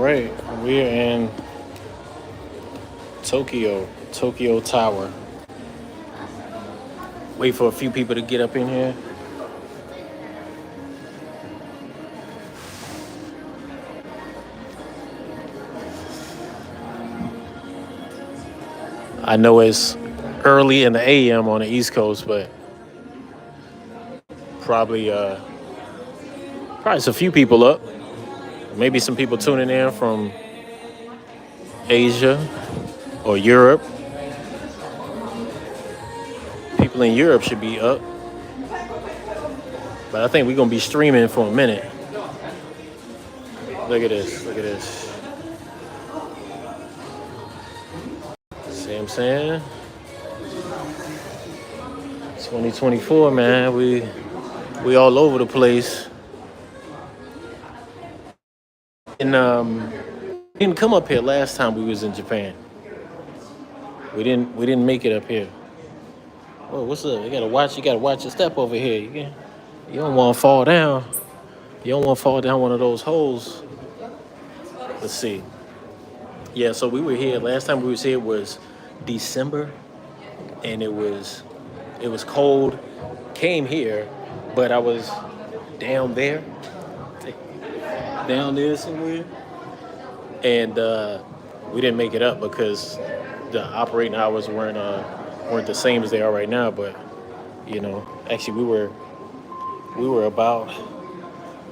right, we're in Tokyo Tower. Wait for a few people to get up in here. I know it's early in the AM on the East Coast, but probably probably a few people up. Maybe some people tuning in from Asia or Europe. People in Europe should be up, but I think we're gonna be streaming for a minute. Look at this. Look at this. See what I'm saying? 2024, man. We all over the place. And didn't come up here last time we was in Japan. We didn't make it up here. Oh, what's up? You gotta watch your step over here. You don't wanna fall down. You don't wanna fall down one of those holes. Let's see. Yeah, so we were here last time we was here was December, and it was cold. Came here, but I was down there, down there somewhere, and we didn't make it up because the operating hours weren't the same as they are right now. But actually we were about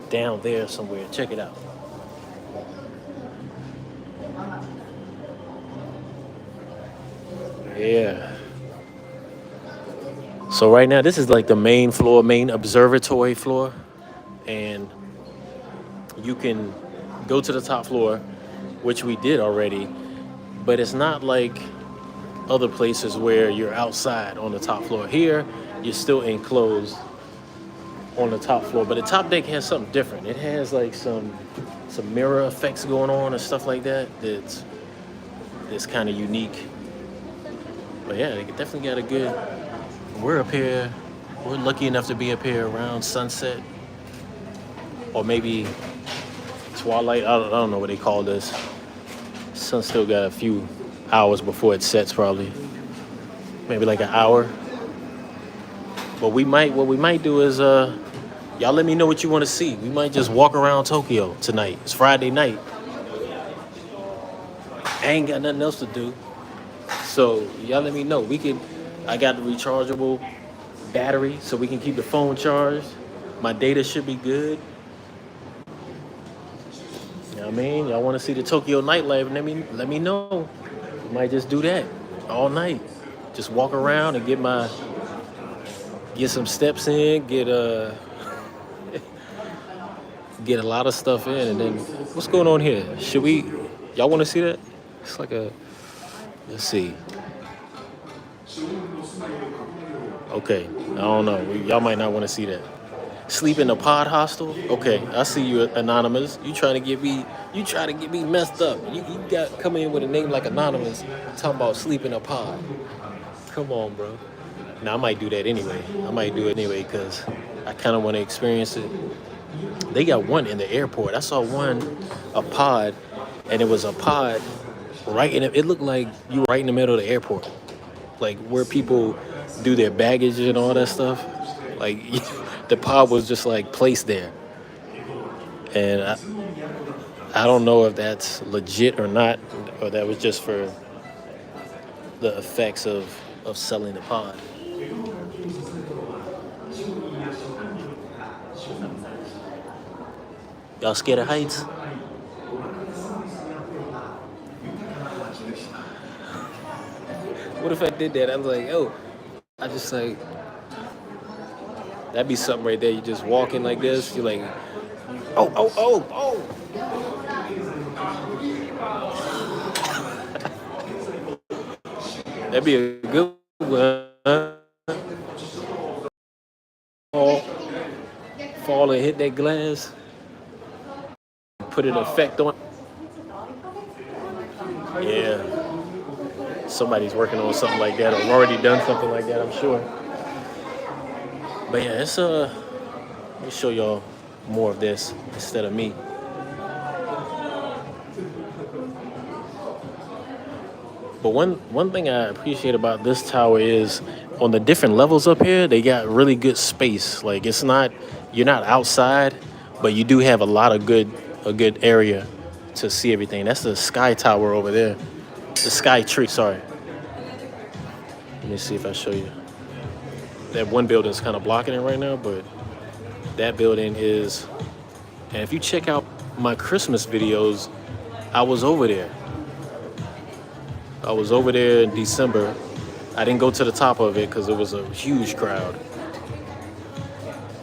down there somewhere. Check it out. Yeah. So right now, this is like the main floor, main observatory floor, and you can go to the top floor, which we did already, but it's not like other places where you're outside on the top floor. Here, you're still enclosed on the top floor, but the top deck has something different. It has like some mirror effects going on and stuff like that. That's kind of unique. But yeah, they definitely got a good. We're up here. We're lucky enough to be up here around sunset, or maybe twilight. I don't know what they call this. Sun still got a few hours before it sets, probably. Maybe like an hour. But what we might do is y'all let me know what you want to see. We might just walk around Tokyo tonight. It's Friday night. I ain't got nothing else to do. So y'all let me know. I got the rechargeable battery so we can keep the phone charged. My data should be good. You know what I mean? Y'all want to see the Tokyo nightlife? Let me know. We might just do that all night. Just walk around and get some steps in, get get a lot of stuff in, and then what's going on here? Y'all want to see that? It's like let's see. Okay, I don't know. Y'all might not want to see that. Sleep in the pod hostel? Okay, I see you, anonymous. You try to get me messed up. You got come in with a name like anonymous, talking about sleep in a pod. Come on, bro. Now I might do that anyway. I might do it anyway because I kind of want to experience it. They got one in the airport. I saw a pod, and it was a pod right in it. It looked like you were right in the middle of the airport, like where people do their baggage and all that stuff. Like the pod was just like placed there, and I don't know if that's legit or not, or that was just for the effects of selling the pod. Y'all scared of heights? What if I did that? I was like, oh, I just like, that'd be something right there. You just walking like this. You're like, oh, oh, oh, oh. That'd be a good one. Huh? Fall and hit that glass. Put an effect on. Yeah. Somebody's working on something like that, or already done something like that, I'm sure. But yeah, let me show y'all more of this instead of me. But one thing I appreciate about this tower is on the different levels up here, they got really good space. Like it's not you're not outside, but you do have a good area to see everything. That's the sky tower over there. The sky tree, sorry. Let me see if I show you. That one building is kind of blocking it right now, but that building is, and if you check out my Christmas videos, I was over there. I was over there in December. I didn't go to the top of it because it was a huge crowd.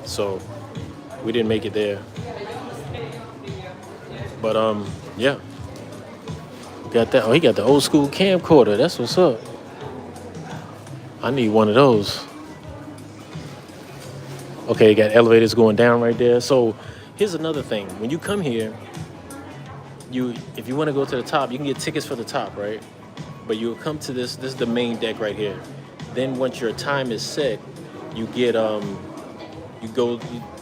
So we didn't make it there. But yeah. Got that. Oh, he got the old school camcorder. That's what's up. I need one of those. Okay, you got elevators going down right there. So here's another thing. When you come here, if you want to go to the top, you can get tickets for the top, right? But you'll come to this is the main deck right here. Then once your time is set, you get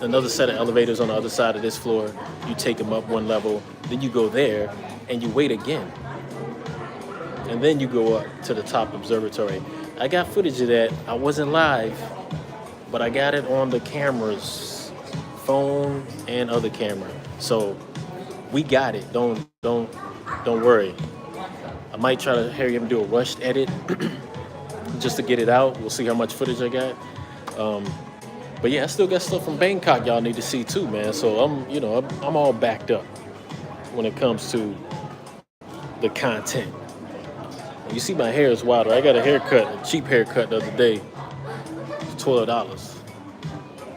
another set of elevators on the other side of this floor. You take them up one level, then you go there and you wait again. And then you go up to the top observatory. I got footage of that. I wasn't live, but I got it on the cameras, phone and other camera. So we got it. Don't worry. I might try to hurry him do a rushed edit just to get it out. We'll see how much footage I got. But yeah, I still got stuff from Bangkok y'all need to see too, man. So I'm all backed up when it comes to the content. You see my hair is wild. I got a haircut, a cheap haircut the other day. $12.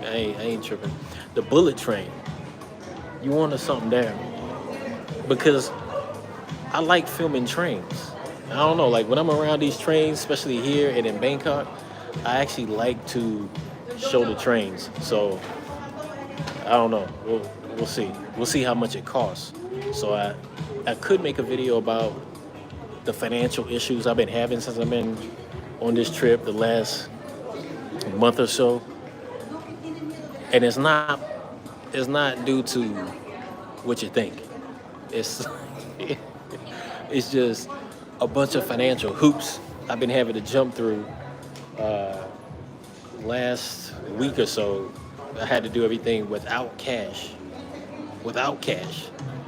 I ain't tripping. The bullet train. You wanted something there. Because I like filming trains. I don't know, like when I'm around these trains, especially here and in Bangkok, I actually like to show the trains. So I don't know. We'll see. We'll see how much it costs. So I could make a video about the financial issues I've been having since I've been on this trip the last month or so. And it's not due to what you think. It's it's just a bunch of financial hoops I've been having to jump through. Last week or so, I had to do everything without cash.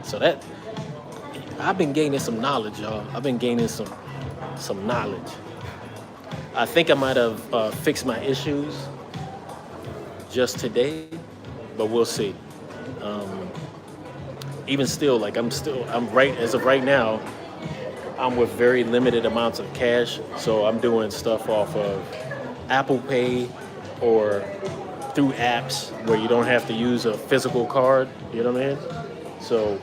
So that I've been gaining some knowledge, y'all. I've been gaining some knowledge. I think I might have fixed my issues just today, but we'll see. Even still, like I'm right as of right now, I'm with very limited amounts of cash, so I'm doing stuff off of Apple Pay or through apps where you don't have to use a physical card. You know what I mean? So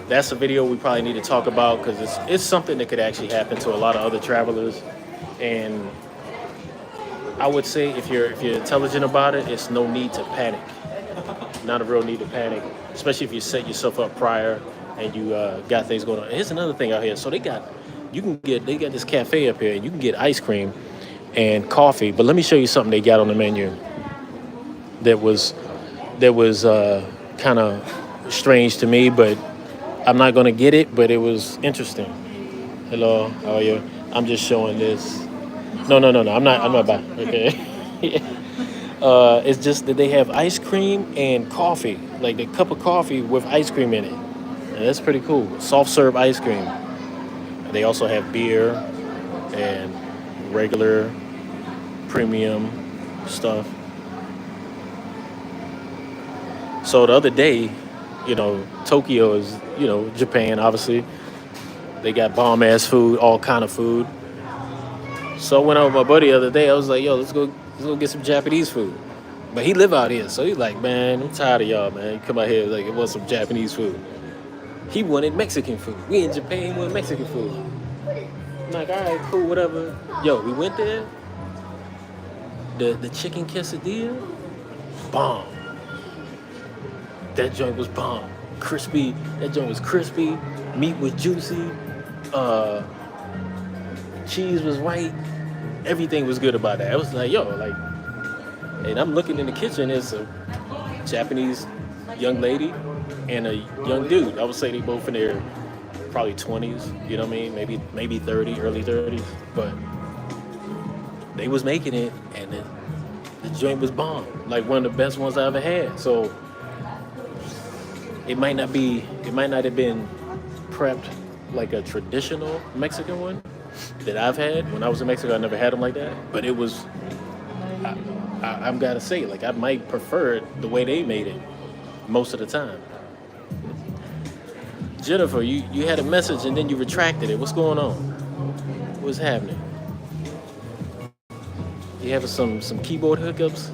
that's a video we probably need to talk about because it's something that could actually happen to a lot of other travelers. And I would say if you're intelligent about it, it's no need to panic. Not a real need to panic, especially if you set yourself up prior and you got things going on. And here's another thing out here. So they got this cafe up here and you can get ice cream and coffee. But let me show you something they got on the menu that was kind of strange to me, but I'm not gonna get it, but it was interesting. Hello, how are you? I'm just showing this. No, I'm not buying. Okay. It's just that they have ice cream and coffee, like a cup of coffee with ice cream in it. And that's pretty cool. Soft serve ice cream. They also have beer and regular premium stuff. So the other day, Tokyo is, Japan, obviously. They got bomb-ass food, all kind of food. So I went out with my buddy the other day. I was like, yo, let's go get some Japanese food. But he live out here, so he's like, man, I'm tired of y'all, man. Come out here, like, it was some Japanese food. He wanted Mexican food. We in Japan, he wanted Mexican food. I'm like, all right, cool, whatever. Yo, we went there. The chicken quesadilla, bomb. That joint was bomb. Crispy. That joint was crispy. Meat was juicy. Cheese was right. Everything was good about that. I was like, yo, like, and I'm looking in the kitchen. There's a Japanese young lady and a young dude. I would say they both in their probably 20s, you know what I mean? Maybe 30, early 30s. But they was making it, and the joint was bomb. Like one of the best ones I ever had. So it might not have been prepped like a traditional Mexican one that I've had. When I was in Mexico, I never had them like that. But it was, I've got to say, like, I might prefer it the way they made it most of the time. Jennifer, you had a message and then you retracted it. What's going on? What's happening? You having some keyboard hookups?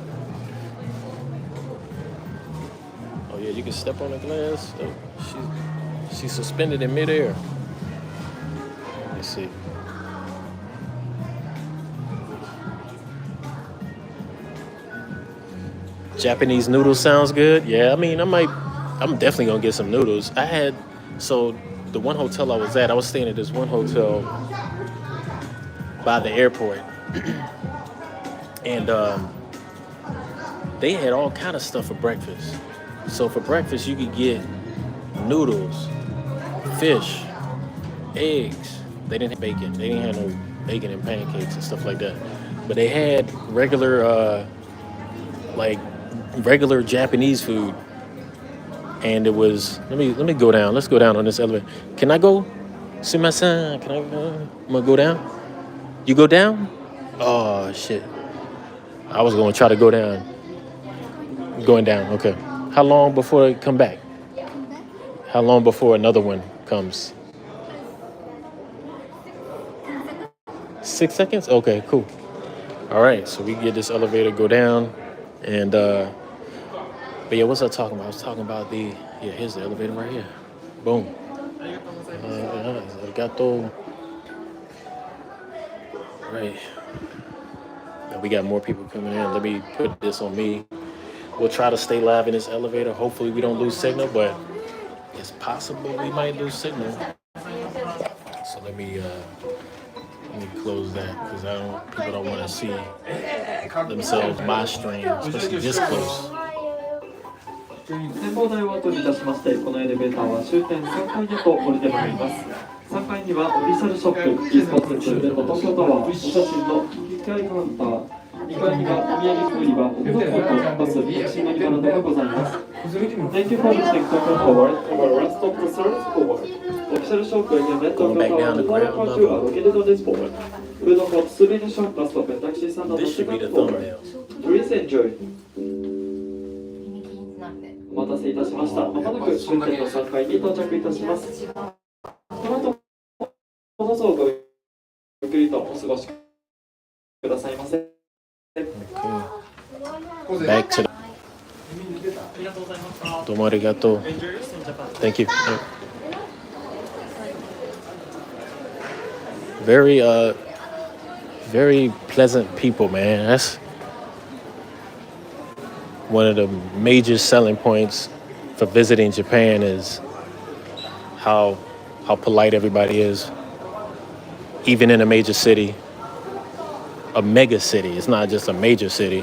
Oh yeah, you can step on the glass. Oh, she's suspended in midair. Let's see. Japanese noodles sounds good. Yeah, I mean, I'm definitely gonna get some noodles. So the one hotel I was at, I was staying at this one hotel by the airport, and they had all kind of stuff for breakfast. So for breakfast, you could get noodles, fish, eggs. They didn't have bacon. They didn't have no bacon and pancakes and stuff like that. But they had like regular Japanese food, and it was. Let me go down. Let's go down on this elevator. Can I go? Sumimasen. Can I? I'm gonna go down. You go down? Oh shit! I was gonna try to go down. Going down. Okay. How long before it come back? How long before another one comes? 6 seconds? Okay, cool. All right, so we get this elevator go down, and but yeah, what's I talking about? I was talking about here's the elevator right here. Boom. Arigato. Right. Now we got more people coming in. Let me put this on me. We'll try to stay live in this elevator. Hopefully we don't lose signal, but it's possible we might lose signal. So let me close that because people don't want to see themselves my stream, especially this close. 展望台を後にいたしまして、このエレベーターは終点3階へと降りてまいります。3階にはオフィシャルショップ、e スポーツツール東京タワー、お写真の機械カウンター、2階にはお土産売り場、フードコート、バス、タクシー乗り場などがございます。Thank you for listening to Tokyo Forward, our rest of the service forward. Official shop and event Tokyo Tower and Tower Part 2 are located on this forward. Food court, souvenir shop, bus stop, and taxi stand on the second floor. Please enjoy. お待たせいたしました。まもなく終点の3階に到着いたします。この後、どうぞごゆっくりとお過ごしくださいませ。Back to the... どうもありがとう。Thank you. Very pleasant people, man. That's one of the major selling points for visiting Japan is how polite everybody is, even in a major city, a mega city. It's not just a major city.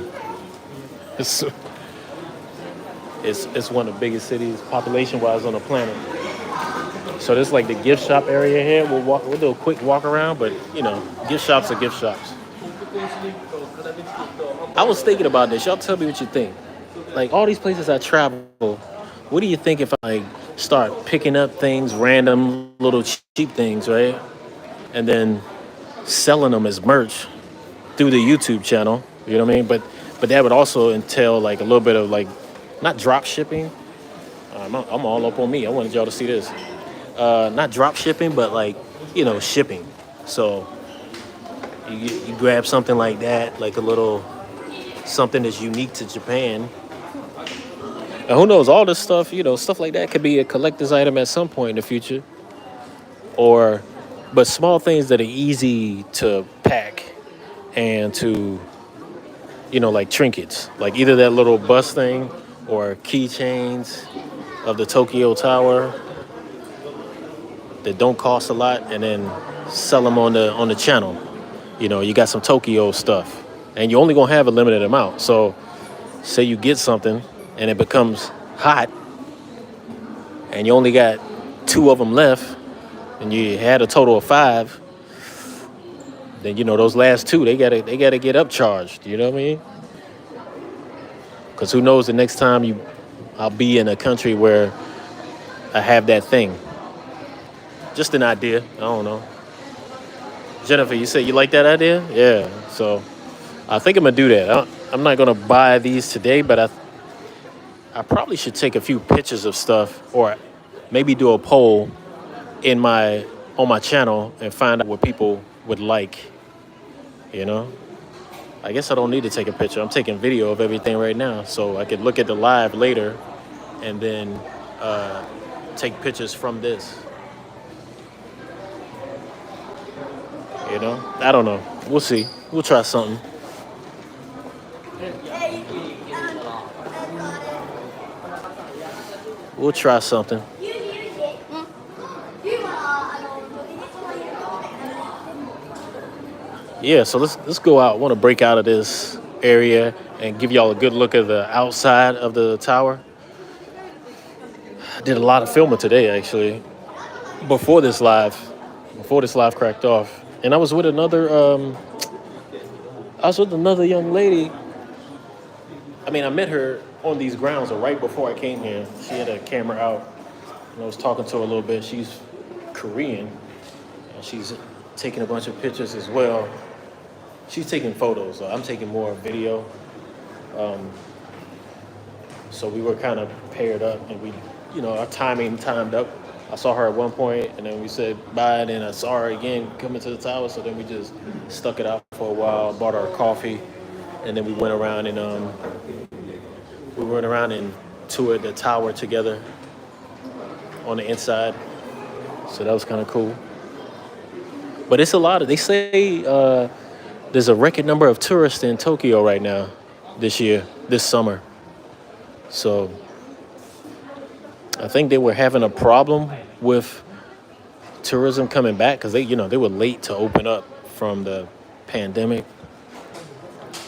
It's one of the biggest cities population-wise on the planet. So this is like the gift shop area here. We'll do a quick walk around, but you know, gift shops are gift shops. I was thinking about this. Y'all tell me what you think. Like all these places I travel, what do you think if I like start picking up things, random little cheap things, right? And then selling them as merch through the YouTube channel, you know what I mean? But that would also entail like a little bit of like, not drop shipping. I'm all up on me. I wanted y'all to see this. Not drop shipping, but like, you know, shipping. So you grab something like that, like a little something that's unique to Japan. And who knows, all this stuff, you know, stuff like that could be a collector's item at some point in the future. But small things that are easy to pack and to, you know, like trinkets, like either that little bus thing or keychains of the Tokyo Tower that don't cost a lot, and then sell them on the channel. You know, you got some Tokyo stuff, and you only gonna have a limited amount. So, say you get something and it becomes hot, and you only got 2 of them left. and you had a total of 5, then those last 2 they gotta get upcharged. You know what I mean? Because who knows the next time I'll be in a country where I have that thing. Just an idea. I don't know. Jennifer, you said you like that idea? Yeah. So I think I'm gonna do that. I'm not gonna buy these today, but I probably should take a few pictures of stuff, or maybe do a poll in my on my channel and find out what people would like. You know, I guess I don't need to take a picture. I'm taking video of everything right now, so I could look at the live later, and then take pictures from this. I don't know. We'll see. We'll try something. We'll try something. Yeah, so let's go out. I want to break out of this area and give y'all a good look at the outside of the tower. I did a lot of filming today, actually, before this live cracked off, and I was with another young lady. I mean, I met her on these grounds, or right before I came here. She had a camera out, and I was talking to her a little bit. She's Korean, and she's taking a bunch of pictures as well. She's taking photos, so I'm taking more video. So we were kind of paired up, and our timed up. I saw her at one point, and then we said bye, and then I saw her again coming to the tower, so then we just stuck it out for a while, bought her a coffee, and then we went around and toured the tower together on the inside. So that was kind of cool. But it's a lot of, they say there's a record number of tourists in Tokyo right now this summer. So I think they were having a problem with tourism coming back because they were late to open up from the pandemic.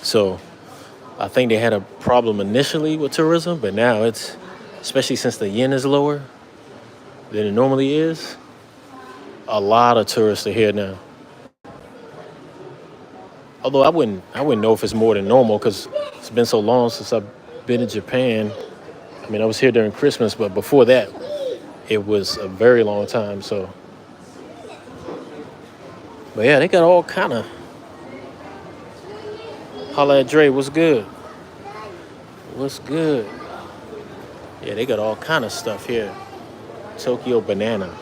So I think they had a problem initially with tourism, but now especially since the yen is lower than it normally is, a lot of tourists are here now. Although I wouldn't know if it's more than normal because it's been so long since I've been in Japan. I mean, I was here during Christmas, but before that, it was a very long time. So, but yeah, they got all kind of. Holla at Dre, what's good? What's good? Yeah, they got all kind of stuff here. Tokyo Banana.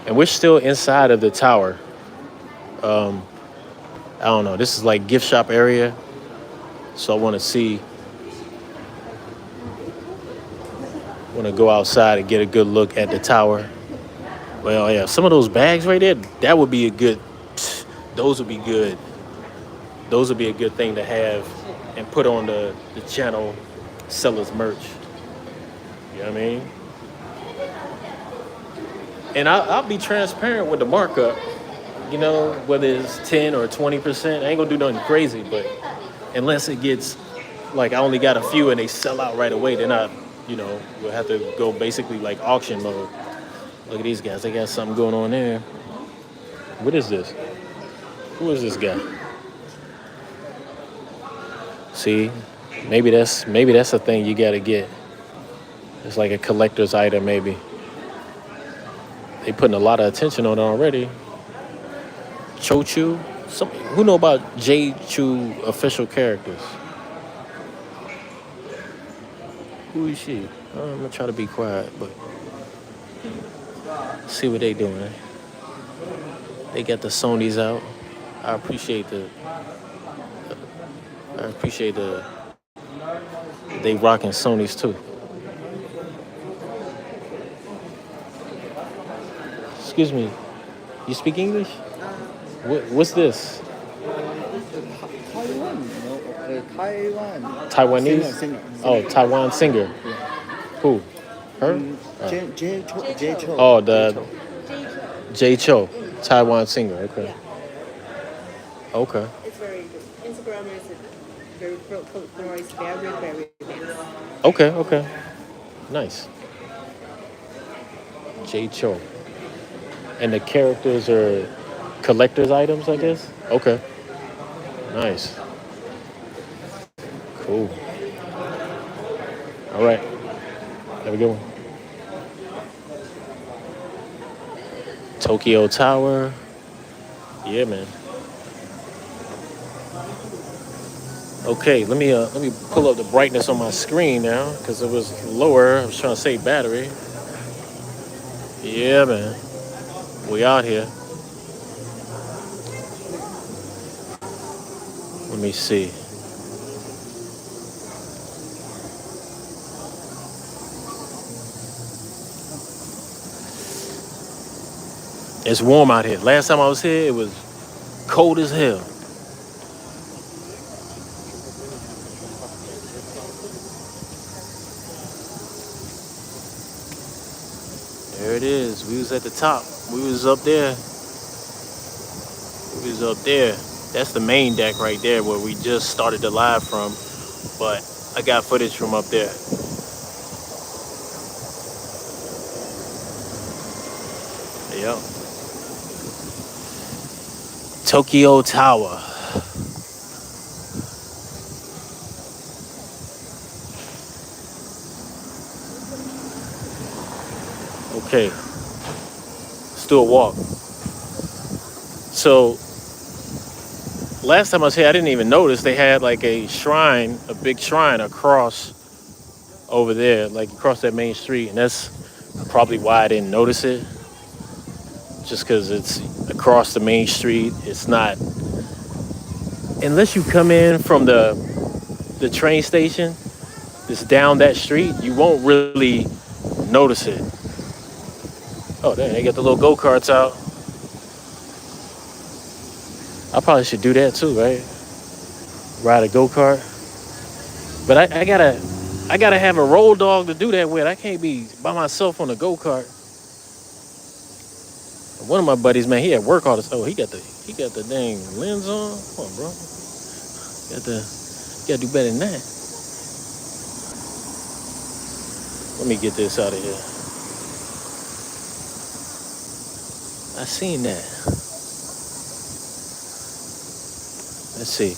And we're still inside of the tower. I don't know. This is like gift shop area. So I want to go outside and get a good look at the tower. Well, yeah, some of those bags right there, those would be good. Those would be a good thing to have and put on the channel, sellers merch. You know what I mean? And I'll be transparent with the markup, whether it's 10 or 20%. I ain't gonna do nothing crazy, but unless it gets, like I only got a few and they sell out right away, then we'll have to go basically like auction mode. Look at these guys, they got something going on there. What is this? Who is this guy? See, maybe that's a thing you gotta get. It's like a collector's item, maybe. They putting a lot of attention on it already. Chochu? Who know about J-Chu official characters? Who is she? I'm gonna try to be quiet, but see what they doing. They got the Sonys out. I appreciate they rocking Sonys too. Excuse me, you speak English? What's this? Taiwan, Taiwan. Taiwanese? Singer. Oh, Taiwan singer. Yeah. Who? Her? J Cho. Oh, the J Cho, Taiwan singer. Okay. Okay. It's very good. Instagram is very very very famous. Okay. Nice. J Cho. And the characters are collector's items, I guess. Okay, nice, cool. All right, have a good one. Tokyo Tower. Yeah, man. Okay, let me pull up the brightness on my screen now because it was lower. I was trying to save battery. Yeah, man. We out here. Let me see. It's warm out here. Last time I was here, it was cold as hell. There it is. We was at the top. We was up there. We was up there. That's the main deck right there where we just started the live from. But I got footage from up there. Yep. Tokyo Tower. Okay. Let's do a walk. So last time I was here, I didn't even notice they had like a shrine, a big shrine across over there, like across that main street. And that's probably why I didn't notice it. Just because it's across the main street. It's not, unless you come in from the train station, it's down that street, you won't really notice it. Oh, dang, they got the little go-karts out. I probably should do that too, right? Ride a go-kart. But I gotta have a road dog to do that with. I can't be by myself on a go-kart. One of my buddies, man, he at work all this. Oh, he got the dang lens on. Come on, bro. You gotta do better than that. Let me get this out of here. I seen that. Let's see.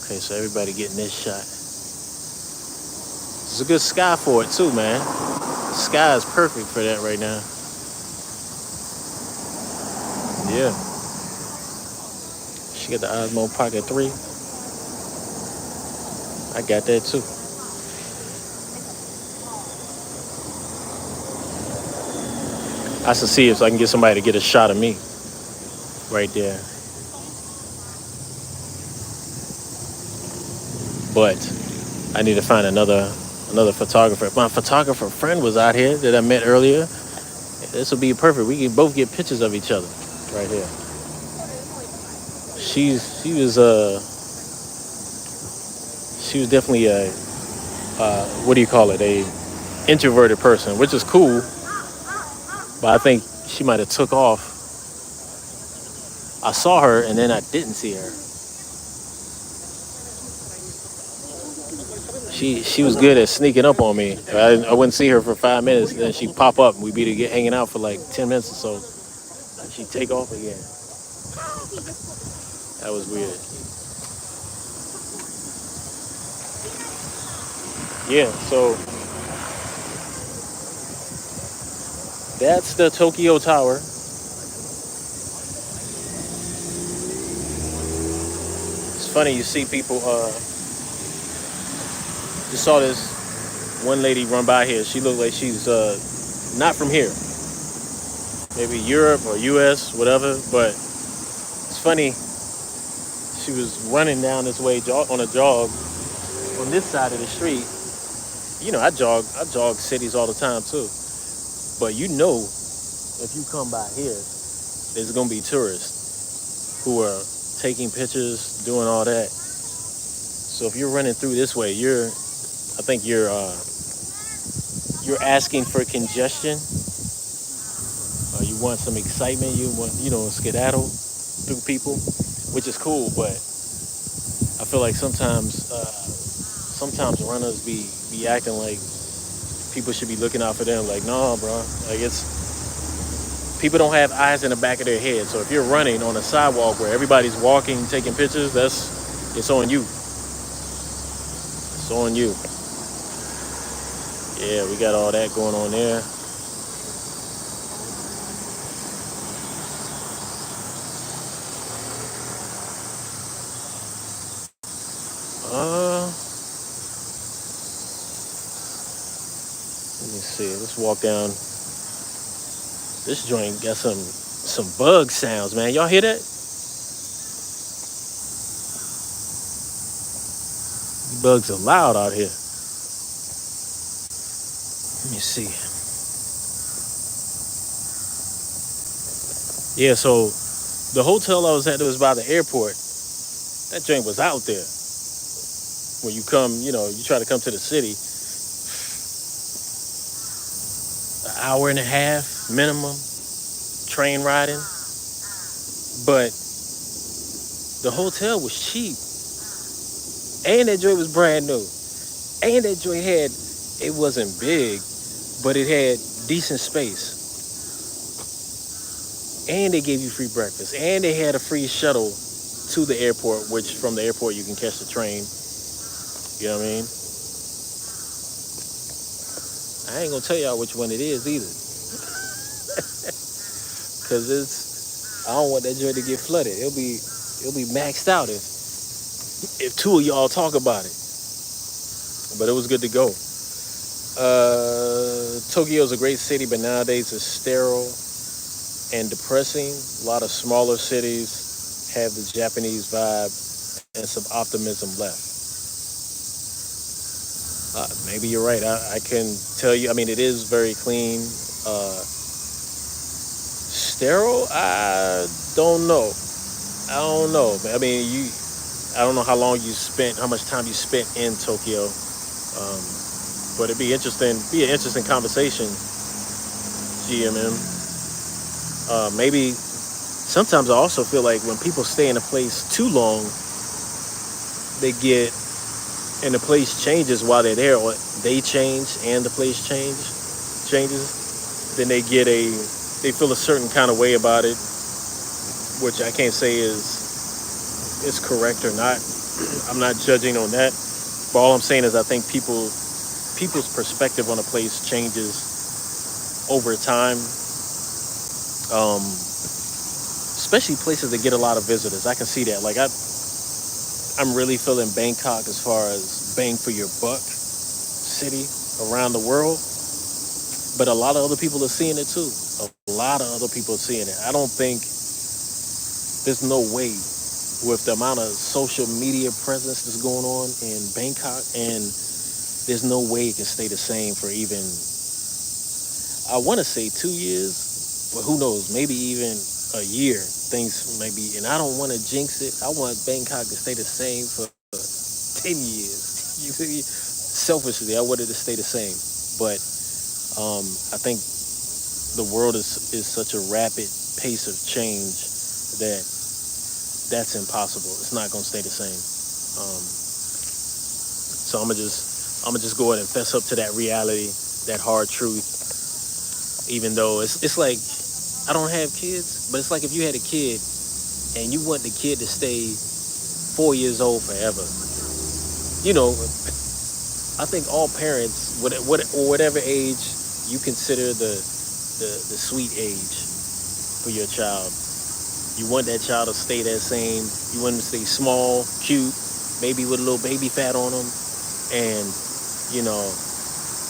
Okay, so everybody getting this shot. It's a good sky for it too, man. The sky is perfect for that right now. Yeah. She got the Osmo Pocket 3. I got that too. I should see if I can get somebody to get a shot of me right there. But I need to find another photographer. My photographer friend was out here that I met earlier. This will be perfect. We can both get pictures of each other right here. She was definitely a what do you call it? A introverted person, which is cool. But I think she might have took off. I saw her and then I didn't see her. She was good at sneaking up on me. I wouldn't see her for 5 minutes, then she'd pop up and we'd be hanging out for like 10 minutes or so. She'd take off again. That was weird. Yeah, so that's the Tokyo Tower. It's funny, you see people, just saw this one lady run by here. She looked like she's not from here. Maybe Europe or US, whatever, but it's funny. She was running down this way on a jog on this side of the street. You know, I jog cities all the time too. But you know, if you come by here, there's gonna be tourists who are taking pictures, doing all that. So if you're running through this way, I think you're asking for congestion. You want some excitement. You want, skedaddle through people, which is cool. But I feel like sometimes runners be acting like people should be looking out for them. Like, no, bro. Like it's People don't have eyes in the back of their head. So if you're running on a sidewalk where everybody's walking, taking pictures, it's on you. It's on you. Yeah, we got all that going on there. Let me see. Let's walk down. This joint got some bug sounds, man. Y'all hear that? These bugs are loud out here. Let me see. Yeah, so the hotel I was at that was by the airport, that joint was out there. When you come, you try to come to the city, an hour and a half minimum train riding. But the hotel was cheap. And that joint was brand new. And that joint it wasn't big, but it had decent space. And they gave you free breakfast. And they had a free shuttle to the airport, which from the airport you can catch the train. You know what I mean? I ain't gonna tell y'all which one it is either. Cause I don't want that joint to get flooded. It'll be maxed out if two of y'all talk about it. But it was good to go. Tokyo's a great city, but nowadays it's sterile and depressing. A lot of smaller cities have the Japanese vibe and some optimism left. Maybe you're right. I can tell you, it is very clean. Sterile? I don't know. I don't know how how much time you spent in Tokyo. But it'd be an interesting conversation, GMM. Maybe sometimes I also feel like when people stay in a place too long, and the place changes while they're there, or they change and the place changes, then they feel a certain kind of way about it, which I can't say is correct or not. I'm not judging on that. But all I'm saying is I think people's perspective on a place changes over time. Especially places that get a lot of visitors. I can see that. Like I'm really feeling Bangkok as far as bang for your buck city around the world. But a lot of other people are seeing it too. A lot of other people are seeing it. I don't think there's no way with the amount of social media presence that's going on in Bangkok, and there's no way it can stay the same for even, I want to say 2 years, but who knows, maybe even a year. Things maybe, and I don't want to jinx it. I want Bangkok to stay the same for 10 years. You see, selfishly, I want it to stay the same. But I think the world is such a rapid pace of change that's impossible. It's not going to stay the same. So I'm gonna just go ahead and fess up to that reality, that hard truth. Even though it's like I don't have kids, but it's like if you had a kid and you want the kid to stay 4 years old forever. I think all parents, whatever age you consider the sweet age for your child, you want that child to stay that same. You want them to stay small, cute, maybe with a little baby fat on them, and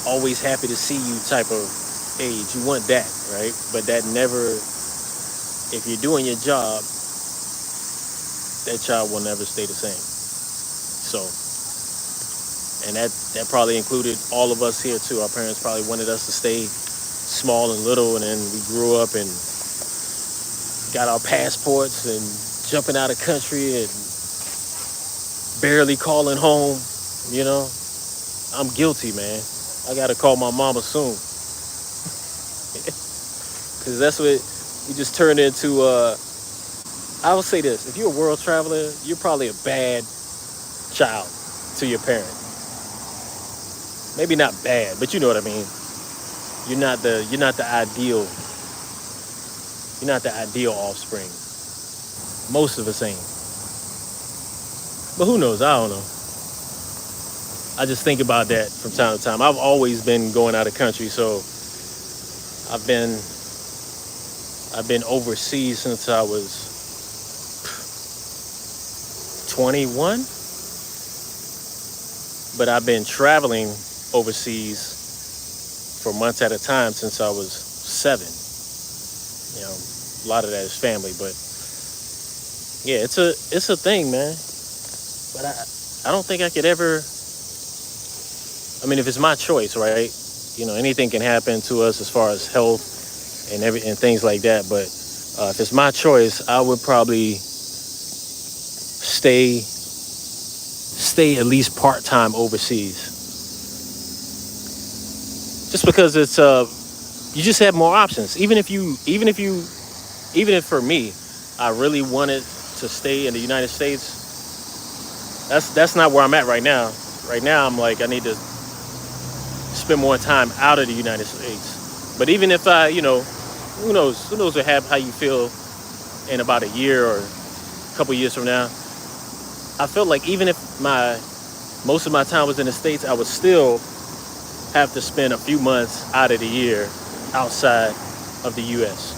always happy to see you type of age. You want that, right? But that never, if you're doing your job, that child will never stay the same. So, and that probably included all of us here too. Our parents probably wanted us to stay small and little, and then we grew up and got our passports and jumping out of country and barely calling home. I'm guilty, man. I gotta call my mama soon. Because that's what we just turned into. I will say this: if you're a world traveler, you're probably a bad child to your parent. Maybe not bad, but you know what I mean. You're not the ideal You're not the ideal offspring. Most of us ain't. But who knows? I don't know. I just think about that from time to time. I've always been going out of country, so I've been overseas since I was 21, but I've been traveling overseas for months at a time since I was 7. You know, a lot of that is family, but yeah, it's a thing, man. But I don't think I could ever. I mean, if it's my choice, right? You know, anything can happen to us as far as health and things like that. But if it's my choice, I would probably stay at least part-time overseas, just because it's you just have more options. Even if for me, I really wanted to stay in the United States, that's not where I'm at right now. Right now, I'm like, I need to spend more time out of the United States. But even if I, who knows how you feel in about a year or a couple years from now. I felt like even if most of my time was in the States, I would still have to spend a few months out of the year outside of the U.S.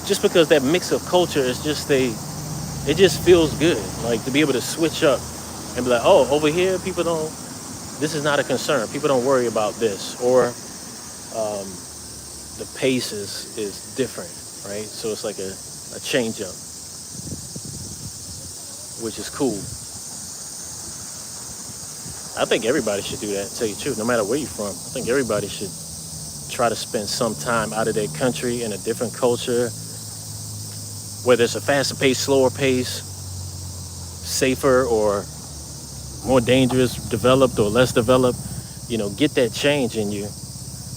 Just because that mix of culture is it just feels good. Like to be able to switch up and be like, oh, over here, this is not a concern. People don't worry about this. Or the pace is different, right? So it's like a change up, which is cool. I think everybody should do that, to tell you the truth, no matter where you're from. I think everybody should try to spend some time out of their country in a different culture, whether it's a faster pace, slower pace, safer or more dangerous, developed or less developed. Get that change in you,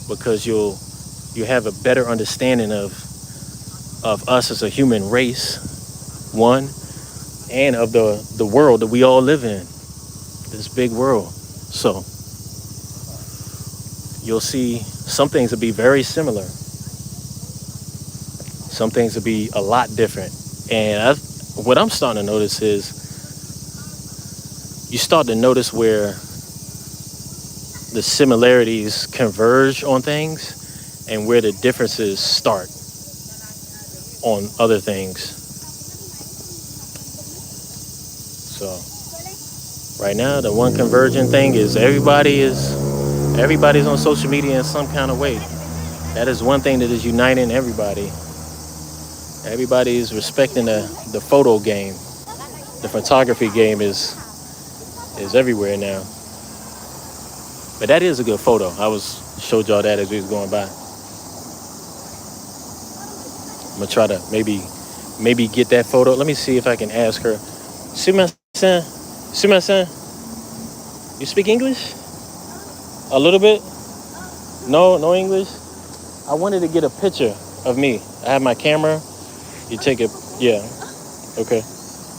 because you have a better understanding of us as a human race, one, and of the world that we all live in. This big world. So you'll see some things will be very similar. Some things will be a lot different. And what I'm starting to notice is you start to notice where the similarities converge on things and where the differences start on other things. So right now, the one converging thing is everybody's on social media in some kind of way. That is one thing that is uniting everybody. Everybody is respecting the photo game. The photography game is everywhere now. But that is a good photo. I showed y'all that as we was going by. I'm gonna try to maybe get that photo. Let me see if I can ask her. Sumimasen, you speak English? A little bit? No English? I wanted to get a picture of me. I have my camera. You take it, yeah. Okay.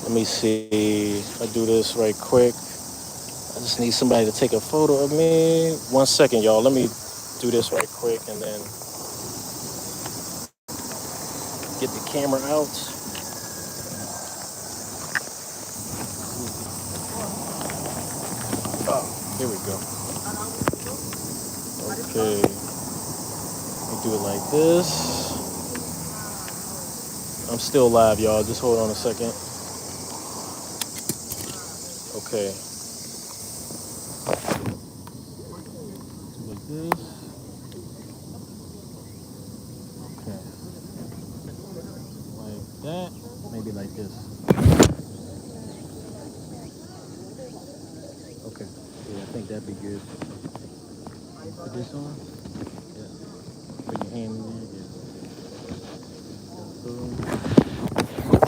Let me see. I'll do this right quick. I just need somebody to take a photo of me. 1 second, y'all. Let me do this right quick and then get the camera out. Oh, here we go. Okay. Let me do it like this. I'm still live, y'all. Just hold on a second. Okay. Like this. Okay. Like that. Maybe like this. Okay. Yeah, I think that'd be good. Put this on. Yeah. Put your hand in there. Yeah.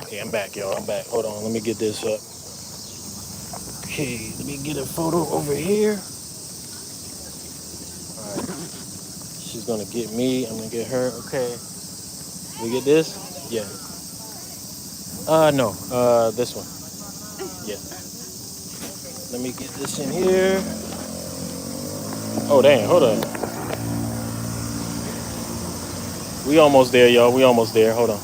Okay, I'm back, y'all. I'm back. Hold on. Let me get this up. Okay, let me get a photo over here. Alright. She's gonna get me. I'm gonna get her. Okay. We get this? Yeah. No. This one. Yeah. Let me get this in here. Oh, damn. Hold up. We almost there, y'all. We almost there. Hold on.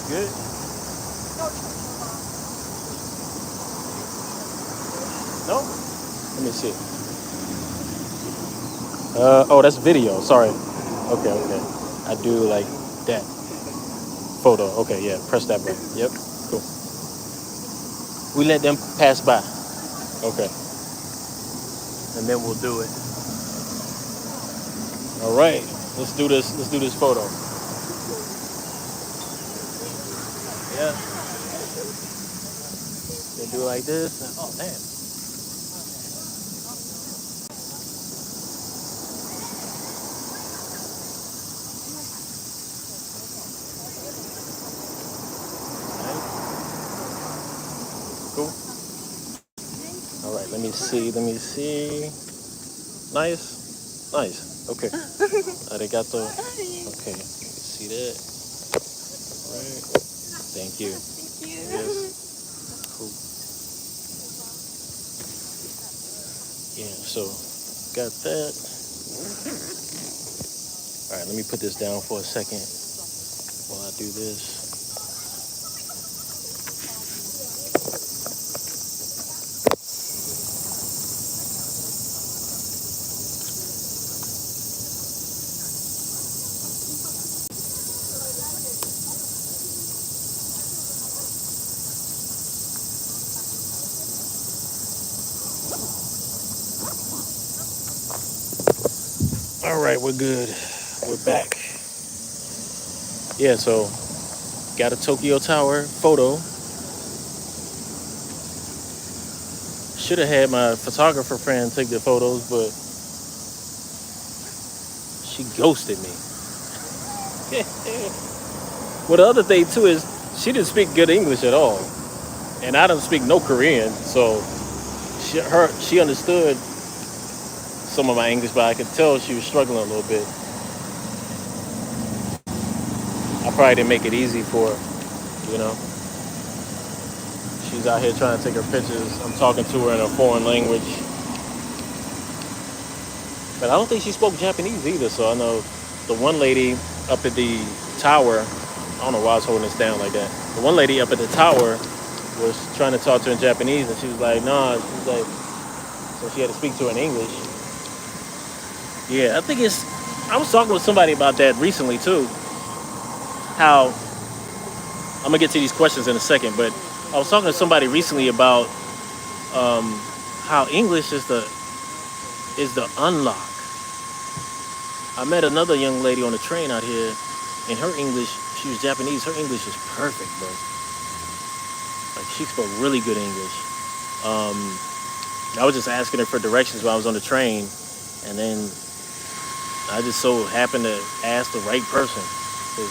Good. No? Let me see. Oh, that's video. Sorry. Okay, okay. I do like that photo. Okay, yeah. Press that button. Yep. Cool. We let them pass by. Okay. And then we'll do it. All right. Let's do this. Let's do this photo. Yeah. They do it like this. Oh, man. Cool. All right, let me see. Nice. Okay. Arigato. Okay, you can see that. All right. Thank you. Yes. Cool. Yeah, so got that. All right, let me put this down for a second while I do this. All right, we're good. We're back. Yeah, so got a Tokyo Tower photo. Should have had my photographer friend take the photos, but she ghosted me. Well, the other thing too is she didn't speak good English at all, and I don't speak no Korean, so she understood some of my English, but I could tell she was struggling a little bit. I probably didn't make it easy for her, you know. She's out here trying to take her pictures. I'm talking to her in a foreign language. But I don't think she spoke Japanese either, so I know the one lady up at the tower, I don't know why I was holding this down like that. The one lady up at the tower was trying to talk to her in Japanese, and she was like, nah, she's like, so she had to speak to her in English. Yeah, I was talking with somebody about that recently too. How, I'm gonna get to these questions in a second, but I was talking to somebody recently about how English is the unlock. I met another young lady on the train out here, and her English, she was Japanese, her English is perfect, bro. Like, she spoke really good English. I was just asking her for directions while I was on the train, and then I just so happened to ask the right person, because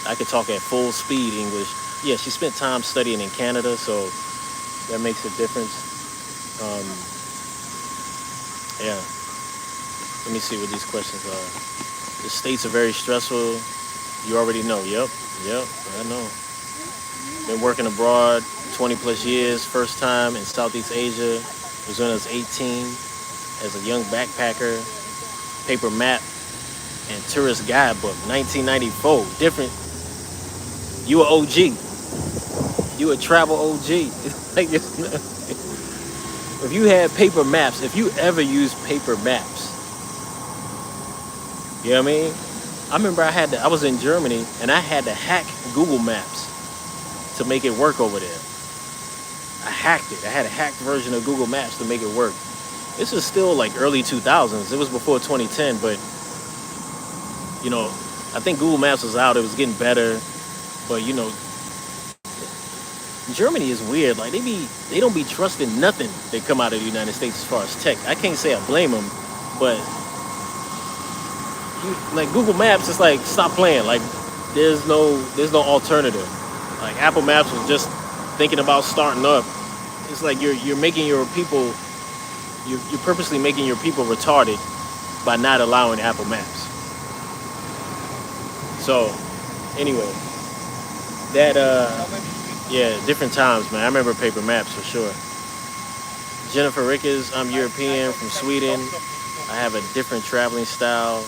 I could talk at full speed English. Yeah, she spent time studying in Canada, so that makes a difference. Yeah. Let me see what these questions are. The states are very stressful. You already know. Yep, I know. Been working abroad 20 plus years. First time in Southeast Asia was when I was 18 as a young backpacker. Paper map and tourist guidebook, 1994. Different. You an OG. You a travel OG. Like, if you had paper maps, if you ever used paper maps, you know what I mean? I remember I was in Germany and I had to hack Google Maps to make it work over there. I hacked it. I had a hacked version of Google Maps to make it work. This is still like early 2000s. It was before 2010, but you know, I think Google Maps was out. It was getting better, but you know, Germany is weird. Like they don't be trusting nothing that come out of the United States as far as tech. I can't say I blame them, but like Google Maps, it's like stop playing. Like there's no alternative. Like Apple Maps was just thinking about starting up. It's like you're making your people, you're purposely making your people retarded by not allowing Apple Maps. So anyway, that yeah, different times, man. I remember paper maps for sure. Jennifer Rickers, I'm European from Sweden. I have a different traveling style.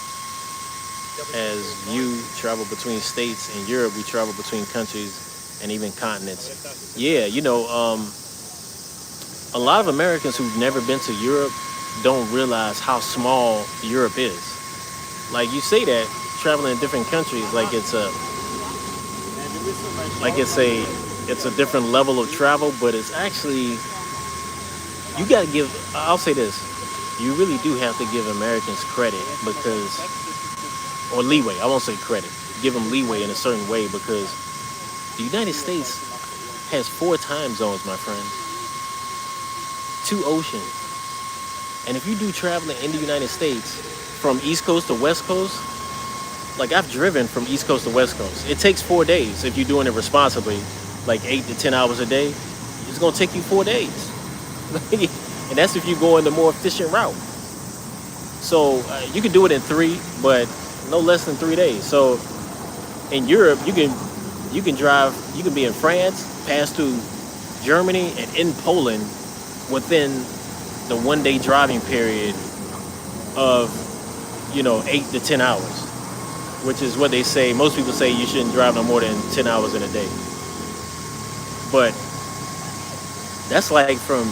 as you travel between states. In Europe, we travel between countries and even continents. Yeah, a lot of Americans who've never been to Europe don't realize how small Europe is. Like you say that traveling in different countries, it's a different level of travel, but it's actually you got to give. I'll say this: you really do have to give Americans credit because, or leeway. I won't say credit. Give them leeway in a certain way because the United States has 4 time zones, my friend, 2 oceans. And if you do traveling in the United States from East Coast to West Coast, like I've driven from East Coast to West Coast. It takes 4 days if you're doing it responsibly, like 8 to 10 hours a day. It's gonna take you 4 days, and that's if you go in the more efficient route. So you can do it in 3, but no less than 3 days. So in Europe, you can drive. You can be in France, pass through Germany, and in Poland within the 1 day driving period of 8 to 10 hours, which is what they say. Most people say you shouldn't drive no more than 10 hours in a day. But that's like from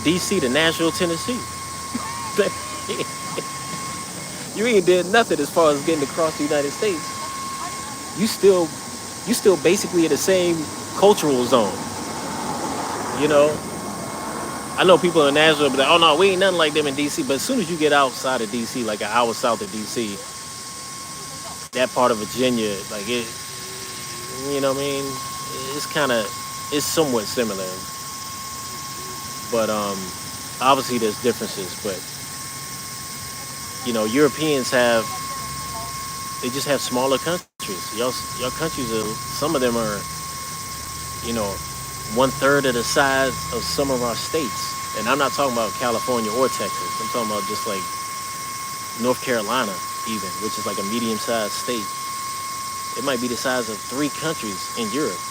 DC to Nashville, Tennessee. You ain't did nothing as far as getting across the United States. You still basically in the same cultural zone. You know, I know people in Nashville be like, oh no, we ain't nothing like them in DC. But as soon as you get outside of DC, like an hour south of DC, that part of Virginia, like it, you know what I mean? It's somewhat similar. But obviously there's differences. But, Europeans they just have smaller countries. Your countries some of them are, 1/3 of the size of some of our states. And I'm not talking about California or Texas. I'm talking about just like North Carolina even, which is like a medium-sized state. It might be the size of 3 countries in Europe,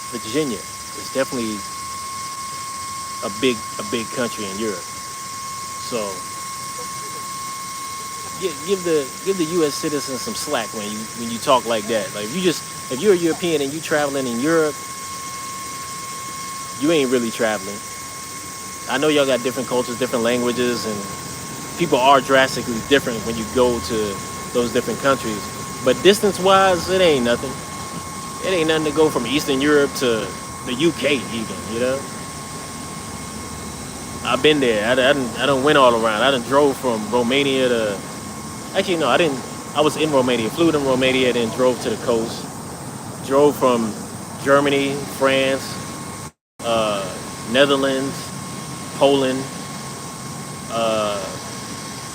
Virginia is definitely a big country in Europe. So give the U.S. citizens some slack when you talk like that. Like if you're a European and you traveling in Europe, you ain't really traveling. I know y'all got different cultures, different languages, and people are drastically different when you go to those different countries. But distance-wise, it ain't nothing. It ain't nothing to go from Eastern Europe to the UK even. I've been there. I done went all around. I done drove from Romania to... Actually, no, I didn't. I was in Romania, flew to Romania, then drove to the coast. Drove from Germany, France, Netherlands, Poland,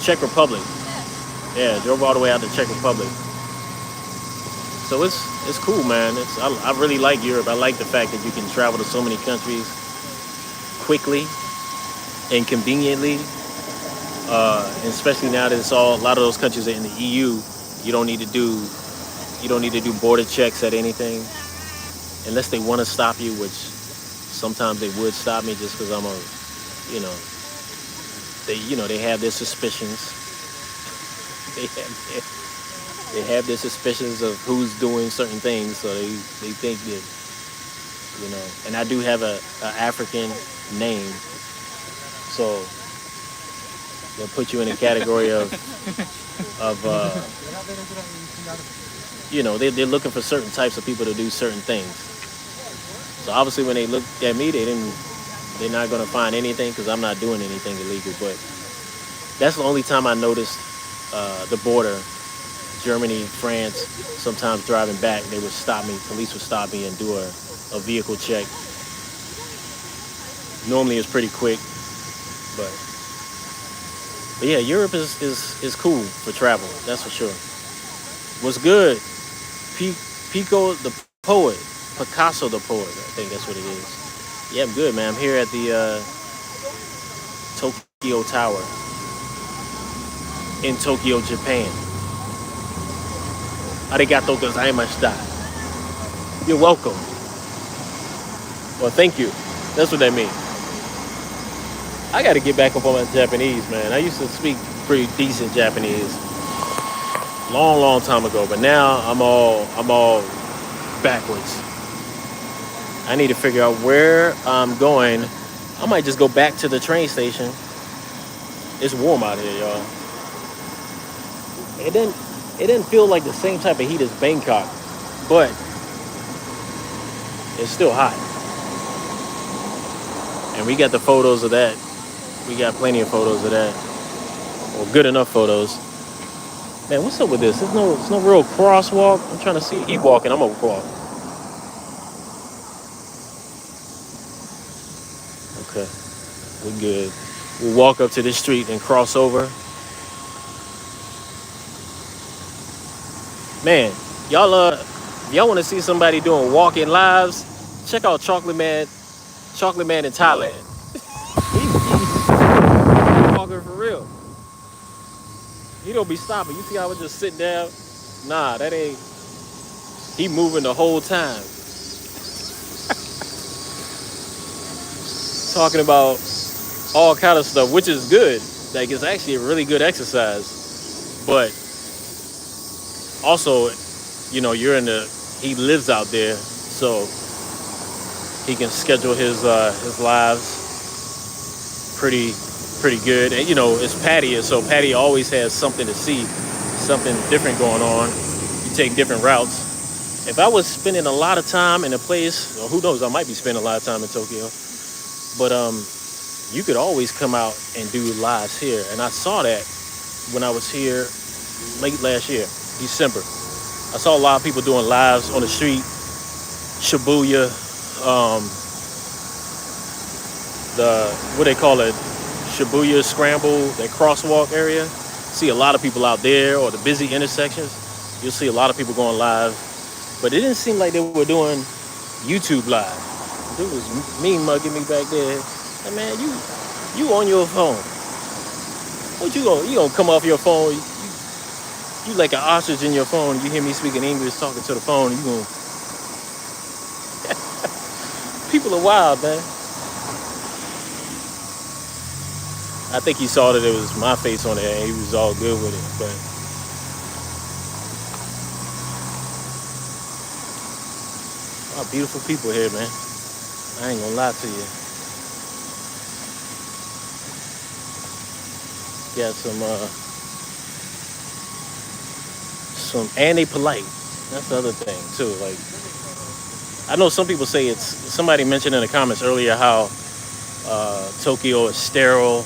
Czech Republic. Yeah, drove all the way out to Czech Republic. So it's cool, man. I really like Europe. I like the fact that you can travel to so many countries quickly and conveniently. And especially now that a lot of those countries are in the EU, you don't need to do border checks at anything, unless they want to stop you, which sometimes they would stop me just because I'm they have their suspicions. They have their suspicions of who's doing certain things, so they think that, and I do have a African name, so they'll put you in a category of they're looking for certain types of people to do certain things. So obviously when they look at me, they're not going to find anything because I'm not doing anything illegal. But that's the only time I noticed the border, Germany, France. Sometimes driving back, they would stop me. Police would stop me and do a vehicle check. Normally it's pretty quick, but yeah, Europe is cool for travel. That's for sure. What's good? Pico the poet, Picasso the poet. I think that's what it is. Yeah, I'm good, man. I'm here at the Tokyo Tower in Tokyo, Japan. Arigato gozaimashita. You're welcome. Well, thank you. That's what that means. I got to get back up on my Japanese, man. I used to speak pretty decent Japanese long time ago, but now I'm all backwards. I need to figure out where I'm going. I might just go back to the train station. It's warm out here, y'all. It didn't it didn't feel like the same type of heat as Bangkok, but it's still hot. And we got the photos of that. We got plenty of photos of that. Or good enough photos. Man, what's up with this? There's no real crosswalk. I'm trying to see. He walking. I'm gonna walk. Okay, we're good. We'll walk up to this street and cross over. Man, if y'all want to see somebody doing walking lives, check out Chocolate Man in Thailand. He's walking for real. He don't be stopping. You see how I was just sitting down? Nah, that ain't. He moving the whole time. Talking about all kind of stuff, which is good. Like it's actually a really good exercise. But also, he lives out there, so he can schedule his lives pretty good. And it's Patty, so Patty always has something to see, something different going on. You take different routes. If I was spending a lot of time in a place, or who knows, I might be spending a lot of time in Tokyo. But you could always come out and do lives here. And I saw that when I was here late last year, December. I saw a lot of people doing lives on the street, Shibuya, what they call it, Shibuya Scramble, that crosswalk area. See a lot of people out there, or the busy intersections. You'll see a lot of people going live. But it didn't seem like they were doing YouTube live. It was mean mugging me back there. Hey man, you on your phone. What you gonna come off your phone? You like an ostrich in your phone. You hear me speaking English, talking to the phone. You gonna people are wild, man. I think he saw that it was my face on there, and he was all good with it. But beautiful people here, man. I ain't gonna lie to you. Got and they polite. That's the other thing too. Like, I know some people say somebody mentioned in the comments earlier how Tokyo is sterile,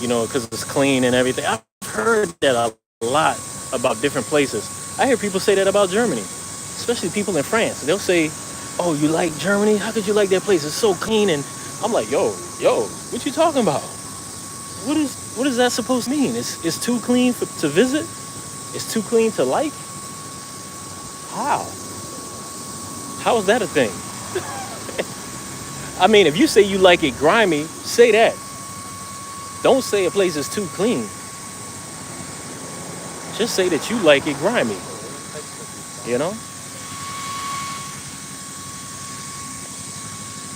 because it's clean and everything. I've heard that a lot about different places. I hear people say that about Germany, especially people in France. They'll say, "Oh, you like Germany? How could you like that place? It's so clean." And I'm like, yo, what you talking about? What is that supposed to mean? It's too clean to visit? It's too clean to like? How? How is that a thing? I mean, if you say you like it grimy, say that. Don't say a place is too clean. Just say that you like it grimy.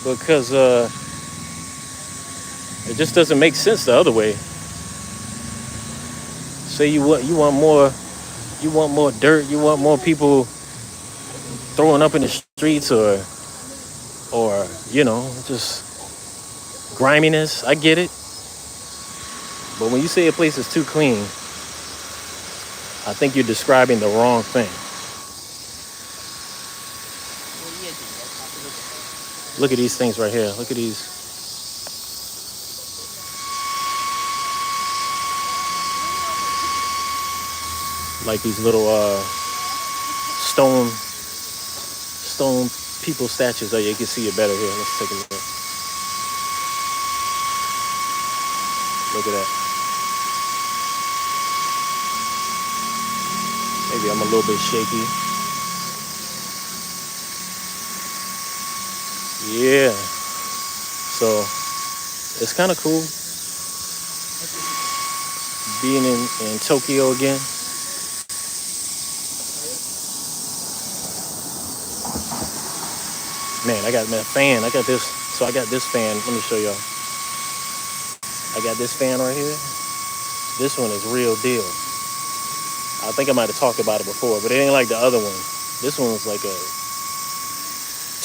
Because it just doesn't make sense the other way. Say you want more dirt, you want more people throwing up in the streets or just griminess. I get it. But when you say a place is too clean, I think you're describing the wrong thing. Look at these things right here. Look at these. Like these little stone people statues. Oh yeah, you can see it better here. Let's take a look. Look at that. Maybe I'm a little bit shaky. Yeah. So it's kind of cool being in Tokyo again. Man, I got my fan. I got this. So I got this fan. Let me show y'all. I got this fan right here. This one is real deal. I think I might have talked about it before, but it ain't like the other one. This one's like a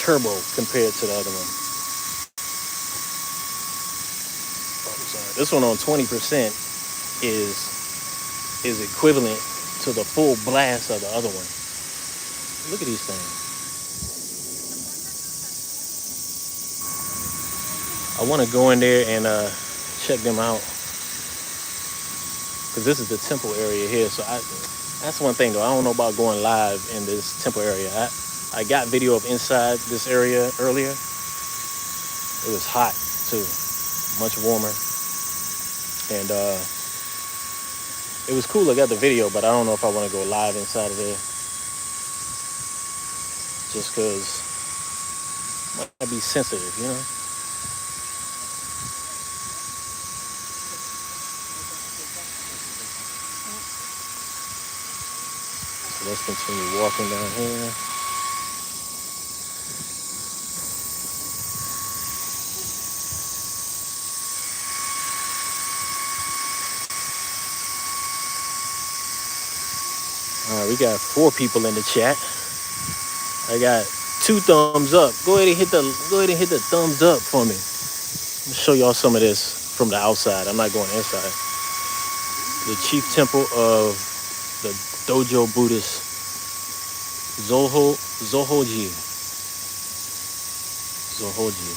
turbo compared to the other one. Oh, I'm sorry. This one on 20% is equivalent to the full blast of the other one. Look at these things. I want to go in there and check them out, because this is the temple area here. So that's one thing though. I don't know about going live in this temple area. I got video of inside this area earlier. It was hot too, much warmer, and it was cool. I got the video, but I don't know if I want to go live inside of there, just because it might be sensitive, you know. So let's continue walking down here. All right, we got 4 people in the chat. I got 2 thumbs up. Go ahead and hit the thumbs up for me. Let me show y'all some of this from the outside. I'm not going inside. The chief temple of the Dojo Buddhist Zohoji. Zohoji.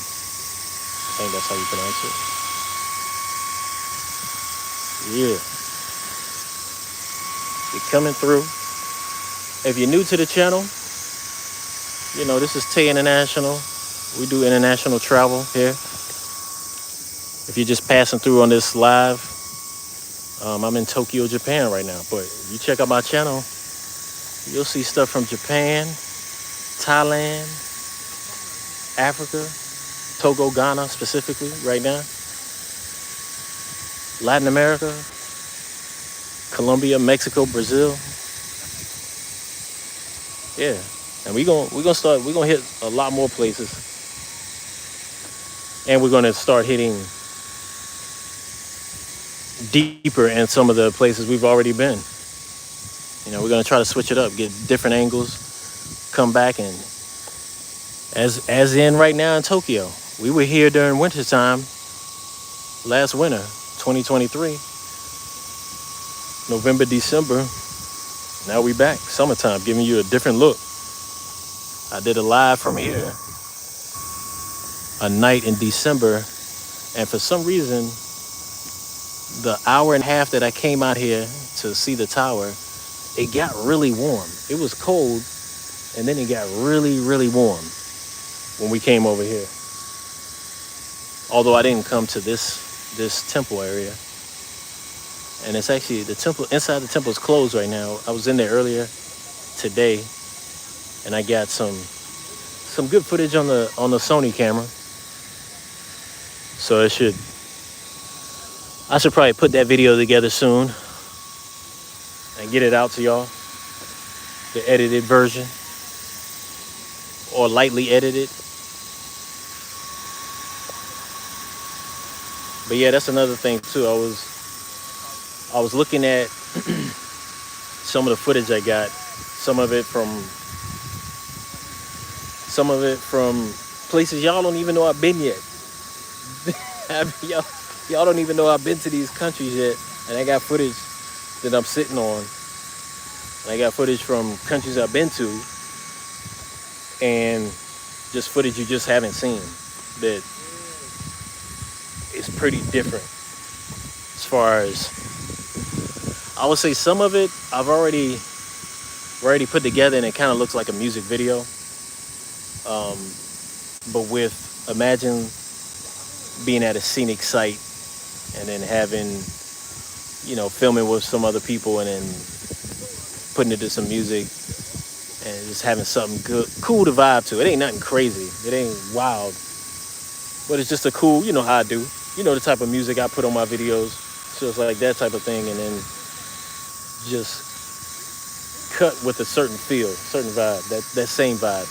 I think that's how you pronounce it. Yeah. You're coming through. If you're new to the channel, you know, this is Tay International. We do international travel here. If you're just passing through on this live, I'm in Tokyo, Japan right now. But if you check out my channel, you'll see stuff from Japan, Thailand, Africa, Togo, Ghana specifically right now, Latin America, Colombia, Mexico, Brazil. Yeah, and we're gonna hit a lot more places, and we're gonna start hitting deeper in some of the places we've already been. You know, we're gonna try to switch it up, get different angles, come back, and as in right now in Tokyo, we were here during winter time last winter, 2023, November, December. Now we back, summertime, giving you a different look. I did a live from here, a night in December, and for some reason, the hour and a half that I came out here to see the tower, it got really warm. It was cold, and then it got really, really warm when we came over here. Although I didn't come to this temple area. And it's actually, the temple, inside the temple is closed right now. I was in there earlier today, and I got some good footage on the Sony camera. So I should probably put that video together soon and get it out to y'all, the edited version, or lightly edited. But yeah, that's another thing too. I was looking at some of the footage I got, some of it from places y'all don't even know I've been yet. Y'all don't even know I've been to these countries yet, and I got footage that I'm sitting on. And I got footage from countries I've been to, and just footage you just haven't seen that is pretty different. As far as, I would say some of it I've already put together, and it kind of looks like a music video. But imagine being at a scenic site and then having, you know, filming with some other people and then putting it to some music and just having something good, cool to vibe to. It ain't nothing crazy. It ain't wild, but it's just a cool, you know how I do. You know the type of music I put on my videos. So it's like that type of thing, and then just cut with a certain feel, certain vibe, that same vibe.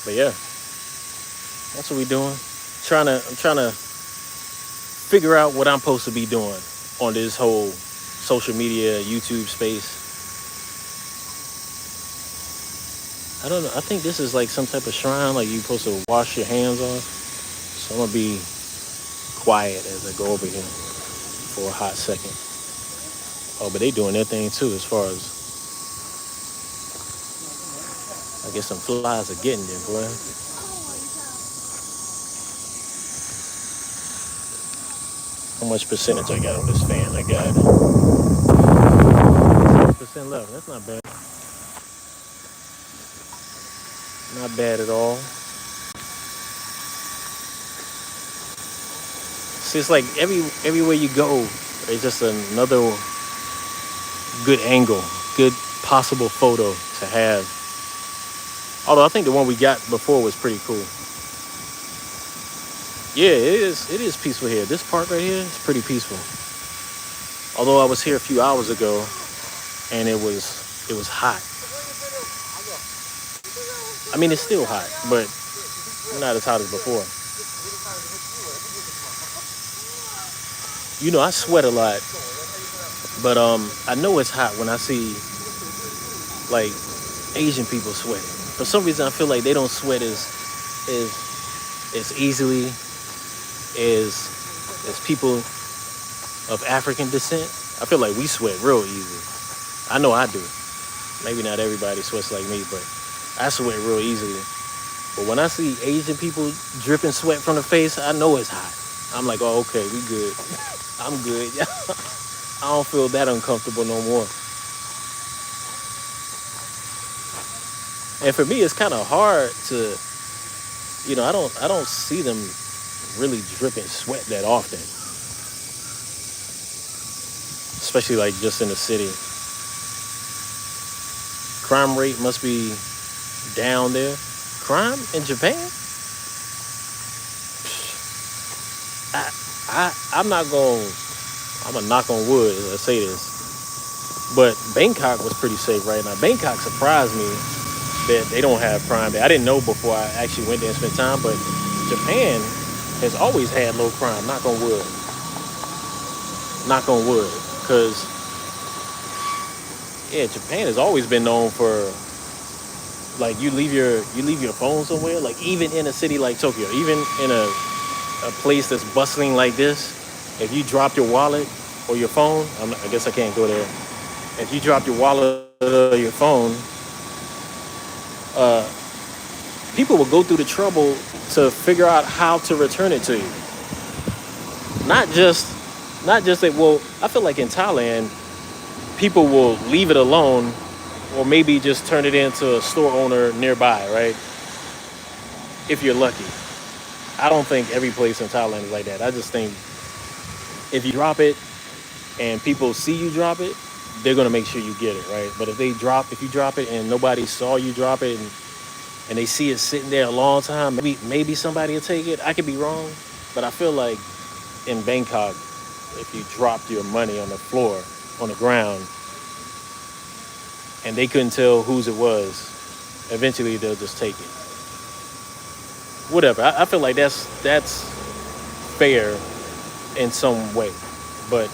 But yeah, that's what we doing. I'm trying to figure out what I'm supposed to be doing on this whole social media, YouTube space. I don't know. I think this is like some type of shrine, like you're supposed to wash your hands off. So I'm gonna be quiet as I go over here for a hot second. Oh, but they doing their thing too, as far as I guess some flies are getting there, boy. How much percentage I got on this fan? I got 7% left. That's not bad. Not bad at all. See, it's like everywhere you go, it's just another good angle, good possible photo to have. Although I think the one we got before was pretty cool. Yeah, it is peaceful here. This part right here is pretty peaceful. Although I was here a few hours ago and it was hot. I mean, it's still hot, but not as hot as before. You know, I sweat a lot, but I know it's hot when I see like Asian people sweating. For some reason, I feel like they don't sweat as easily as people of African descent. I feel like we sweat real easy. I know I do. Maybe not everybody sweats like me, but I sweat real easily. But when I see Asian people dripping sweat from the face, I know it's hot. I'm like, oh, okay, we good. I'm good. I don't feel that uncomfortable no more. And for me, it's kind of hard to, you know, I don't see them really dripping sweat that often. Especially like just in the city. Crime rate must be down there. Crime in Japan? I'm gonna knock on wood as I say this, but Bangkok was pretty safe right now. Bangkok surprised me that they don't have crime there. I didn't know before I actually went there and spent time, but Japan has always had low crime. Knock on wood. Knock on wood, because yeah, Japan has always been known for, like, you leave your phone somewhere, like even in a city like Tokyo, even in a place that's bustling like this, if you drop your wallet or your phone, I guess I can't go there. If you drop your wallet or your phone, people will go through the trouble to figure out how to return it to you. Not just that. Well, I feel like in Thailand, people will leave it alone, or maybe just turn it into a store owner nearby, right? If you're lucky. I don't think every place in Thailand is like that. I just think if you drop it and people see you drop it, they're gonna make sure you get it, right? But if you drop it and nobody saw you drop it and they see it sitting there a long time, maybe somebody will take it. I could be wrong, but I feel like in Bangkok, if you dropped your money on the floor, on the ground, and they couldn't tell whose it was, eventually they'll just take it. Whatever. I feel like that's fair in some way, but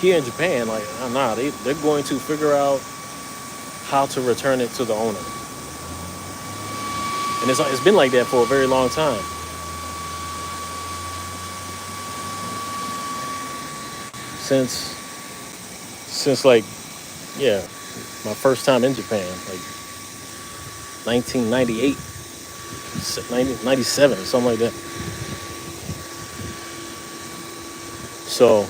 here in Japan, like, nah, they're going to figure out how to return it to the owner, and it's been like that for a very long time. Since like, yeah, my first time in Japan, like 1998, 97, something like that. So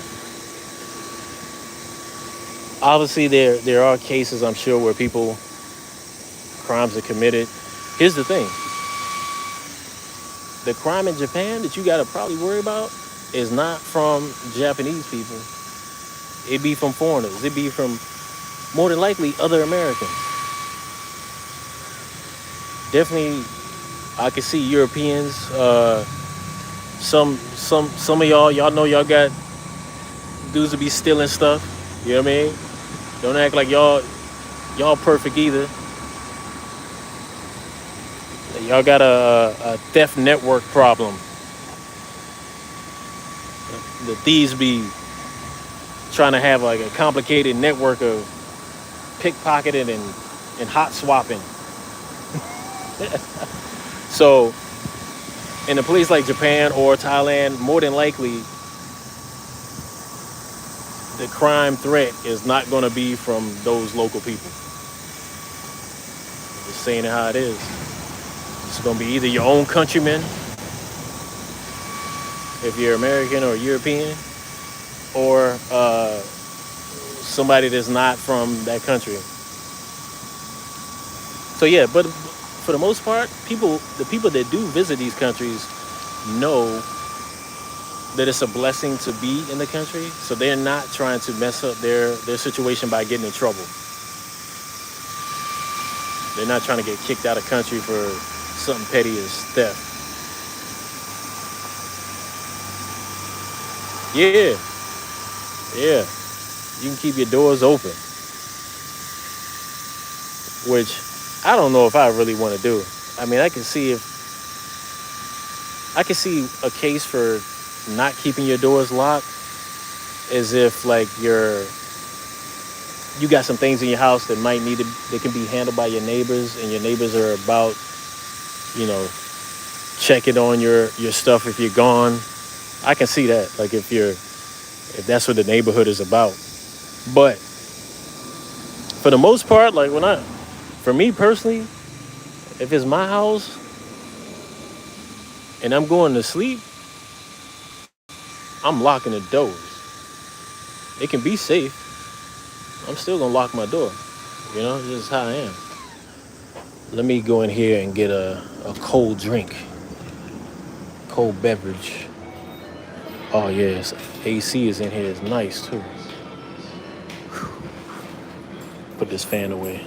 obviously there are cases, I'm sure, where crimes are committed. Here's the thing. The crime in Japan that you got to probably worry about is not from Japanese people. It'd be from foreigners. It'd be from, more than likely, other Americans. Definitely, I can see Europeans. Some of y'all know y'all got dudes to be stealing stuff. You know what I mean? Don't act like y'all perfect either. Y'all got a theft network problem. The thieves be trying to have like a complicated network of pickpocketing and hot swapping. So in a place like Japan or Thailand, more than likely the crime threat is not going to be from those local people. Just saying it how it is. It's going to be either your own countrymen, if you're American or European, or somebody that's not from that country. So yeah, but for the most part, the people that do visit these countries know that it's a blessing to be in the country, so they're not trying to mess up their situation by getting in trouble. They're not trying to get kicked out of country for something petty as theft. Yeah, yeah, you can keep your doors open, which I don't know if I really want to do. I mean, I can see a case for not keeping your doors locked, as if like you got some things in your house that that can be handled by your neighbors, and your neighbors are about, checking on your stuff if you're gone. I can see that, like if that's what the neighborhood is about. But for the most part, like for me personally, if it's my house and I'm going to sleep, I'm locking the doors. It can be safe. I'm still gonna lock my door. This is how I am. Let me go in here and get a cold drink, cold beverage. Oh yes, AC is in here. It's nice too. Whew. Put this fan away.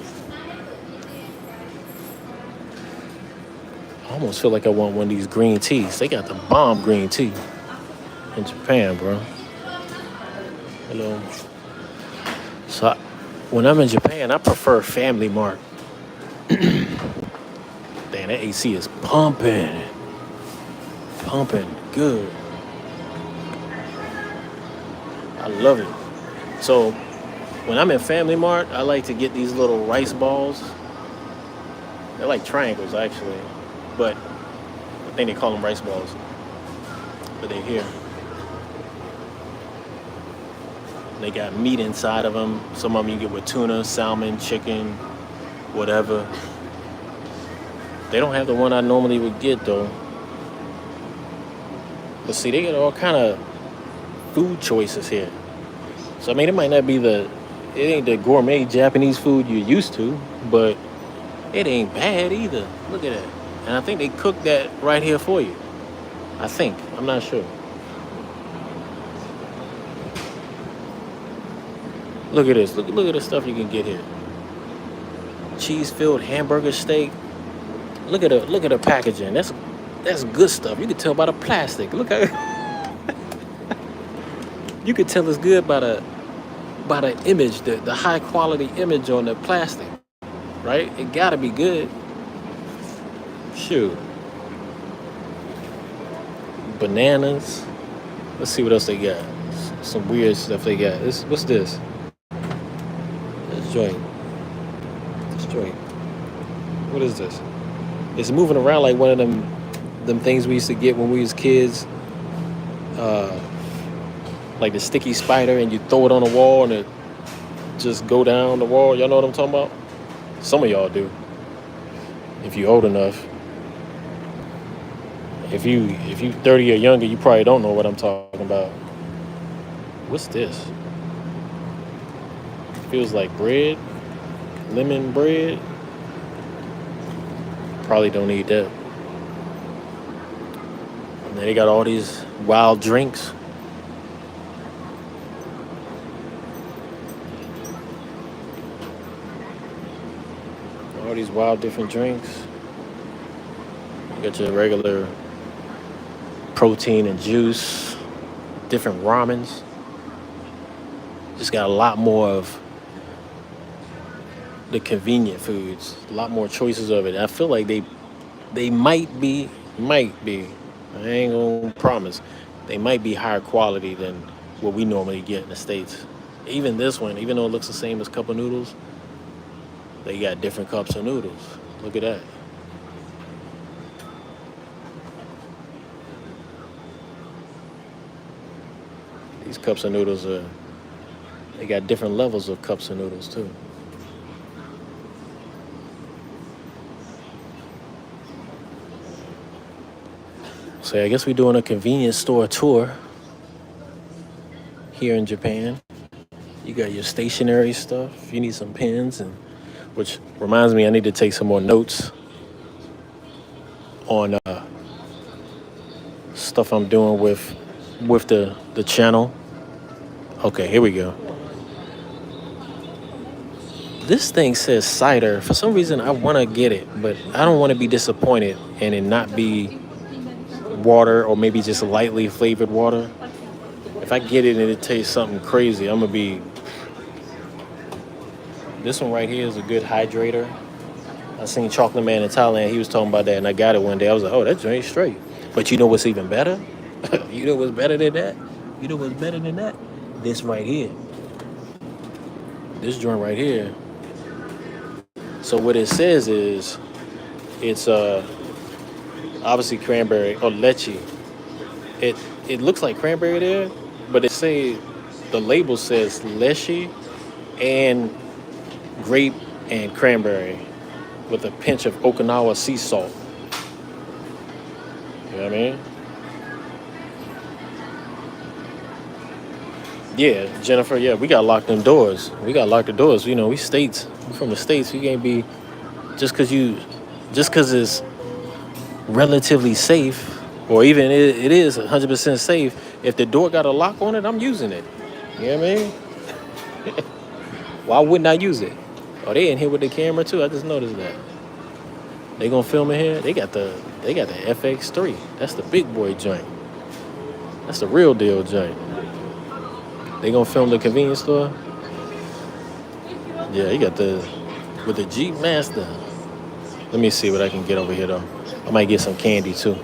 I almost feel like I want one of these green teas. They got the bomb green tea in Japan, bro. So when I'm in Japan, I prefer Family Mart. Damn, that AC is pumping good. I love it. So when I'm in Family Mart, I like to get these little rice balls. They're like triangles, actually, but I think they call them rice balls. But they're here. They got meat inside of them. Some of them you get with tuna, salmon, chicken, whatever. They don't have the one I normally would get though. But see, they got all kind of food choices here. So I mean, it might not be it ain't the gourmet Japanese food you're used to, but it ain't bad either. Look at that. And I think they cook that right here for you. I think. I'm not sure. Look at this. Look at the stuff you can get here. Cheese-filled hamburger steak. Look at the packaging. That's good stuff. You can tell by the plastic. Look at you can tell it's good by the image, the high quality image on the plastic, right? It gotta be good. Shoot. Bananas. Let's see what else they got. Some weird stuff they got. What's this? This joint. What is this? It's moving around like one of them things we used to get when we was kids. Like the sticky spider, and you throw it on the wall and it just go down the wall. Y'all know what I'm talking about? Some of y'all do. If you're old enough. If you 30 or younger, you probably don't know what I'm talking about. What's this? Feels like bread. Lemon bread. Probably don't need that. And then they got all these wild drinks. All these wild different drinks. You got your regular protein and juice, different ramens. Just got a lot more of the convenient foods, a lot more choices of it. I feel like they might be, I ain't gonna promise, they might be higher quality than what we normally get in the States. Even this one, even though it looks the same as cup of noodles, they got different cups of noodles. Look at that. These cups of noodles they got different levels of cups of noodles too. So I guess we're doing a convenience store tour here in Japan. You got your stationery stuff. If you need some pens, and which reminds me, I need to take some more notes on stuff I'm doing with the channel. Okay, here we go. This thing says cider. For some reason, I want to get it, but I don't want to be disappointed and it not be water or maybe just lightly flavored water. If I get it and it tastes something crazy, I'm gonna be. This one right here is a good hydrator. I seen Chocolate Man in Thailand. He was talking about that, and I got it one day. I was like, oh, that joint's straight. But you know what's even better? You know what's better than that? You know what's better than that? This right here. This joint right here. So what it says is, it's obviously cranberry or leche. It looks like cranberry there, but the label says leche and grape and cranberry with a pinch of Okinawa sea salt. You know what I mean? Yeah, Jennifer, yeah, we got to lock them doors. We got to lock the doors. You know, we from the States. We can't be, just because it's relatively safe, or even it is 100% safe, if the door got a lock on it, I'm using it. You know what I mean? Why wouldn't I use it? Oh, they in here with the camera too. I just noticed that. They gonna film in here. They got the FX3. That's the big boy joint. That's the real deal joint. They gonna film the convenience store. Yeah, you got with the Jeep Master. Let me see what I can get over here though. I might get some candy too.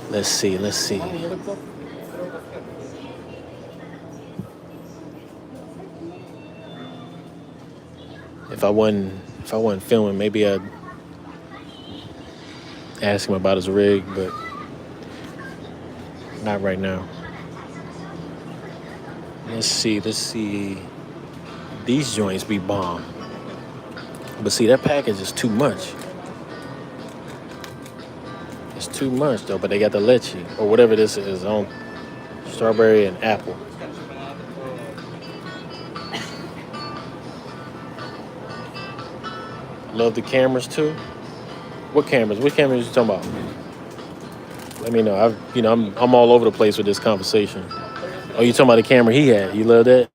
Let's see. If I wasn't filming, maybe I'd ask him about his rig, but not right now. Let's see. These joints be bomb. But see, that package is too much. It's too much though, but they got the leche or whatever this is on strawberry and apple. Love the cameras too. What cameras? What cameras you talking about? Let me know. I'm all over the place with this conversation. Oh, you talking about the camera he had? You love that?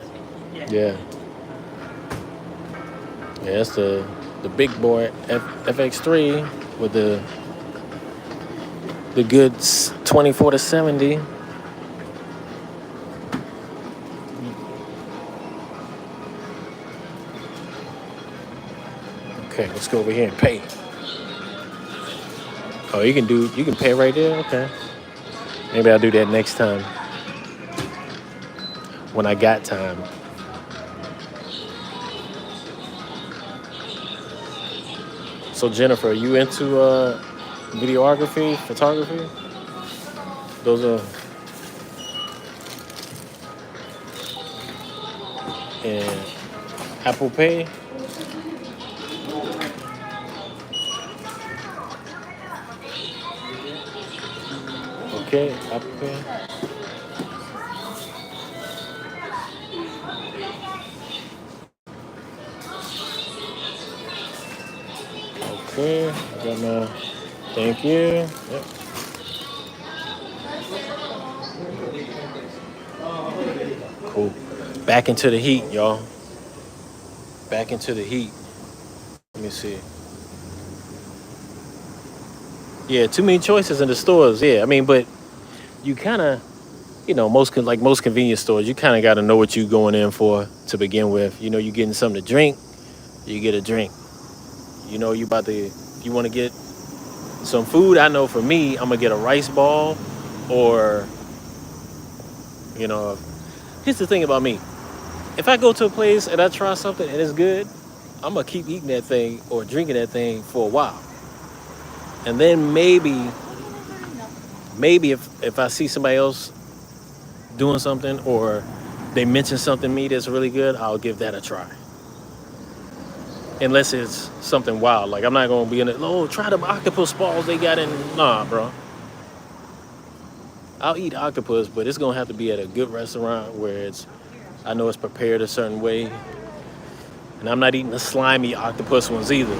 Yeah. Yeah, that's the big boy FX3 with the good 24 to 70. Okay, let's go over here and pay. Oh, you can pay right there? Okay. Maybe I'll do that next time. When I got time. So Jennifer, are you into videography, photography? Those are and Apple Pay. Okay, Apple Pay. Okay, I got my thank you. Yep. Cool. Back into the heat, y'all. Back into the heat. Let me see. Yeah, too many choices in the stores. Yeah, I mean, but you kind of, most convenience stores, you kind of got to know what you're going in for to begin with. You getting something to drink, you get a drink. You want to get some food, I know for me, I'm gonna get a rice ball, or you know, here's the thing about me. If I go to a place and I try something and it's good, I'm gonna keep eating that thing or drinking that thing for a while. And then maybe if I see somebody else doing something or they mention something to me that's really good, I'll give that a try. Unless it's something wild. Like I'm not gonna be in it, oh, try the octopus balls they got in. Nah, bro. I'll eat octopus, but it's gonna have to be at a good restaurant where I know it's prepared a certain way. And I'm not eating the slimy octopus ones either.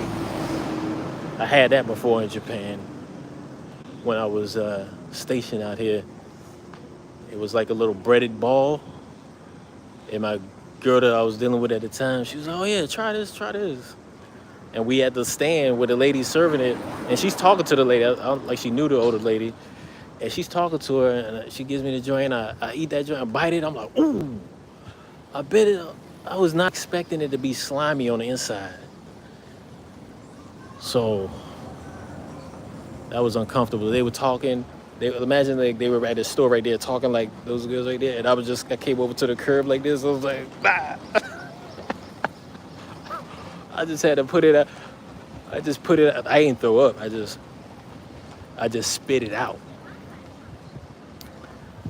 I had that before in Japan when I was stationed out here. It was like a little breaded ball. And my girl that I was dealing with at the time, she was, oh yeah, try this. And we had to stand with the lady serving it. And she's talking to the lady, like she knew the older lady. And she's talking to her, and she gives me the joint. I eat that joint, I bite it. I'm like, ooh, I bit it. I was not expecting it to be slimy on the inside. So that was uncomfortable. They were talking. Imagine like they were at the store right there talking like those girls right there. And I came over to the curb like this. I was like, bah. I just had to put it out. I just put it out. I ain't throw up. I just spit it out.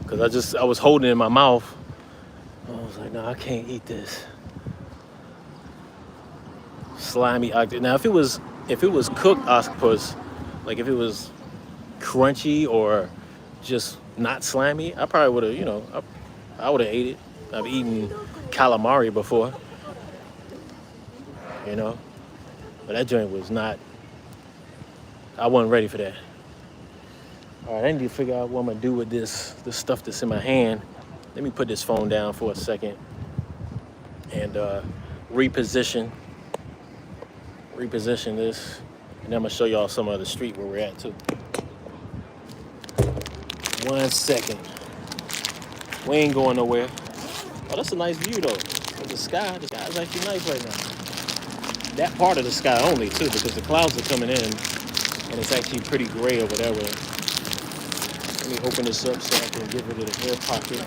Because I was holding it in my mouth. I was like, no, I can't eat this. Slimy octopus. Now, if it was cooked octopus, like if it was crunchy or just not slimy, I probably would have, I would have ate it. I've eaten calamari before, but that joint was not, I wasn't ready for that. All right, I need to figure out what I'm gonna do with this stuff that's in my hand. Let me put this phone down for a second and reposition this, and then I'm gonna show y'all some of the street where we're at too. 1 second. We ain't going nowhere. Oh, that's a nice view though. The sky is actually nice right now. That part of the sky only too, because the clouds are coming in and it's actually pretty gray over there. Let me open this up so I can get rid of the air pocket.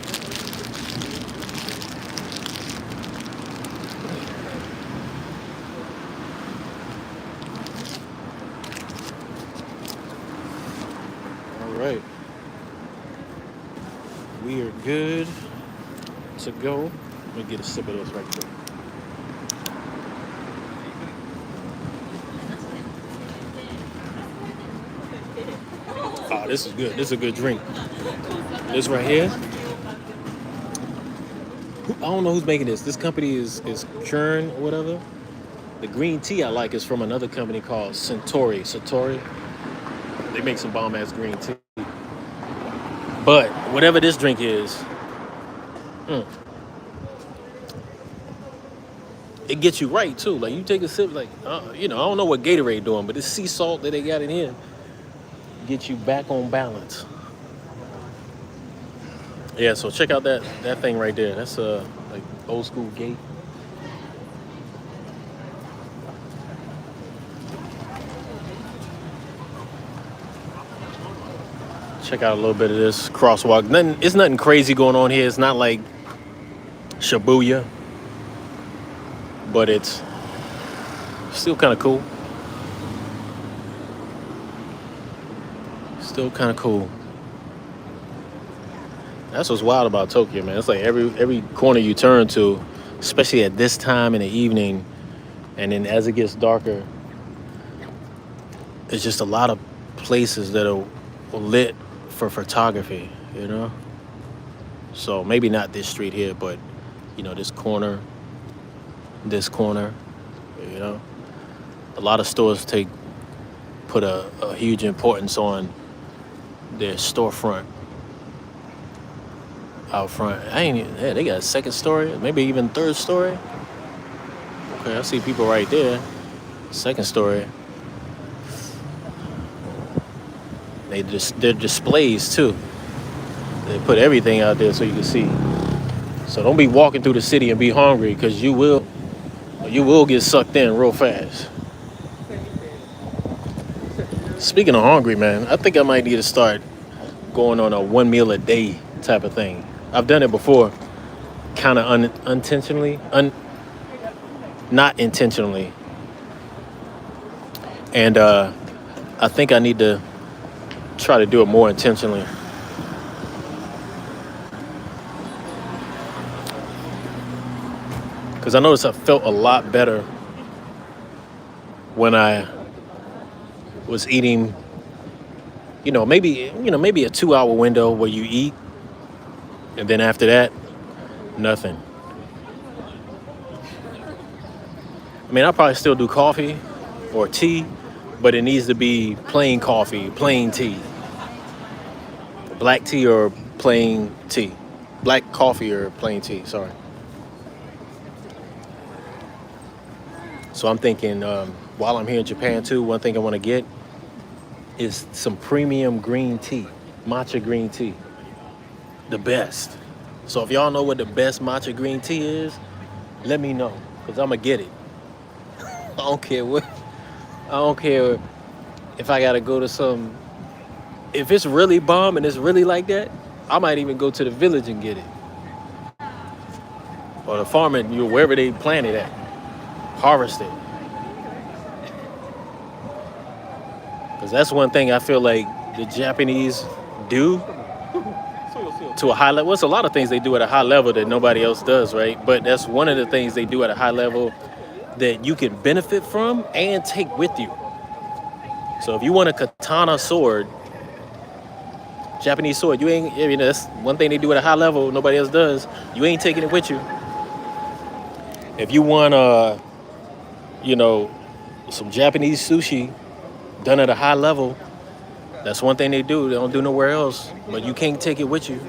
All right. We are good to go. Let me get a sip of this right quick. Oh, this is good. This is a good drink. This right here. I don't know who's making this. This company is Kern or whatever. The green tea I like is from another company called Centauri. They make some bomb ass green tea. But whatever this drink is, it gets you right too. Like you take a sip, like I don't know what Gatorade doing, but this sea salt that they got in here get you back on balance. Yeah, so check out that thing right there. That's a like old school gate. Check out a little bit of this crosswalk. It's nothing crazy going on here. It's not like Shibuya, but it's still kind of cool. Still kind of cool. That's what's wild about Tokyo, man. It's like every corner you turn to, especially at this time in the evening, and then as it gets darker, it's just a lot of places that are lit for photography, So maybe not this street here, but this corner, a lot of stores put a huge importance on their storefront out front. They got a second story, maybe even third story. Okay, I see people right there. Second story. They're displays too. They put everything out there so you can see. So don't be walking through the city and be hungry, because you will get sucked in real fast. Speaking of hungry, man, I think I might need to start going on a one meal a day type of thing. I've done it before, kind of unintentionally, not intentionally, and I think I need to try to do it more intentionally. Because I noticed I felt a lot better when I was eating, maybe a 2 hour window where you eat, and then after that, nothing. I mean, I'll probably still do coffee or tea, but it needs to be plain coffee, plain tea, black tea or plain tea, black coffee or plain tea, sorry. So I'm thinking, while I'm here in Japan too, one thing I want to get is some premium green tea, matcha green tea, the best. So if y'all know what the best matcha green tea is, let me know, because I'm going to get it. I don't care if I gotta go to some. If it's really bomb and it's really like that, I might even go to the village and get it, or the farmer, wherever they plant it at, harvest it. Because that's one thing I feel like the Japanese do to a high level. Well, it's a lot of things they do at a high level that nobody else does, right? But that's one of the things they do at a high level that you can benefit from and take with you. So if you want a katana sword, Japanese sword, that's one thing they do at a high level, nobody else does. You ain't taking it with you. If you want, some Japanese sushi done at a high level, that's one thing they do. They don't do nowhere else, but you can't take it with you.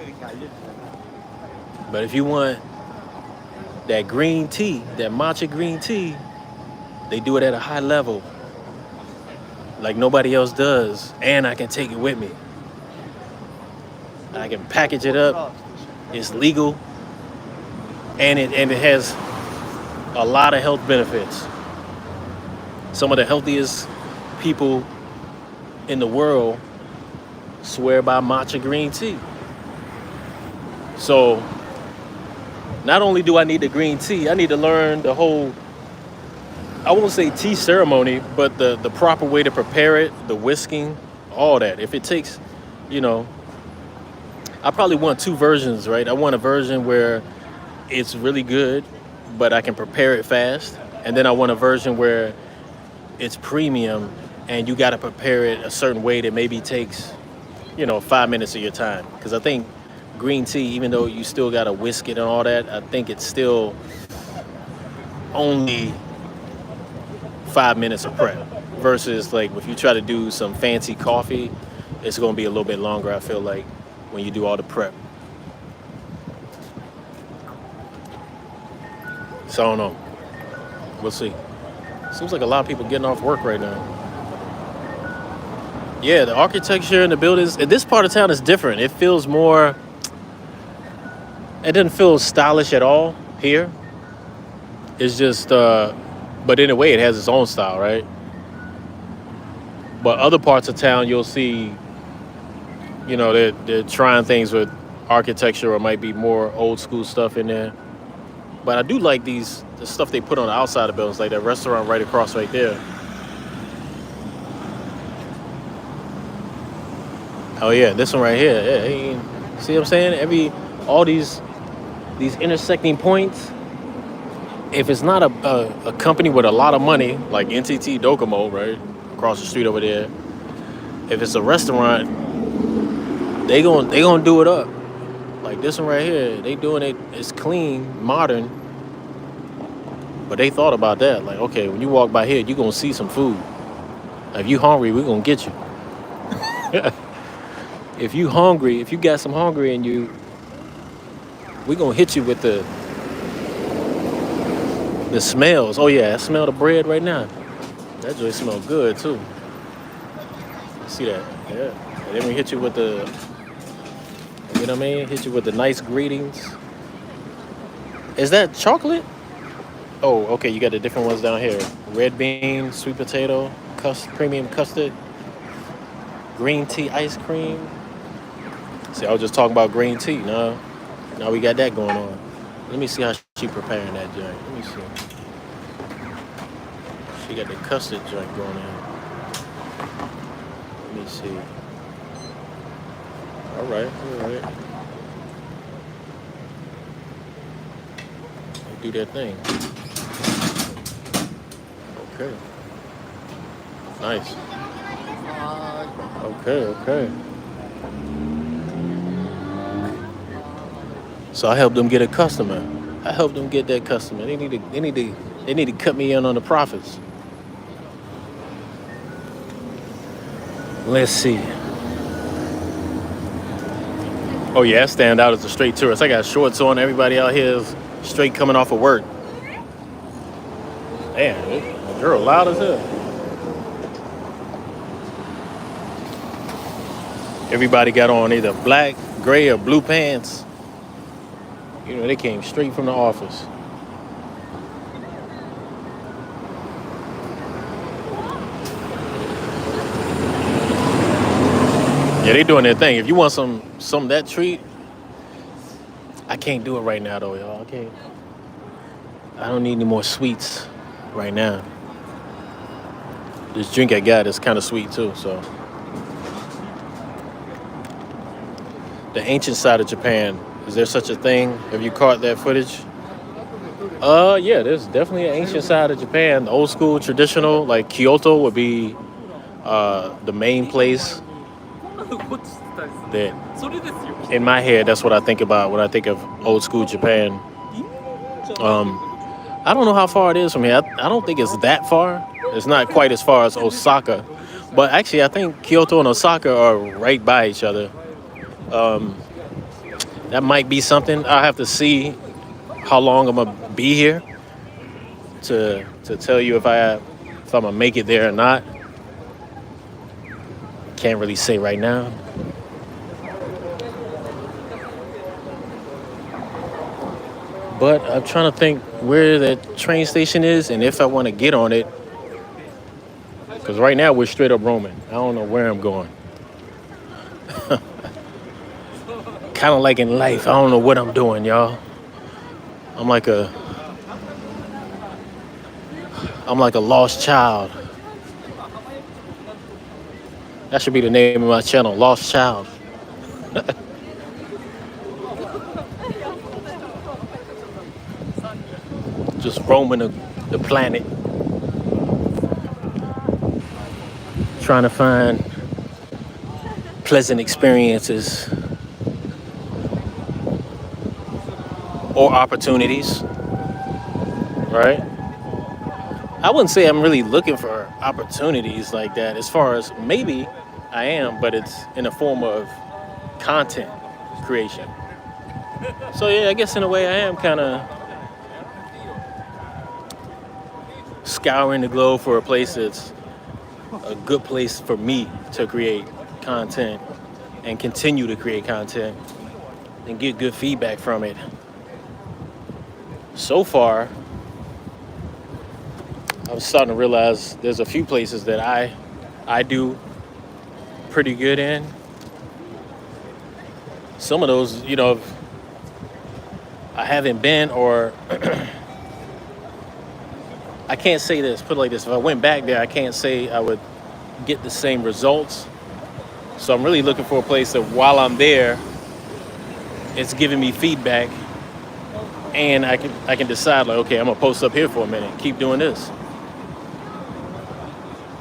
But if you want that green tea, that matcha green tea, they do it at a high level, like nobody else does, and I can take it with me. I can package it up. It's legal, and it has a lot of health benefits. Some of the healthiest people in the world swear by matcha green tea. So not only do I need the green tea, I need to learn the whole, I won't say tea ceremony, but the proper way to prepare it, the whisking, all that. If it takes, I probably want two versions, right? I want a version where it's really good, but I can prepare it fast. And then I want a version where it's premium and you got to prepare it a certain way that maybe takes, 5 minutes of your time. Because I think green tea, even though you still got to whisk it and all that, I think it's still only 5 minutes of prep. Versus like if you try to do some fancy coffee, it's going to be a little bit longer, I feel like, when you do all the prep. So I don't know. We'll see. Seems like a lot of people getting off work right now. Yeah, the architecture and the buildings in this part of town is different. It feels more, it doesn't feel stylish at all here. It's just, but in a way it has its own style, right? But other parts of town you'll see, they're trying things with architecture or might be more old school stuff in there. But I do like the stuff they put on the outside of buildings, like that restaurant right across right there. Oh yeah, this one right here. Yeah, see what I'm saying? All these intersecting points. If it's not a company with a lot of money, like NTT Docomo, right across the street over there. If it's a restaurant, they gonna do it up. Like this one right here, they doing it. It's clean, modern. But they thought about that. Like, okay, when you walk by here, you gonna see some food. If you hungry, we gonna get you. If you hungry, if you got some hungry in you, we gonna hit you with the smells. Oh yeah, I smell the bread right now. That joint smell good too. See that? Yeah. And then we hit you with the, hit you with the nice greetings. Is that chocolate? Oh, okay, you got the different ones down here. Red bean, sweet potato, premium custard. Green tea ice cream. See, I was just talking about green tea. No, now we got that going on. Let me see how she preparing that joint. Let me see. She got the custard joint going on. Let me see. All right, all right. Do that thing. Okay. Nice. Okay, okay. So I helped them get a customer. I helped them get that customer. They need to cut me in on the profits. Let's see. Oh yeah, I stand out as a straight tourist. I got shorts on. Everybody out here is straight coming off of work. Damn, this girl loud as hell. Everybody got on either black, gray, or blue pants. You know, they came straight from the office. Yeah, they doing their thing. If you want some of that treat, I can't do it right now though, y'all. I don't need any more sweets right now. This drink I got is kind of sweet too, so. The ancient side of Japan, is there such a thing? Have you caught that footage? Yeah, there's definitely an ancient side of Japan. The old school, traditional, like Kyoto would be the main place. That, in my head, that's what I think about when I think of old school Japan. I don't know how far it is from here. I don't think it's that far. It's not quite as far as Osaka. But actually, I think Kyoto and Osaka are right by each other. That might be something. I'll have to see how long I'm gonna be here to tell you if I'm gonna make it there or not. Can't really say right now. But I'm trying to think where the train station is and if I want to get on it. Because right now we're straight up roaming. I don't know where I'm going. Kind of like in life, I don't know what I'm doing, y'all. I'm like a lost child. That should be the name of my channel, Lost Child. Just roaming the planet. Trying to find pleasant experiences or opportunities, right? I wouldn't say I'm really looking for opportunities like that. As far as maybe I am, but it's in the form of content creation. So yeah, I guess in a way I am kind of scouring the globe for a place that's a good place for me to create content and continue to create content and get good feedback from it. So far, I'm starting to realize there's a few places that I do pretty good in. Some of those, you know, I haven't been, or I can't say this, put it like this, if I went back there, I can't say I would get the same results. So I'm really looking for a place that while I'm there, it's giving me feedback and I can decide like, okay, I'm gonna post up here for a minute, keep doing this.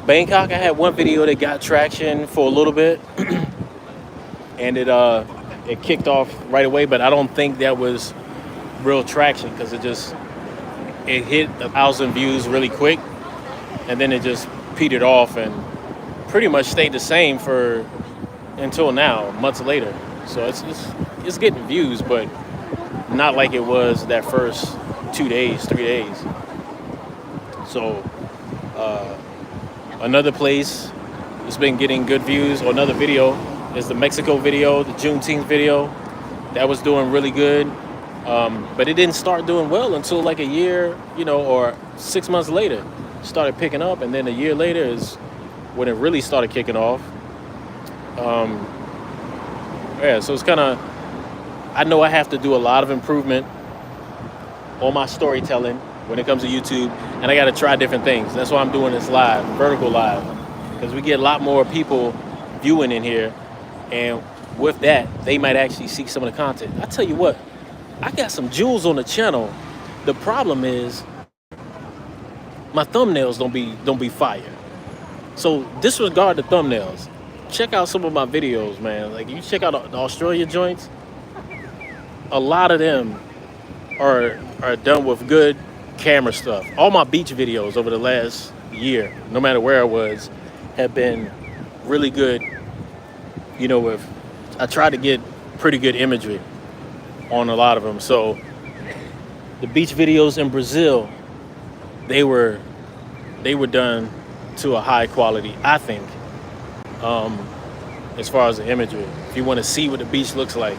Bangkok, I had one video that got traction for a little bit and it kicked off right away, but I don't think that was real traction because it hit 1,000 views really quick and then it just petered off and pretty much stayed the same until now, months later. So it's getting views, but not like it was that first 2 days, 3 days. So another place that's been getting good views, or another video, is the Mexico video, the Juneteenth video. That was doing really good. But it didn't start doing well until like a year, or 6 months later. Started picking up, and then a year later is when it really started kicking off. Yeah, so it's kind of, I know I have to do a lot of improvement on my storytelling when it comes to YouTube, and I got to try different things. That's why I'm doing this live, vertical live, because we get a lot more people viewing in here, and with that, they might actually see some of the content. I tell you what, I got some jewels on the channel. The problem is my thumbnails don't be fire. So disregard the thumbnails. Check out some of my videos, man. Like, you check out the Australia joints. A lot of them are done with good camera stuff. All my beach videos over the last year, no matter where I was, have been really good. You know, with I tried to get pretty good imagery on a lot of them. So the beach videos in Brazil, they were done to a high quality, I think, as far as the imagery. If you want to see what the beach looks like.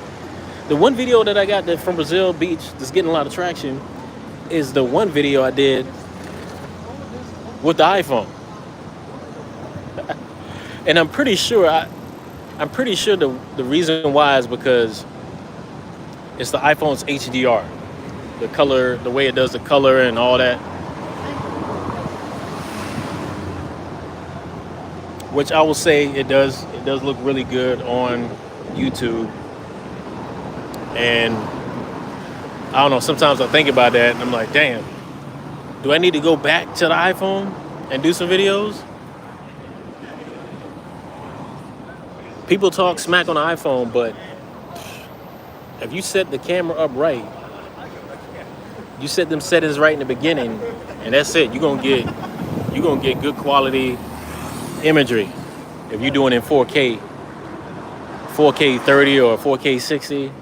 The one video that I got that from Brazil Beach that's getting a lot of traction is the one video I did with the iPhone. And I'm pretty sure the reason why is because it's the iPhone's HDR. The color, the way it does the color and all that. Which I will say it does look really good on YouTube. And I don't know, sometimes I think about that and I'm like, damn, do I need to go back to the iPhone and do some videos? People talk smack on the iPhone, but if you set the camera up right, you set them settings right in the beginning, and that's it. You're gonna get good quality imagery. If you're doing it in 4K 30 or 4K 60,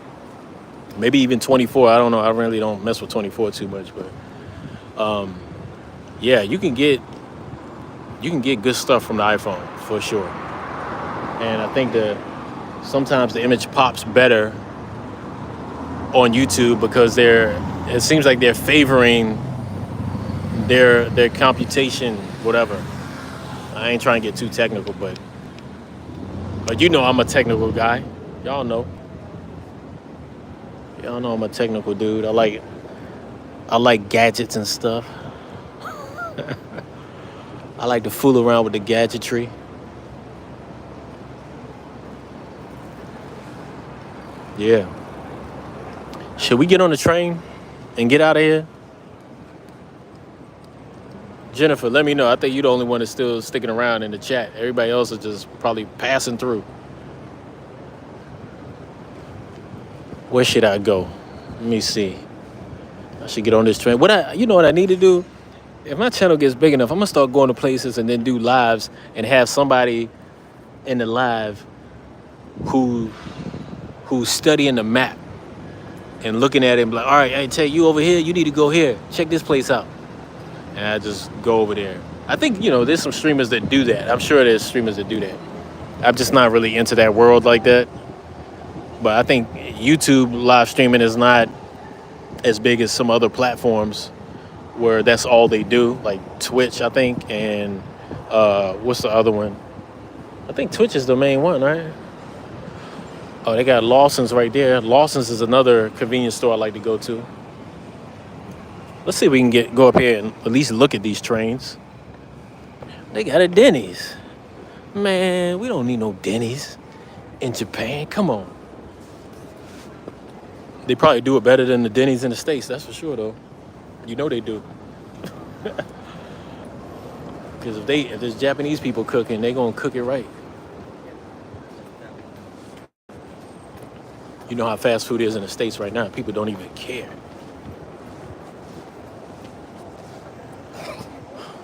maybe even 24. I don't know. I really don't mess with 24 too much, but yeah, you can get good stuff from the iPhone for sure. And I think sometimes the image pops better on YouTube because it seems like they're favoring their computation, whatever. I ain't trying to get too technical, but you know I'm a technical guy. Y'all know I'm a technical dude. I like gadgets and stuff. I like to fool around with the gadgetry. Yeah. Should we get on the train and get out of here? Jennifer, let me know. I think you're the only one that's still sticking around in the chat. Everybody else is just probably passing through. Where should I go? Let me see. I should get on this train. You know what I need to do? If my channel gets big enough, I'm gonna start going to places and then do lives and have somebody in the live who's studying the map and looking at it and be like, all right, I tell you over here, you need to go here. Check this place out. And I just go over there. I think, there's some streamers that do that. I'm sure there's streamers that do that. I'm just not really into that world like that. But I think YouTube live streaming is not as big as some other platforms where that's all they do, like Twitch, I think, and what's the other one? I think Twitch is the main one, right? Oh, they got Lawson's right there. Lawson's is another convenience store I like to go to. Let's see if we can go up here and at least look at these trains. They got a Denny's. Man, we don't need no Denny's in Japan. Come on. They probably do it better than the Denny's in the States, that's for sure, though. You know they do. Because if there's Japanese people cooking, they're going to cook it right. You know how fast food is in the States right now. People don't even care.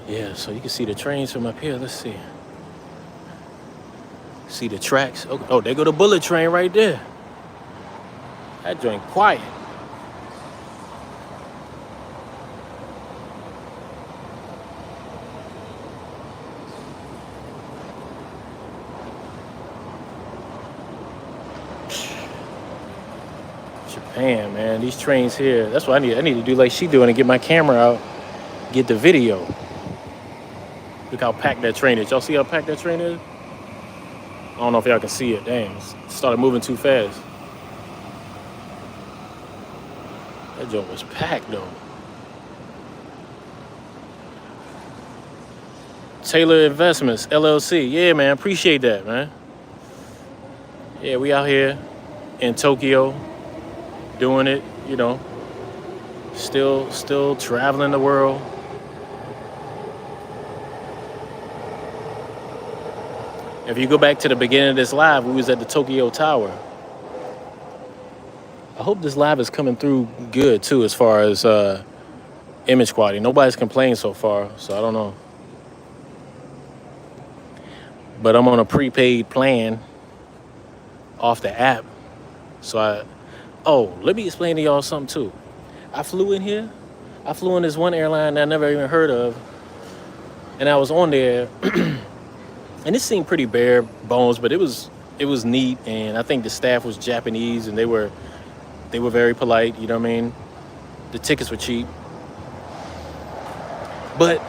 Yeah, so you can see the trains from up here. Let's see. See the tracks. Oh, there go the bullet train right there. That joint quiet. Japan, man, these trains here. That's what I need to do like she doing and get my camera out, get the video. Look how packed that train is. Y'all see how packed that train is? I don't know if y'all can see it. Damn, it started moving too fast. That joint was packed though. Taylor Investments, LLC. Yeah, man, appreciate that, man. Yeah, we out here in Tokyo doing it, you know. Still traveling the world. If you go back to the beginning of this live, we was at the Tokyo Tower. I hope this live is coming through good too, as far as image quality. Nobody's complained so far, so I don't know. But I'm on a prepaid plan off the app. So let me explain to y'all something too. I flew in here. I flew in this one airline that I never even heard of. And I was on there and it seemed pretty bare bones, but it was neat, and I think the staff was Japanese and they were very polite, you know what I mean? The tickets were cheap. But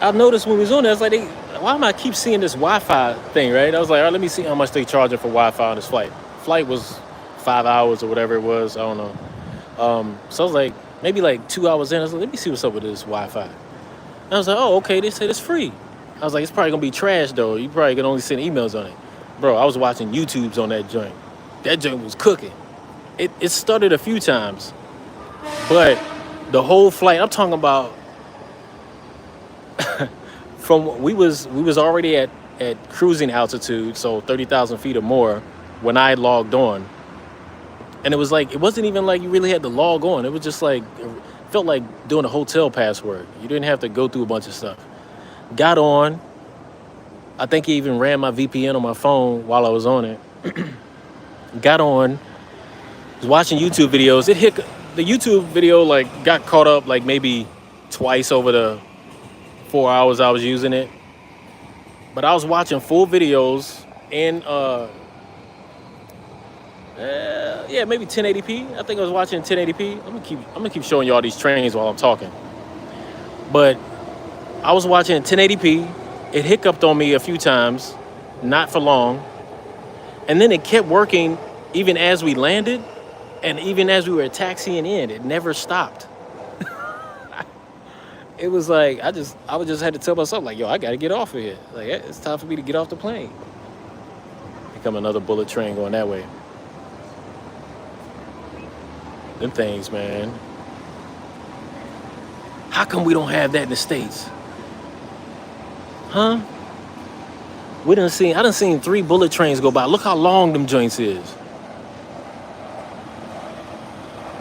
I noticed when we was on there, I was like, why am I keep seeing this Wi-Fi thing, right? I was like, all right, let me see how much they charging for Wi-Fi on this flight. Flight was 5 hours or whatever it was, I don't know. So I was like, maybe like 2 hours in, I was like, let me see what's up with this Wi-Fi. And I was like, oh, okay, they said it's free. I was like, it's probably gonna be trash though. You probably can only send emails on it. Bro, I was watching YouTubes on that joint. That joint was cooking. It stuttered a few times, but the whole flight, I'm talking about from we was already at cruising altitude, so 30,000 feet or more when I logged on. And it was like, it wasn't even like you really had to log on. It was just like, it felt like doing a hotel password. You didn't have to go through a bunch of stuff. Got on. I think he even ran my VPN on my phone while I was on it. Got on. Was watching YouTube videos. It hit the YouTube video, like got caught up like maybe twice over the 4 hours I was using it. But I was watching full videos in maybe 1080p. I think I was watching 1080p. I'm gonna keep showing you all these trains while I'm talking. But I was watching 1080p. It hiccuped on me a few times, not for long. And then it kept working even as we landed and even as we were taxiing in. It never stopped. It was like, I just had to tell myself, like, yo, I gotta get off of here. Like, it's time for me to get off the plane. Here come another bullet train going that way. Them things, man. How come we don't have that in the States? Huh? I done seen 3 bullet trains go by. Look how long them joints is.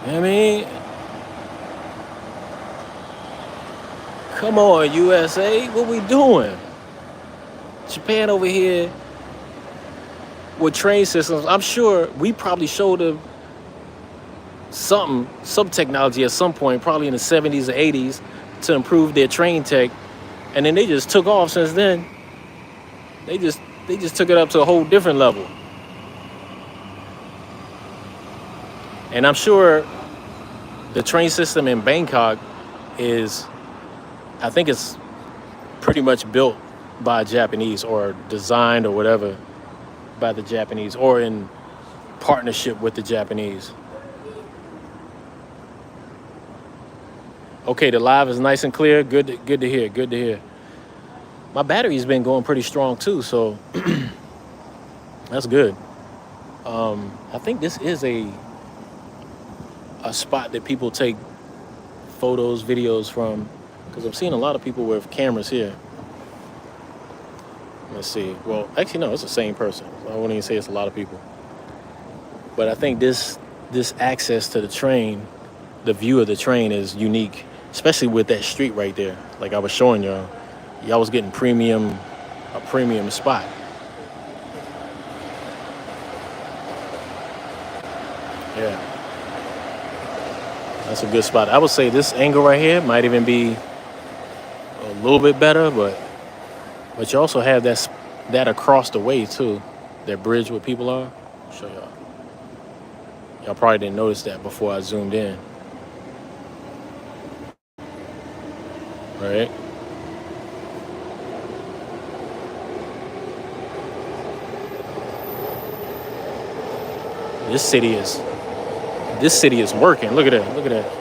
You know what I mean? Come on, USA. What we doing? Japan over here with train systems. I'm sure we probably showed them some technology at some point, probably in the 70s or 80s, to improve their train tech. And then they just took off since then. They just took it up to a whole different level. And I'm sure the train system in Bangkok I think it's pretty much built by Japanese or designed or whatever by the Japanese or in partnership with the Japanese. Okay, the live is nice and clear. Good to hear. My battery's been going pretty strong too, so that's good. I think this is a spot that people take photos, videos from, because I'm seeing a lot of people with cameras here. Let's see. Well, actually, no, it's the same person. I wouldn't even say it's a lot of people. But I think this access to the train, the view of the train is unique, especially with that street right there. Like I was showing y'all. Y'all was getting a premium spot. Yeah. That's a good spot. I would say this angle right here might even be a little bit better, but you also have that across the way too. That bridge where people are. I'll show y'all. Y'all probably didn't notice that before I zoomed in. Right? This city is working. Look at that. Look at that.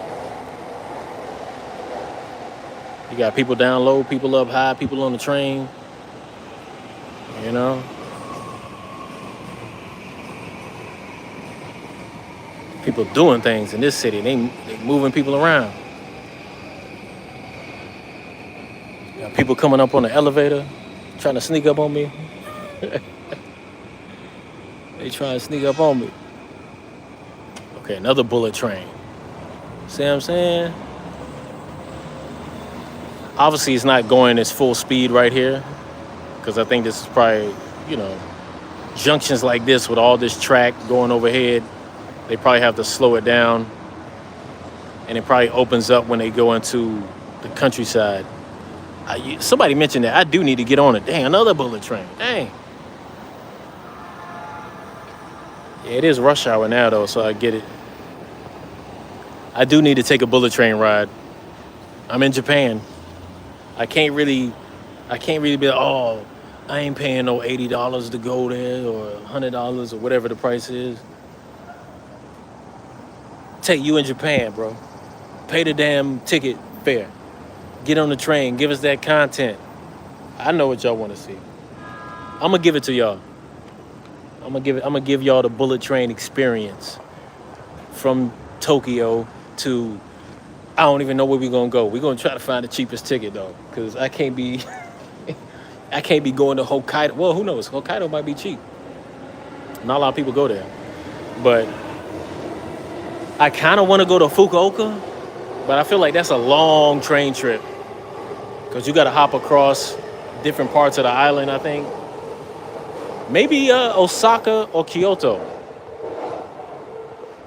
You got people down low, people up high, people on the train. You know. People doing things in this city. They moving people around. Got people coming up on the elevator, trying to sneak up on me. They trying to sneak up on me. Okay, another bullet train. See what I'm saying? Obviously, it's not going its full speed right here, because I think this is probably, junctions like this with all this track going overhead, they probably have to slow it down, and it probably opens up when they go into the countryside. Somebody mentioned that. I do need to get on it. Dang, another bullet train. Dang. Yeah, it is rush hour now, though, so I get it. I do need to take a bullet train ride. I'm in Japan. I can't really be like, oh, I ain't paying no $80 to go there or $100 or whatever the price is. Take you in Japan, bro. Pay the damn ticket fare. Get on the train. Give us that content. I know what y'all want to see. I'm gonna give it to y'all. I'm gonna give y'all the bullet train experience from Tokyo to, I don't even know where we're gonna go. We're gonna try to find the cheapest ticket though, because I can't be going to Hokkaido. Well, who knows? Hokkaido might be cheap. Not a lot of people go there. But I kind of want to go to Fukuoka, but I feel like that's a long train trip, because you got to hop across different parts of the island, I think. Maybe Osaka or Kyoto.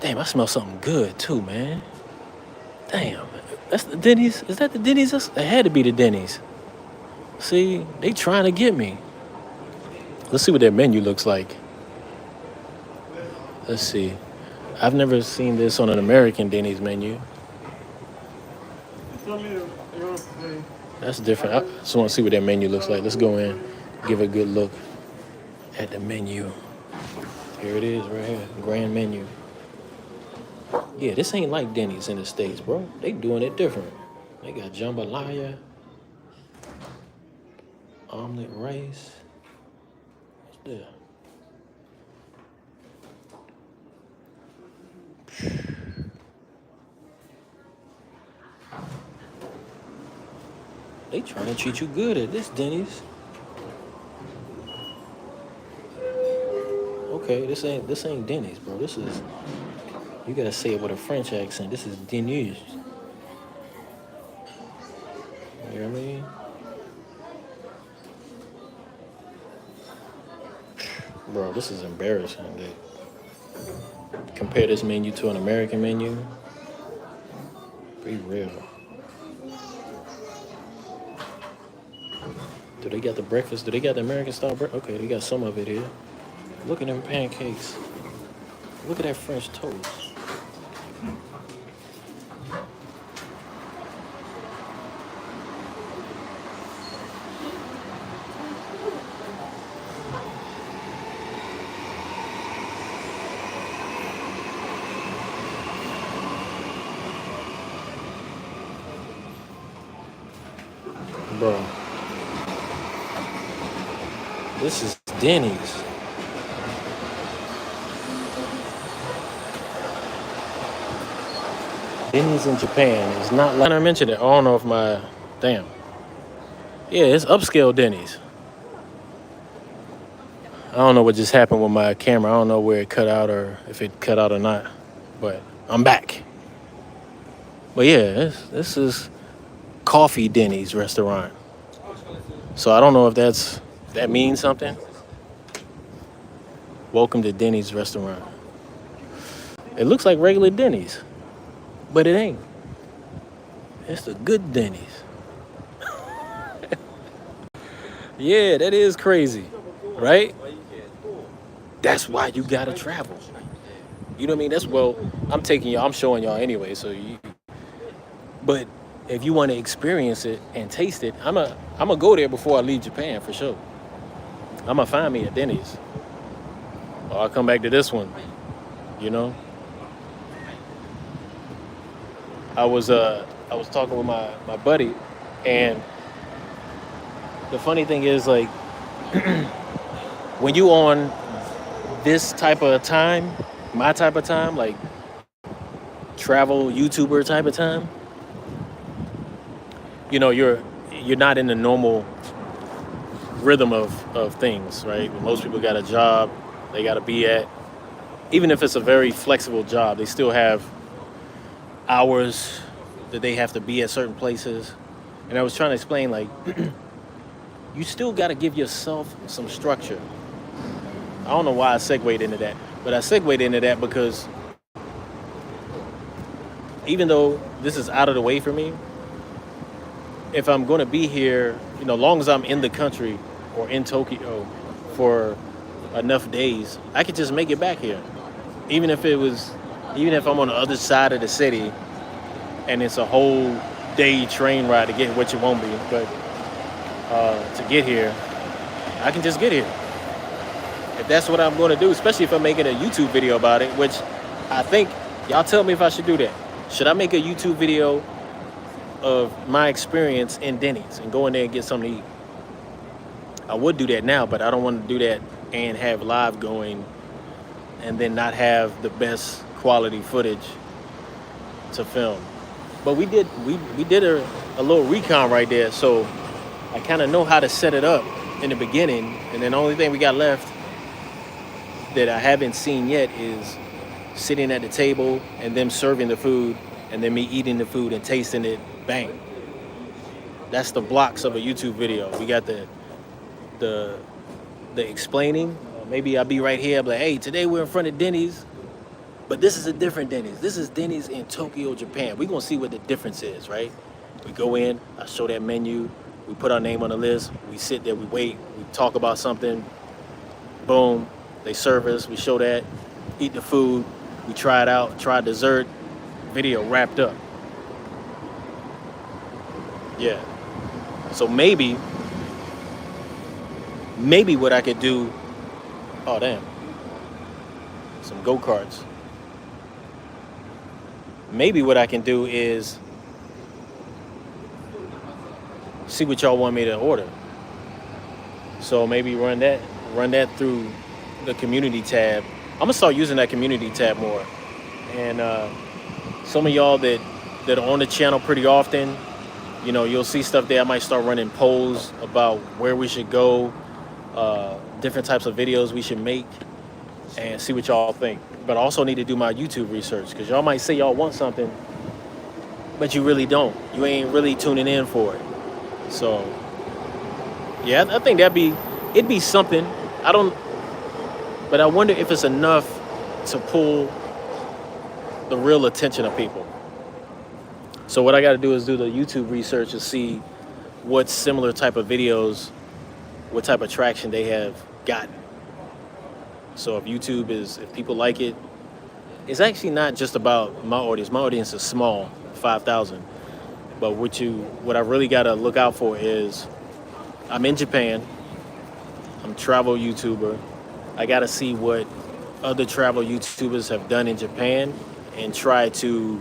Damn, I smell something good too, man. Damn, that's the Denny's. Is that the Denny's? It had to be the Denny's. See, they trying to get me. Let's see what their menu looks like. Let's see. I've never seen this on an American Denny's menu. That's different. I just want to see what their menu looks like. Let's go in, give a good look at the menu. Here it is right here, grand menu. Yeah, this ain't like Denny's in the States, bro. They doing it different. They got jambalaya, omelet rice. What's that? They trying to treat you good at this Denny's. Okay, this ain't Denny's, bro. This is, you gotta say it with a French accent. This is Denny's. You know what I mean? Bro, this is embarrassing. Compare this menu to an American menu. Be real. Do they got the breakfast? Do they got the American style breakfast? Okay, they got some of it here. Look at them pancakes. Look at that French toast. Bro. This is Denny's. Denny's in Japan is not like I mentioned it. I don't know if my damn. Yeah, it's upscale Denny's. I don't know what just happened with my camera. I don't know where it cut out or if it cut out or not. But I'm back. But yeah, this is Coffee Denny's restaurant. So I don't know if that means something. Welcome to Denny's restaurant. It looks like regular Denny's, but it ain't. It's the good Denny's. Yeah, that is crazy, right? That's why you gotta travel. You know what I mean? I'm showing y'all anyway, but if you want to experience it and taste it, I'm gonna go there before I leave Japan for sure. I'm gonna find me a Denny's. Or I'll come back to this one. You know, I was talking with my buddy, and the funny thing is like when you on this type of time, my type of time, like travel YouTuber type of time, you know, you're not in the normal rhythm of things, right? Most people got a job they got to be at. Even if it's a very flexible job, they still have hours that they have to be at certain places. And I was trying to explain, like, you still got to give yourself some structure. I don't know why I segued into that, but I segued into that because even though this is out of the way for me, if I'm going to be here, you know, long as I'm in the country or in Tokyo for enough days, I could just make it back here. Even if I'm on the other side of the city and it's a whole day train ride to get, which it won't be, but to get here, I can just get here. If that's what I'm going to do, especially if I'm making a YouTube video about it, which I think, y'all tell me if I should do that. Should I make a YouTube video of my experience in Denny's and go in there and get something to eat? I would do that now, but I don't want to do that and have live going and then not have the best quality footage to film. But we did a little recon right there, so I kind of know how to set it up in the beginning, and then the only thing we got left that I haven't seen yet is sitting at the table and them serving the food and then me eating the food and tasting it. Bang. That's the blocks of a YouTube video. We got the explaining. Maybe I'll be right here. I'll be like, hey, today we're in front of Denny's, but this is a different Denny's. This is Denny's in Tokyo, Japan. We're gonna see what the difference is, right? We go in, I show that menu, we put our name on the list, we sit there, we wait, we talk about something, boom, they serve us, we show that, eat the food, we try it out, try dessert, video wrapped up. Yeah. So maybe what I could do, oh damn, some go-karts. Maybe what I can do is see what y'all want me to order. So maybe run that through the community tab. I'm gonna start using that community tab more. And some of y'all that are on the channel pretty often, you know, you'll see stuff there. I might start running polls about where we should go, different types of videos we should make, and see what y'all think. But I also need to do my YouTube research, because y'all might say y'all want something, but you really don't. You ain't really tuning in for it. So, yeah, I think it'd be something. But I wonder if it's enough to pull the real attention of people. So what I got to do is do the YouTube research to see what similar type of videos, what type of traction they have gotten. So if people like it, it's actually not just about my audience. My audience is small, 5,000. But what I really got to look out for is, I'm in Japan. I'm a travel YouTuber. I got to see what other travel YouTubers have done in Japan and try to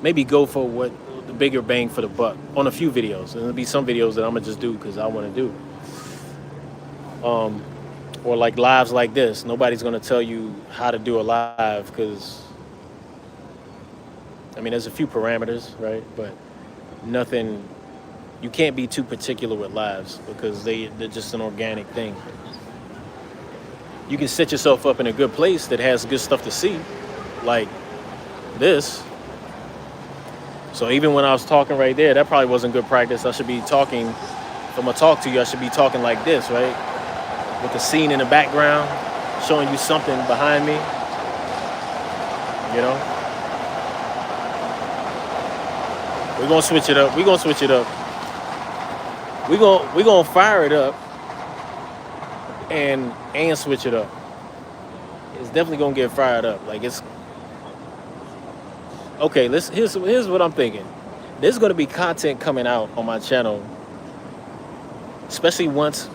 maybe go for what the bigger bang for the buck on a few videos. And there'll be some videos that I'm gonna just do because I want to do. Or like lives like this. Nobody's gonna tell you how to do a live, because I mean, there's a few parameters, right? But nothing. You can't be too particular with lives because they're just an organic thing. You can set yourself up in a good place that has good stuff to see, like this. So even when I was talking right there, that probably wasn't good practice. I should be talking, if I'm gonna talk to you, I should be talking like this, right? With the scene in the background, showing you something behind me, you know? We're gonna switch it up. We're gonna fire it up and switch it up. It's definitely gonna get fired up. Like it's okay. Here's what I'm thinking. There's gonna be content coming out on my channel, especially once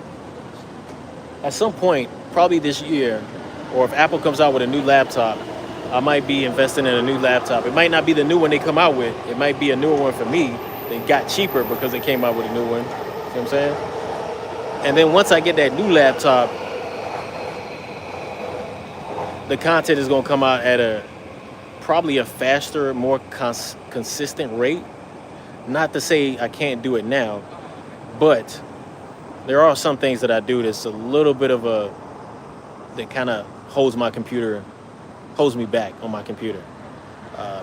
at some point, probably this year, or if Apple comes out with a new laptop, I might be investing in a new laptop. It might not be the new one they come out with. It might be a newer one for me. They got cheaper because they came out with a new one. See what I'm saying? And then once I get that new laptop, the content is going to come out at probably a faster, more consistent rate. Not to say I can't do it now, but there are some things that I do that's a little bit of that kind of holds me back on my computer.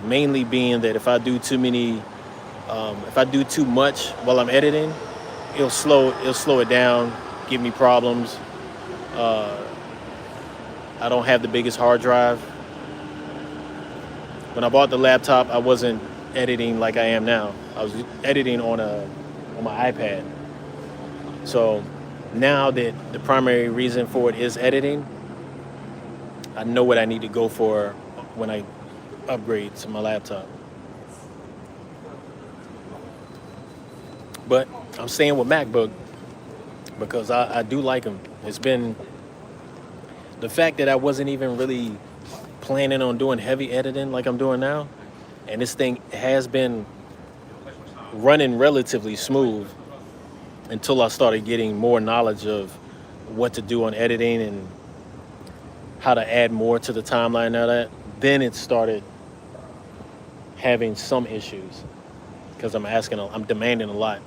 Mainly being that if I do too much while I'm editing, it'll slow it down, give me problems. I don't have the biggest hard drive. When I bought the laptop, I wasn't editing like I am now. I was editing on my iPad. So now that the primary reason for it is editing, I know what I need to go for when I upgrade to my laptop. But I'm staying with MacBook because I do like them. It's been the fact that I wasn't even really planning on doing heavy editing like I'm doing now, and this thing has been running relatively smooth until I started getting more knowledge of what to do on editing and how to add more to the timeline. Now that then it started having some issues because I'm demanding a lot.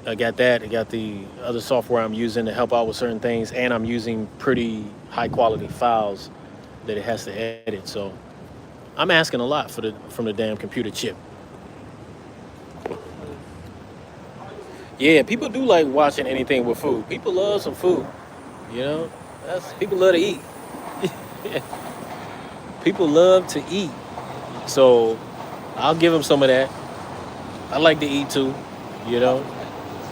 I got that. I got the other software I'm using to help out with certain things, and I'm using pretty high quality files that it has to edit. So I'm asking a lot from the damn computer chip. Yeah, people do like watching anything with food. People love some food. You know, people love to eat. People love to eat. So I'll give them some of that. I like to eat too, you know.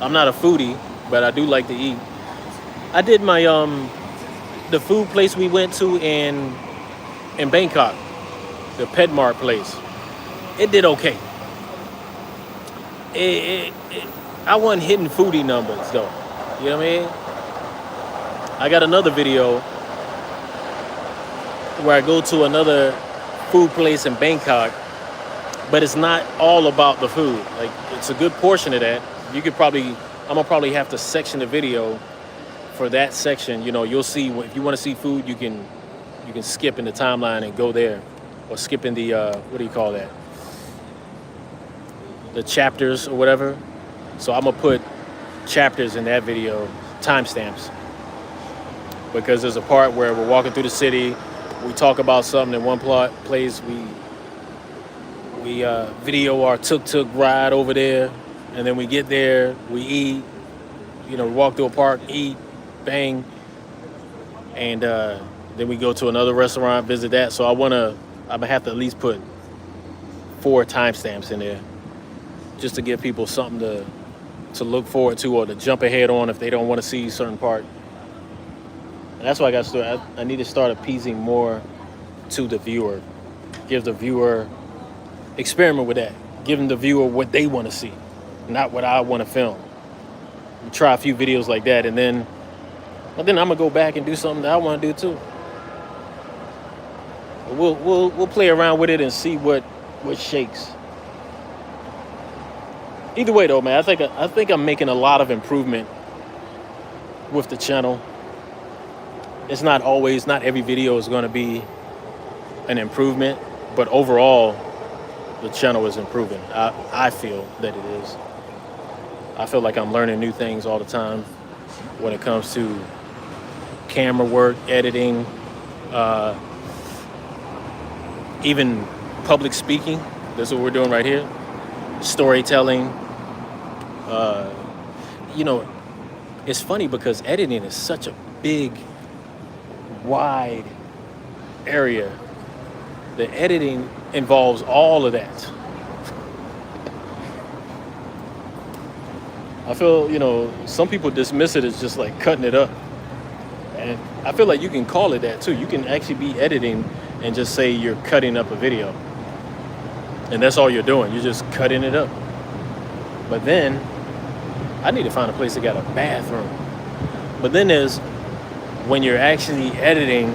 I'm not a foodie, but I do like to eat. I did my the food place we went to in Bangkok, the Pet Mart place. It did okay. I wasn't hitting foodie numbers though. You know what I mean? I got another video where I go to another food place in Bangkok, but it's not all about the food. Like, it's a good portion of that. I'm gonna probably have to section the video for that section. You know, you'll see if you want to see food, you can skip in the timeline and go there, or skip in the what do you call that? The chapters or whatever. So I'm gonna put chapters in that video, timestamps, because there's a part where we're walking through the city. We talk about something in one place. We video our tuk-tuk ride over there, and then we get there, we eat, we walk through a park, eat, bang, and then we go to another restaurant, visit that. So I'm gonna have to at least put 4 timestamps in there, just to give people something to look forward to or to jump ahead on if they don't want to see a certain part. And that's why I need to start appeasing more to the viewer. Give the viewer, experiment with that. Give the viewer what they want to see, not what I want to film. Try a few videos like that, and then I'm gonna go back and do something that I want to do too. We'll play around with it and see what shakes. Either way, though, man, I think I'm making a lot of improvement with the channel. It's not every video is going to be an improvement, but overall, the channel is improving. I feel that it is. I feel like I'm learning new things all the time when it comes to camera work, editing, even public speaking. That's what we're doing right here. Storytelling. It's funny because editing is such a big, wide area. The editing involves all of that. I feel, some people dismiss it as just like cutting it up. And I feel like you can call it that too. You can actually be editing and just say you're cutting up a video. And that's all you're doing. You're just cutting it up. But then I need to find a place that got a bathroom. But then there's when you're actually editing,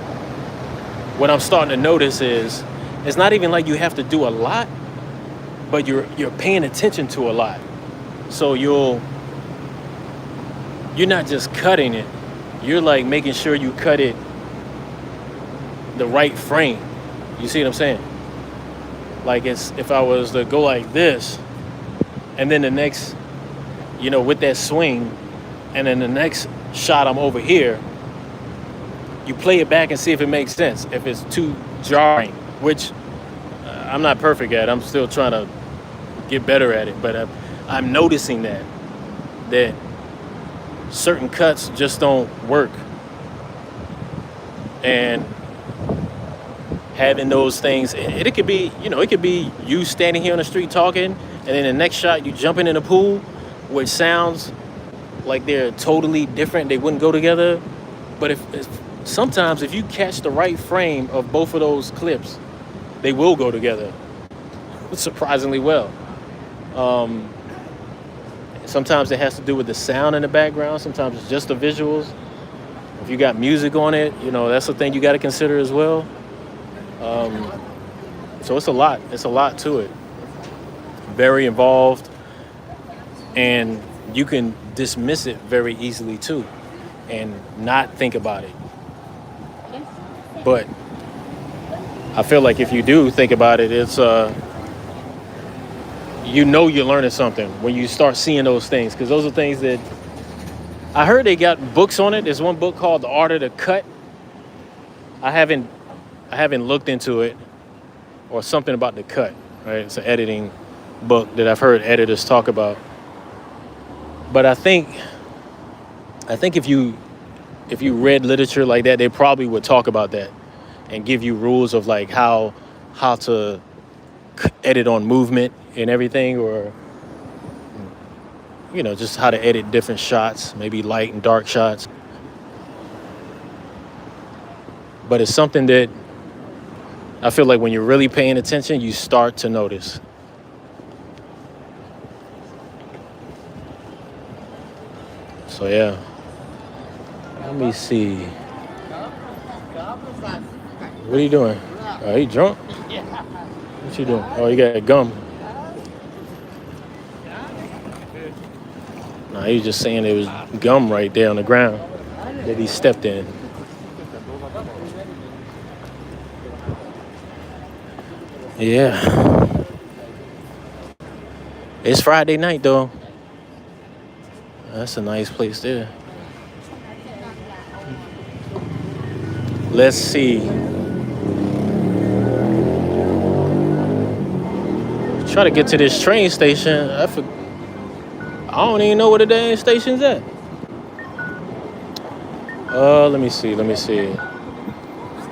what I'm starting to notice is it's not even like you have to do a lot, but you're paying attention to a lot. So you're not just cutting it, you're like making sure you cut it the right frame. You see what I'm saying? Like, it's, if I was to go like this, and then the next, with that swing, and then the next shot I'm over here, you play it back and see if it makes sense. If it's too jarring, which I'm not perfect at, I'm still trying to get better at it, but I'm noticing that certain cuts just don't work. And having those things, it could be, it could be you standing here on the street talking, and then the next shot you jumping in the pool, which sounds like they're totally different. They wouldn't go together. But if sometimes if you catch the right frame of both of those clips, they will go together surprisingly well. Sometimes it has to do with the sound in the background. Sometimes it's just the visuals. If you got music on it, that's the thing you got to consider as well. So it's a lot. It's a lot to it. Very involved, and you can dismiss it very easily too, and not think about it. But I feel like if you do think about it, it's you're learning something when you start seeing those things, because those are things that I heard they got books on it. There's one book called The Art of the Cut. I haven't looked into it, or something about the cut, right? It's an editing book that I've heard editors talk about. But I think if you read literature like that, they probably would talk about that and give you rules of like how to edit on movement and everything, or just how to edit different shots, maybe light and dark shots. But it's something that I feel like when you're really paying attention, you start to notice. So yeah, let me see. What are you doing? Are you drunk? What you doing? Oh, you got gum. Nah, he was just saying there was gum right there on the ground that he stepped in. Yeah. It's Friday night though. That's a nice place there. Let's see. Try to get to this train station. I don't even know where the damn station's at. Let me see.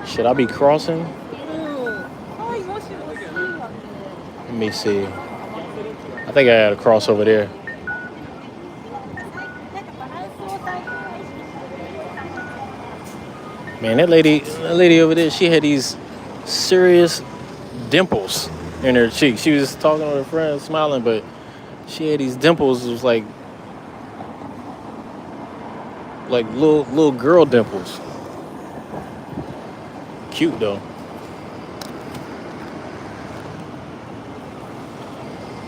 Should I be crossing? Let me see. I think I gotta cross over there. Man, that lady over there, she had these serious dimples in her cheeks. She was talking to her friend, smiling, but she had these dimples. It was like little girl dimples. Cute though.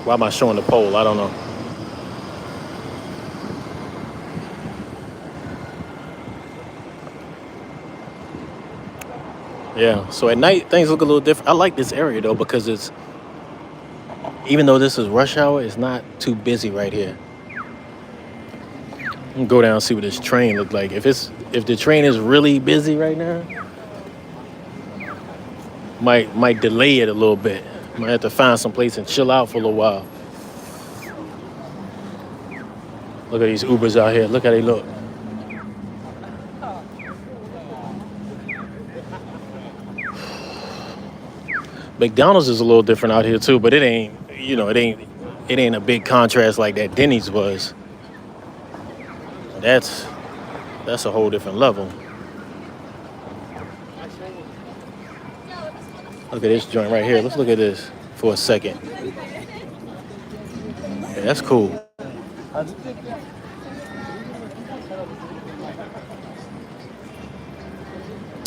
Why am I showing the pole? I don't know. Yeah, so at night things look a little different. I like this area though, because it's, even though this is rush hour, it's not too busy right here. I'm gonna go down and see what this train look like. If the train is really busy right now, might delay it a little bit. Might have to find some place and chill out for a little while. Look at these Ubers out here. Look how they look. McDonald's is a little different out here too, but it ain't a big contrast like that Denny's was. That's a whole different level. Look at this joint right here. Let's look at this for a second. Yeah, that's cool.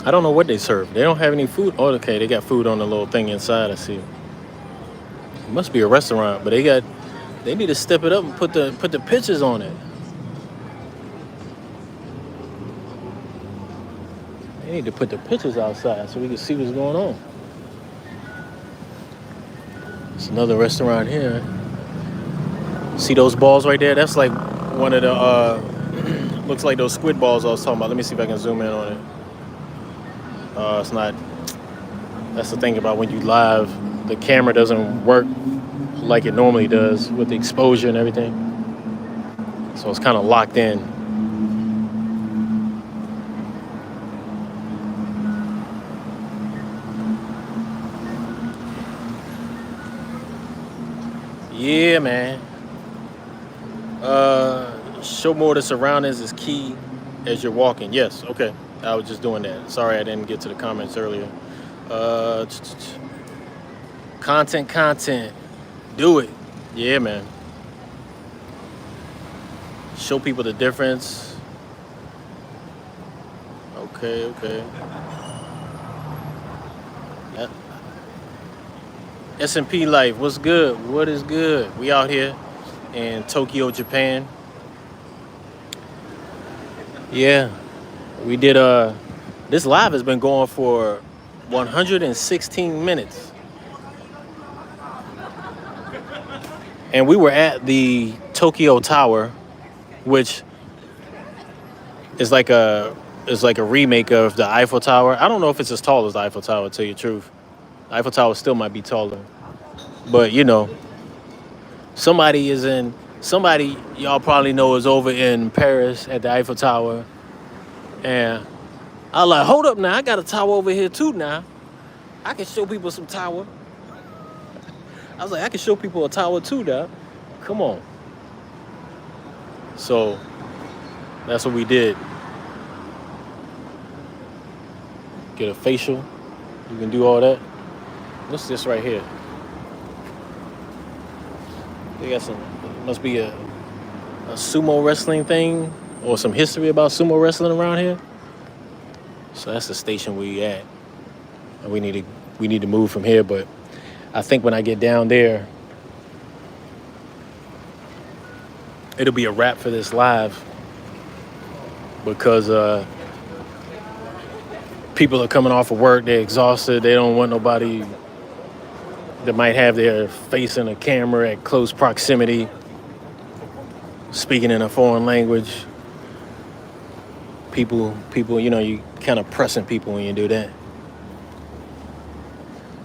I don't know what they serve. They don't have any food. Oh, okay, they got food on the little thing inside. I see. It must be a restaurant, but they need to step it up and put the pictures on it. They need to put the pictures outside so we can see what's going on. It's another restaurant here. See those balls right there? That's like one of the looks like those squid balls I was talking about. Let me see if I can zoom in on it. It's not. That's the thing about when you live, the camera doesn't work like it normally does with the exposure and everything. So it's kind of locked in. Yeah, man. Show more of the surroundings is key as you're walking. Yes, okay. I was just doing that. Sorry I didn't get to the comments earlier. Content. Do it. Yeah, man. Show people the difference. Okay. That, S&P Life, what's good? What is good? We out here in Tokyo, Japan. Yeah, we did this live has been going for 116 minutes. And we were at the Tokyo Tower, which is like a remake of the Eiffel Tower. I don't know if it's as tall as the Eiffel Tower, to tell you the truth. The Eiffel Tower still might be taller. But you know, somebody y'all probably know is over in Paris at the Eiffel Tower. And I was like, hold up now, I got a tower over here too now. I can show people some tower. I was like, I can show people a tower too now. Come on. So that's what we did. Get a facial. You can do all that. What's this right here? They got some, must be a sumo wrestling thing or some history about sumo wrestling around here. So that's the station we at. And we need to move from here, but I think when I get down there, it'll be a wrap for this live because people are coming off of work, they're exhausted, they don't want nobody that might have their face in a camera at close proximity, speaking in a foreign language. People, you know, you kind of pressing people when you do that.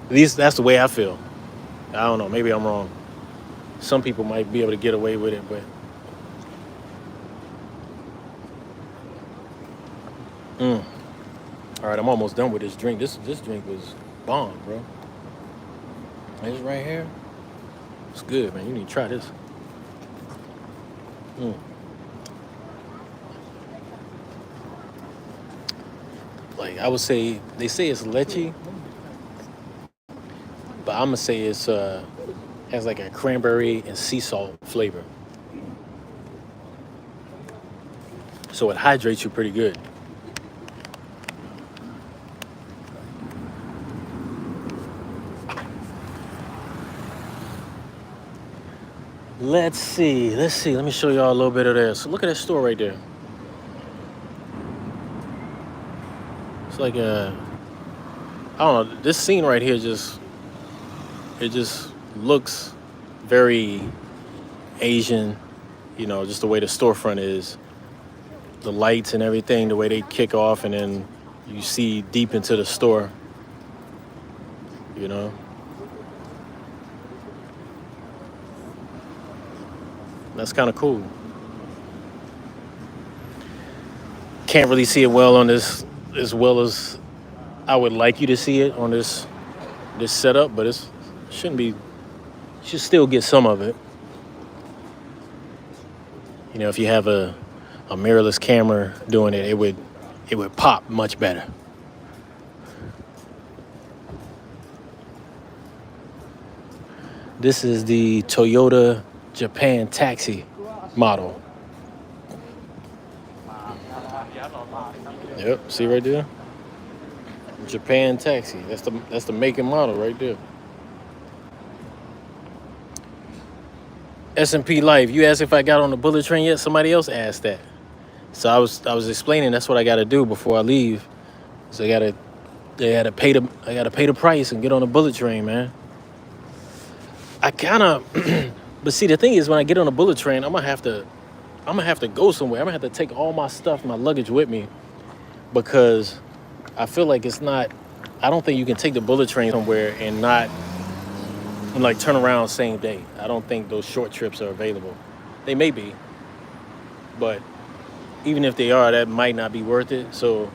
At least that's the way I feel. I don't know, maybe I'm wrong. Some people might be able to get away with it, but all right, I'm almost done with this drink. This drink was bomb, bro. This right here, it's good, man. You need to try this. Like I would say, they say it's leche, but I'm gonna say it's has like a cranberry and sea salt flavor, so it hydrates you pretty good. Let's see. Let me show y'all a little bit of this. Look at that store right there. It's like I don't know. This scene right here it just looks very Asian. You know, just the way the storefront is, the lights and everything, the way they kick off, and then you see deep into the store. You know. That's kind of cool. Can't really see it well on this as well as I would like you to see it on this setup, but it shouldn't be. You should still get some of it. You know, if you have a mirrorless camera doing it, it would pop much better. This is the Toyota Japan taxi model. Yep, see right there? Japan taxi. That's the make and model right there. S&P Life. You asked if I got on the bullet train yet. Somebody else asked that. So I was explaining that's what I got to do before I leave. So I gotta pay the price and get on the bullet train, man. I kind of, but see the thing is when I get on the bullet train, I'm gonna have to go somewhere. I'm gonna have to take all my stuff, my luggage with me, because I feel like it's not. I don't think you can take the bullet train somewhere and not and like turn around same day. I don't think those short trips are available. They may be, but even if they are, that might not be worth it. So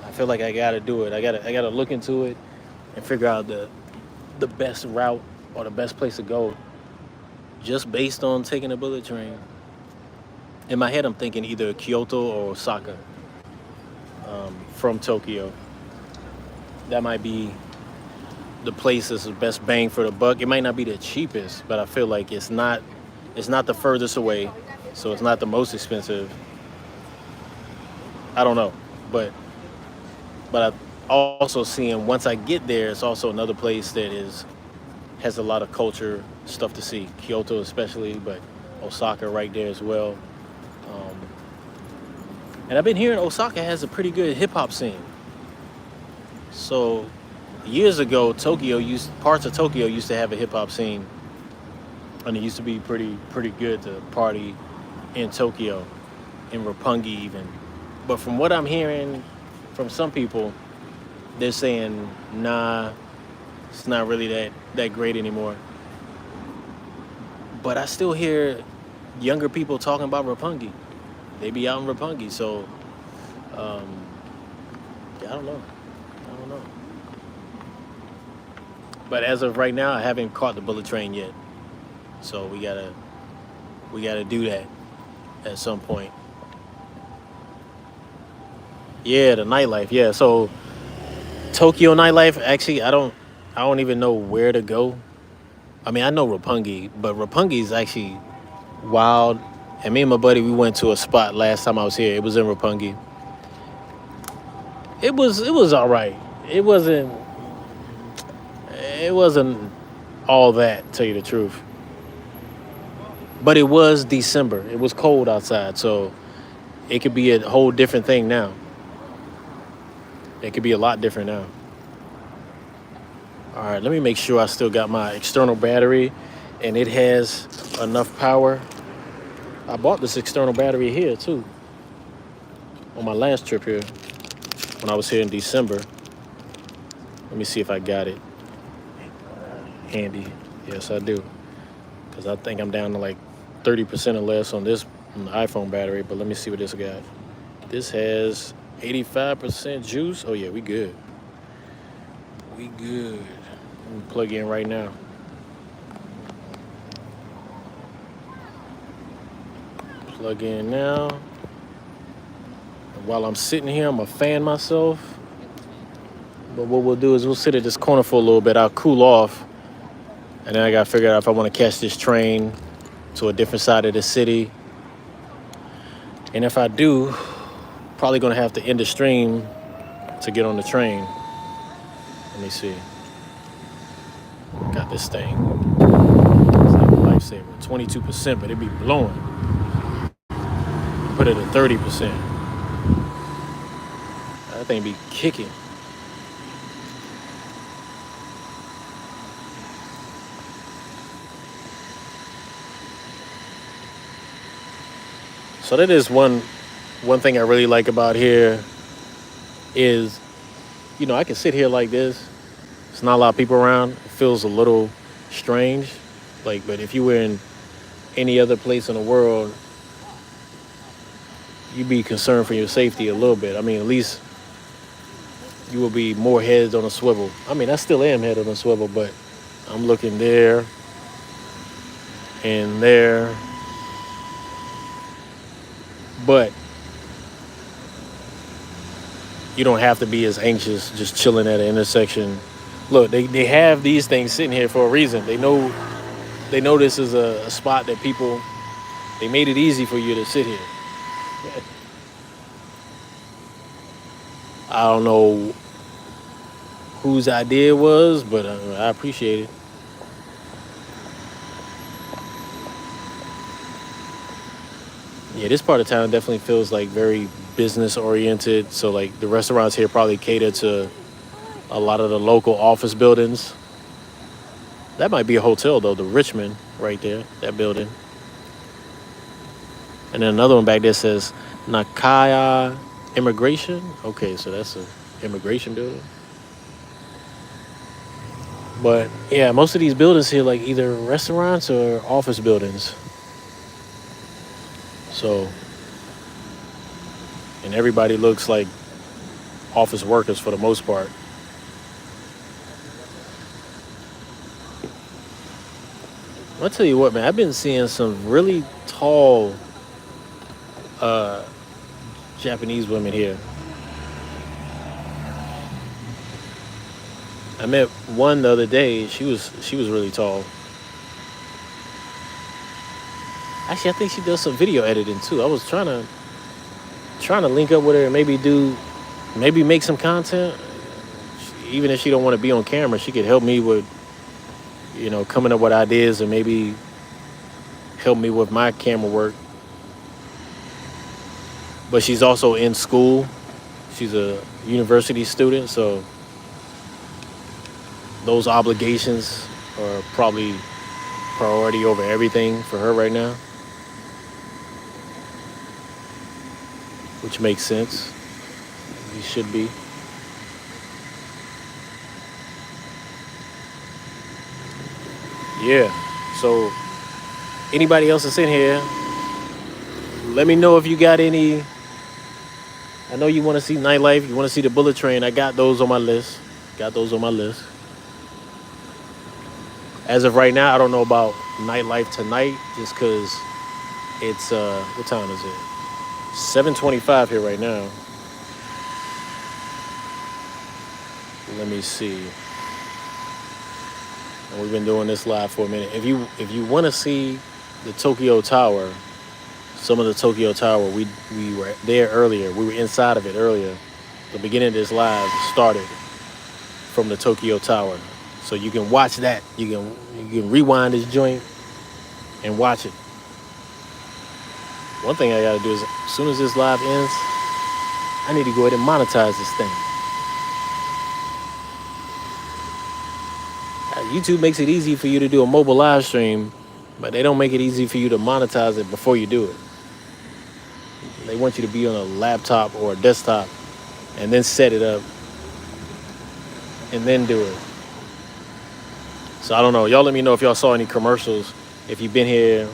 I feel like I gotta do it. I gotta look into it and figure out the best route or the best place to go, just based on taking a bullet train. In my head, I'm thinking either Kyoto or Osaka, from Tokyo. That might be the place that's the best bang for the buck. It might not be the cheapest, but I feel like it's not the furthest away, so it's not the most expensive. I don't know, but I also seeing once I get there, it's also another place that has a lot of culture stuff to see. Kyoto especially, but Osaka right there as well. And I've been hearing Osaka has a pretty good hip hop scene. So years ago, parts of Tokyo used to have a hip hop scene, and it used to be pretty good to party in Tokyo, in Roppongi even. But from what I'm hearing from some people, they're saying, nah, it's not really that great anymore. But I still hear younger people talking about Roppongi. They be out in Roppongi, so yeah, I don't know. But as of right now, I haven't caught the bullet train yet. So we gotta do that at some point. Yeah, the nightlife. Yeah, so Tokyo nightlife. Actually, I don't even know where to go. I mean, I know Roppongi, but Roppongi is actually wild. And me and my buddy, we went to a spot last time I was here. It was in Roppongi. It was all right. It wasn't all that, to tell you the truth. But it was December. It was cold outside, so it could be a whole different thing now. It could be a lot different now. All right, let me make sure I still got my external battery and it has enough power. I bought this external battery here too on my last trip here when I was here in December. Let me see if I got it handy. Yes, I do. Because I think I'm down to like 30% or less on the iPhone battery, but let me see what this got. This has 85% juice. Oh yeah, we good. We good. Let me plug in right now. Plug in now. And while I'm sitting here, I'm gonna fan myself. But what we'll do is we'll sit at this corner for a little bit. I'll cool off. And then I gotta figure out if I wanna catch this train to a different side of the city. And if I do, probably gonna have to end the stream to get on the train. Let me see. Got this thing. It's like a lifesaver. 22%, but it be blowing. Put it at 30%. That thing be kicking. So that is one thing I really like about here is, I can sit here like this. There's not a lot of people around. It feels a little strange. But if you were in any other place in the world, you'd be concerned for your safety a little bit. I mean, at least you will be more heads on a swivel. I mean, I still am head on a swivel, but I'm looking there and there. But you don't have to be as anxious just chilling at an intersection. Look, they have these things sitting here for a reason. They know this is a spot that they made it easy for you to sit here. I don't know whose idea it was, but I appreciate it. Yeah, this part of town definitely feels like very business oriented. So like the restaurants here probably cater to a lot of the local office buildings. That might be a hotel though, the Richmond right there, that building. And then another one back there says Nakaya Immigration. Okay, so that's a immigration building. But yeah, most of these buildings here like either restaurants or office buildings. So, and everybody looks like office workers for the most part. I'll tell you what, man, I've been seeing some really tall uh, Japanese women here. I met one the other day. She was really tall. Actually, I think she does some video editing too. I was trying to link up with her and maybe make some content. Even if she don't want to be on camera, she could help me with coming up with ideas and maybe help me with my camera work. But she's also in school. She's a university student, so those obligations are probably priority over everything for her right now, which makes sense. You should be. Yeah. So anybody else that's in here, let me know if you got any. I know you want to see nightlife. You want to see the bullet train. I got those on my list. As of right now, I don't know about nightlife tonight, just because it's what time is it? 7:25 here right now. Let me see. And we've been doing this live for a minute. If you want to see the Tokyo Tower, some of the Tokyo Tower, we were there earlier. We were inside of it earlier. The beginning of this live started from the Tokyo Tower. So you can watch that. You can rewind this joint and watch it. One thing I gotta do is, as soon as this live ends, I need to go ahead and monetize this thing. YouTube makes it easy for you to do a mobile live stream, but they don't make it easy for you to monetize it before you do it. They want you to be on a laptop or a desktop and then set it up and then do it. So I don't know. Y'all let me know if y'all saw any commercials. If you've been here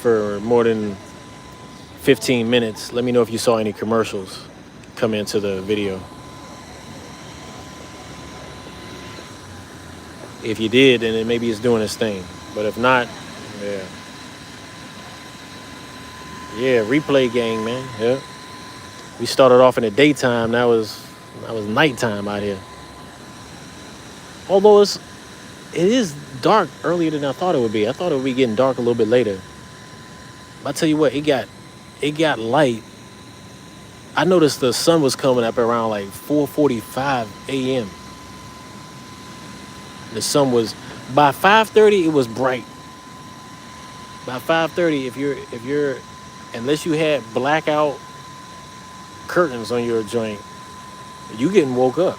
for more than 15 minutes, let me know if you saw any commercials come into the video. If you did, then it maybe it's doing its thing. But if not, yeah, replay gang, man. Yeah. We started off in the daytime. That was nighttime out here. Although it is dark earlier than I thought it would be. I thought it would be getting dark a little bit later. But I tell you what, it got light. I noticed the sun was coming up around like 4:45 a.m. The sun was, by 5:30 it was bright. By 5:30, if you're unless you had blackout curtains on your joint, you getting woke up.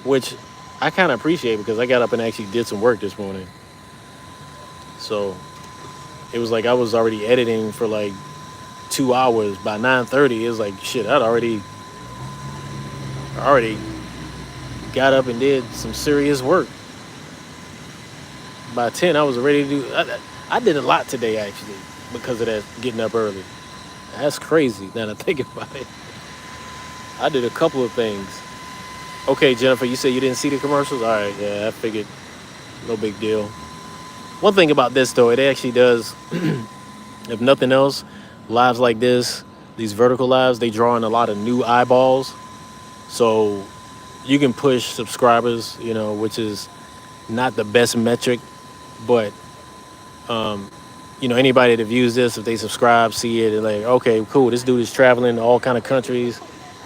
Which I kind of appreciate, because I got up and actually did some work this morning. So it was like I was already editing for like 2 hours. By 9:30, it was like, shit, I already got up and did some serious work. By 10, I was ready to do. I did a lot today, actually, because of that getting up early. That's crazy now that I think about it. I did a couple of things. Okay, Jennifer, you said you didn't see the commercials? All right, yeah, I figured. No big deal. One thing about this, though, it actually does, if nothing else, lives like this, these vertical lives, they draw in a lot of new eyeballs. So you can push subscribers, which is not the best metric, but, anybody that views this, if they subscribe, see it, and like, okay, cool, this dude is traveling to all kind of countries.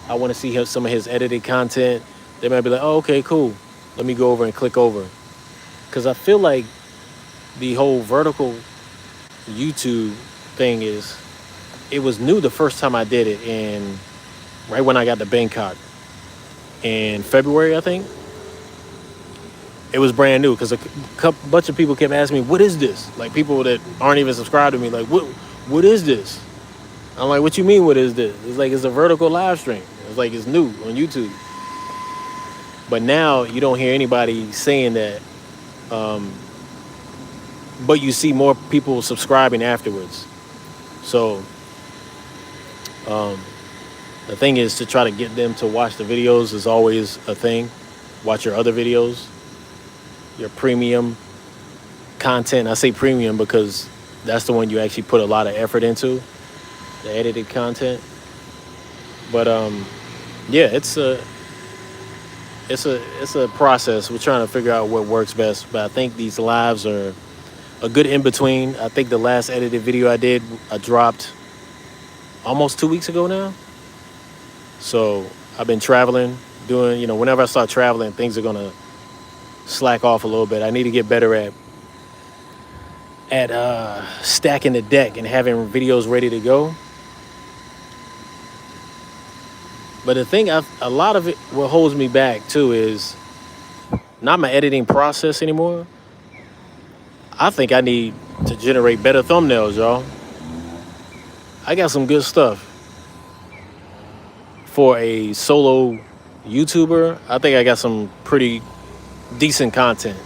I want to see some of his edited content, they might be like, oh, okay, cool. Let me go over and click over. Because I feel like the whole vertical YouTube thing it was new the first time I did it, right when I got to Bangkok in February, I think. It was brand new because a bunch of people kept asking me, what is this? Like people that aren't even subscribed to me, like, what is this? I'm like, what you mean, what is this? It's like, it's a vertical live stream. It's like, it's new on YouTube. But now you don't hear anybody saying that. But you see more people subscribing afterwards. So the thing is to try to get them to watch the videos is always a thing. Watch your other videos, your premium content. I say premium because that's the one you actually put a lot of effort into, the edited content. But yeah, it's a process. We're trying to figure out what works best. But I think these lives are a good in between. I think the last edited video I dropped almost 2 weeks ago now. So I've been traveling, doing, whenever I start traveling, things are gonna slack off a little bit. I need to get better at stacking the deck and having videos ready to go. But the thing, a lot of it, what holds me back too, is not my editing process anymore. I think I need to generate better thumbnails, y'all. I got some good stuff. For a solo YouTuber, I think I got some pretty decent content.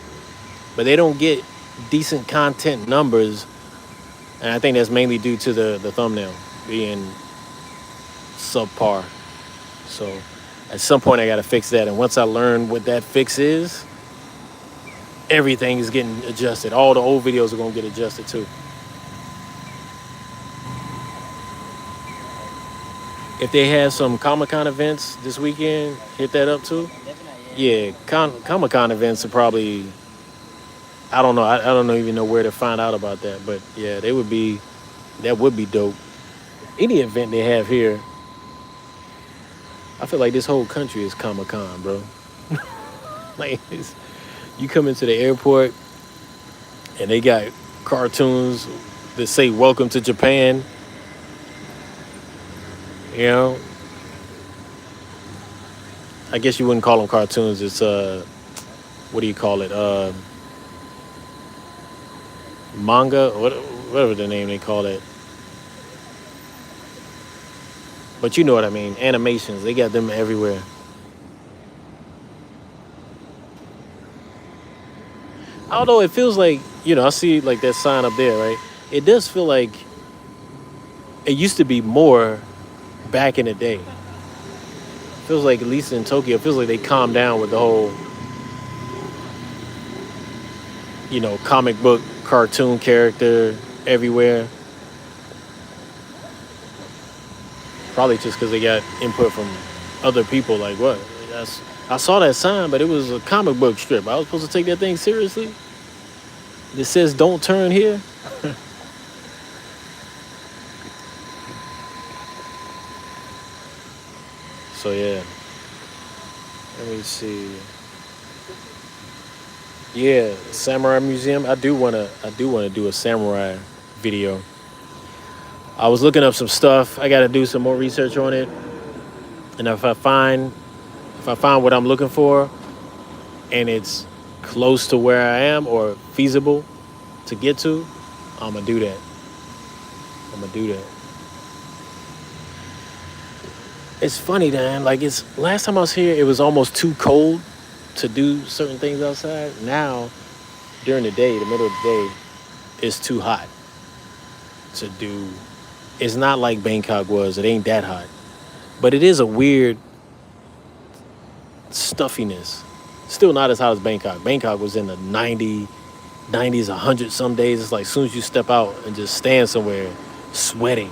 But they don't get decent content numbers, and I think that's mainly due to the thumbnail being subpar. So at some point I gotta fix that, and once I learn what that fix is, everything is getting adjusted. All the old videos are gonna get adjusted too. If they have some Comic-Con events this weekend, hit that up too. Yeah, Comic-Con events are probably, I don't know. I don't even know where to find out about that. But yeah, that would be dope. Any event they have here, I feel like this whole country is Comic-Con, bro. Like, you come into the airport and they got cartoons that say "Welcome to Japan." I guess you wouldn't call them cartoons. It's what do you call it? Manga, whatever the name they call it. But you know what I mean. Animations, they got them everywhere. Although it feels like, I see like that sign up there, right? It does feel like it used to be more back in the day. Feels like, at least in Tokyo, it feels like they calmed down with the whole, comic book cartoon character everywhere. Probably just because they got input from other people. Like, what? I saw that sign, but it was a comic book strip. I was supposed to take that thing seriously? It says "Don't turn here." So yeah, let me see. Yeah, Samurai Museum. I do wanna do a samurai video. I was looking up some stuff. I gotta do some more research on it. And if I find what I'm looking for, and it's close to where I am or feasible to get to, I'm gonna do that. It's funny, man. Like, last time I was here, it was almost too cold to do certain things outside. Now, during the day, the middle of the day, it's too hot to do. It's not like Bangkok was. It ain't that hot. But it is a weird stuffiness. Still not as hot as Bangkok. Bangkok was in the 90s, 100 some days. It's like as soon as you step out and just stand somewhere, sweating.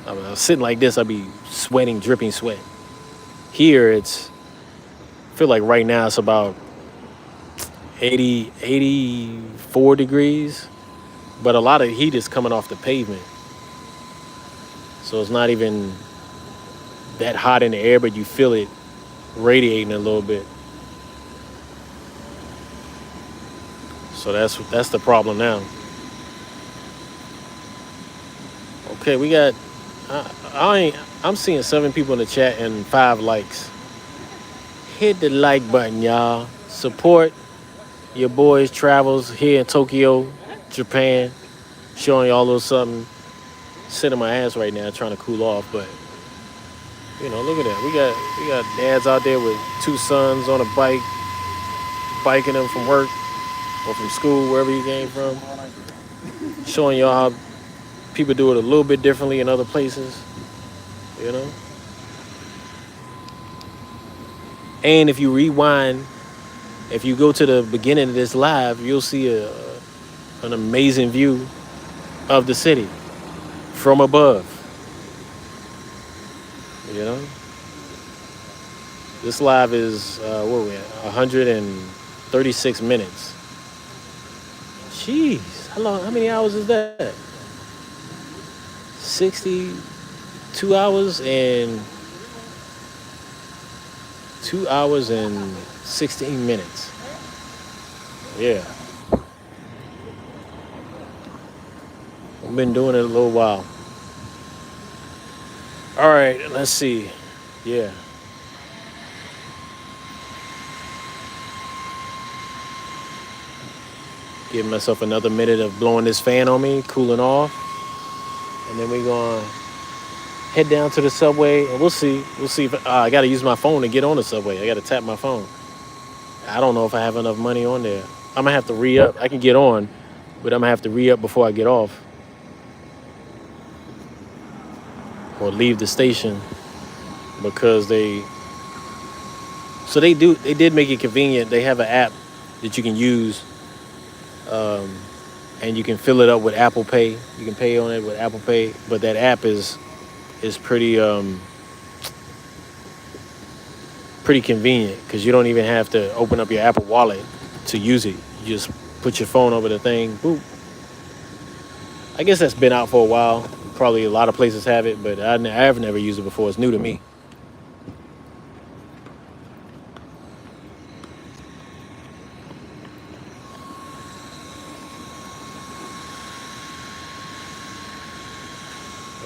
I was sitting like this, I'd be sweating, dripping sweat. Here, I feel like right now it's about 84 degrees, but a lot of heat is coming off the pavement. So it's not even that hot in the air, but you feel it radiating a little bit. So that's the problem now. Okay, we got. I'm seeing 7 people in the chat and 5 likes. Hit the like button, y'all. Support your boys' travels here in Tokyo, Japan. Showing y'all a little something. Sitting my ass right now, trying to cool off, but look at that. We got dads out there with 2 sons on a bike, biking them from work or from school, wherever you came from. Showing y'all how people do it a little bit differently in other places, And if you rewind, if you go to the beginning of this live, you'll see an amazing view of the city from above. This live is, where we at? 136 minutes. Jeez, how many hours is that? 62 hours and 2 hours and 16 minutes. Yeah. I've been doing it a little while. All right, let's see. Yeah. Give myself another minute of blowing this fan on me, cooling off. And then we're going to head down to the subway, and we'll see. We'll see if I got to use my phone to get on the subway. I got to tap my phone. I don't know if I have enough money on there. I'm going to have to re-up. I can get on, but I'm going to have to re-up before I get off. Or leave the station, because they did make it convenient. They have an app that you can use, and you can fill it up with Apple Pay. You can pay on it with Apple Pay, but that app is pretty convenient, because you don't even have to open up your Apple Wallet to use it. You just put your phone over the thing, boop. I guess that's been out for a while. Probably a lot of places have it, but I've never used it before. It's new to me.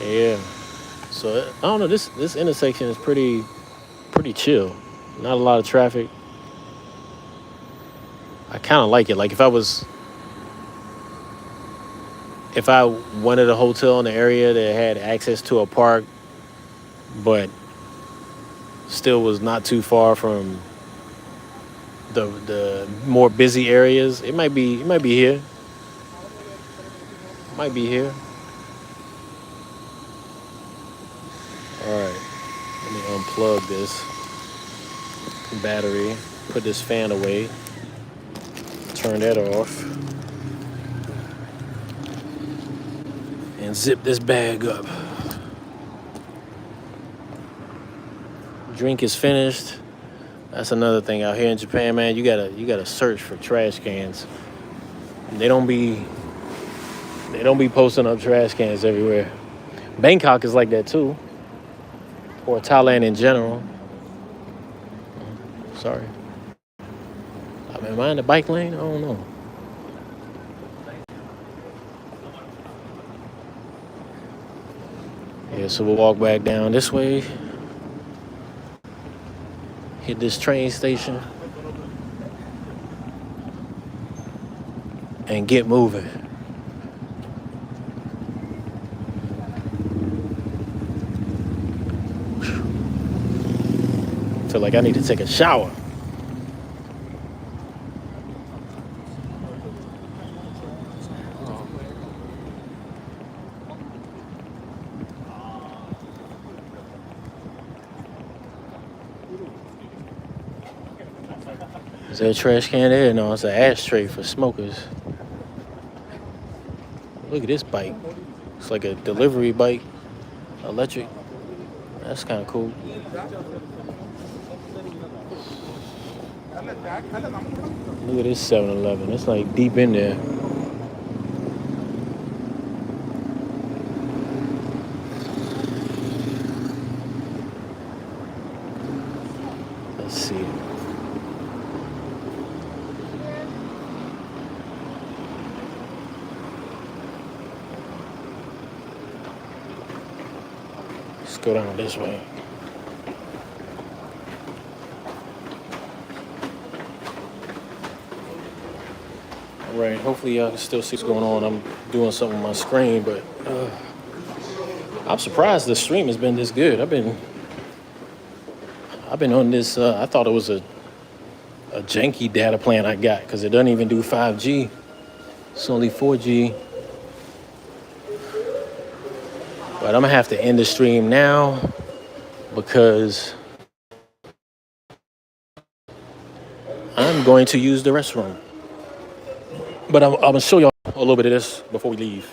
Yeah. So I don't know. This intersection is pretty chill. Not a lot of traffic. I kind of like it. Like if I wanted a hotel in the area that had access to a park, but still was not too far from the more busy areas, it might be here. Might be here. All right, let me unplug this battery, put this fan away, turn that off, and zip this bag up. Drink is finished. That's another thing out here in Japan, man. You gotta search for trash cans. They don't be posting up trash cans everywhere. Bangkok is like that too, or Thailand in general. Sorry. Am I in the bike lane? I don't know. Yeah, so we'll walk back down this way. Hit this train station. And get moving. Feel like I need to take a shower. Is there a trash can there? No, it's an ashtray for smokers. Look at this bike. It's like a delivery bike, electric. That's kind of cool. Look at this 7-Eleven. It's like deep in there. Let's see. Let's go down this way. All right, hopefully y'all can still see what's going on. I'm doing something on my screen, but I'm surprised the stream has been this good. I've been on this. I thought it was a janky data plan I got because it doesn't even do 5G. It's only 4G. But I'm gonna have to end the stream now because I'm going to use the restroom. But I'm gonna show y'all a little bit of this before we leave.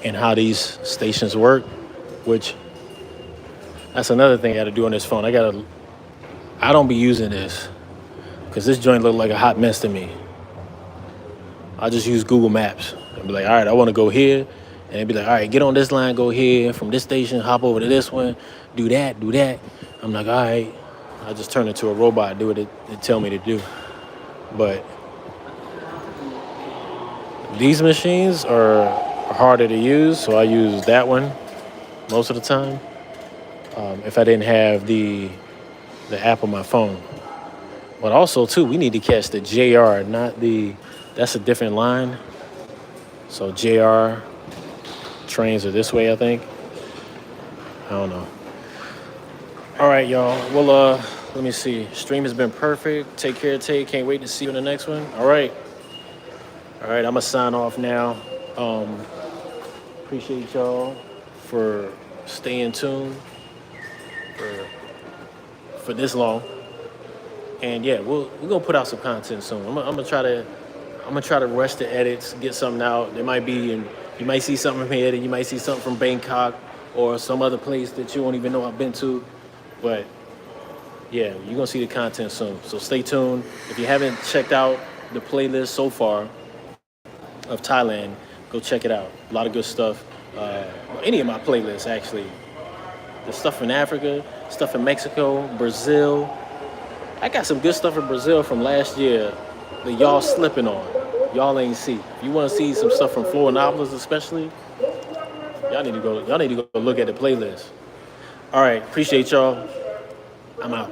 And how these stations work, which that's another thing I gotta do on this phone. I don't be using this because this joint look like a hot mess to me. I just use Google Maps and be like, all right, I want to go here, and it'd be like, all right, get on this line, go here, from this station, hop over to this one, do that. I'm like, all right. I just turn into a robot, do what it tell me to do. But these machines are harder to use, so I use that one most of the time. If I didn't have the app on my phone. But also, too, we need to catch the JR, that's a different line. So JR trains are this way, I think. I don't know. All right, y'all. Well, let me see. Stream has been perfect. Take care, Tay. Can't wait to see you in the next one. All right, I'm going to sign off now. Appreciate y'all for staying tuned for this long. And yeah, we're gonna put out some content soon. I'm gonna try to rush the edits, get something out. There might be, and you might see something from here, and you might see something from Bangkok or some other place that you won't even know I've been to. But yeah, you're gonna see the content soon. So stay tuned. If you haven't checked out the playlist so far of Thailand, go check it out. A lot of good stuff. Any of my playlists actually. The stuff in Africa, stuff in Mexico, Brazil. I got some good stuff in Brazil from last year that y'all slipping on. Y'all ain't see. If you want to see some stuff from Florianopolis especially, y'all need to go look at the playlist. All right, appreciate y'all. I'm out.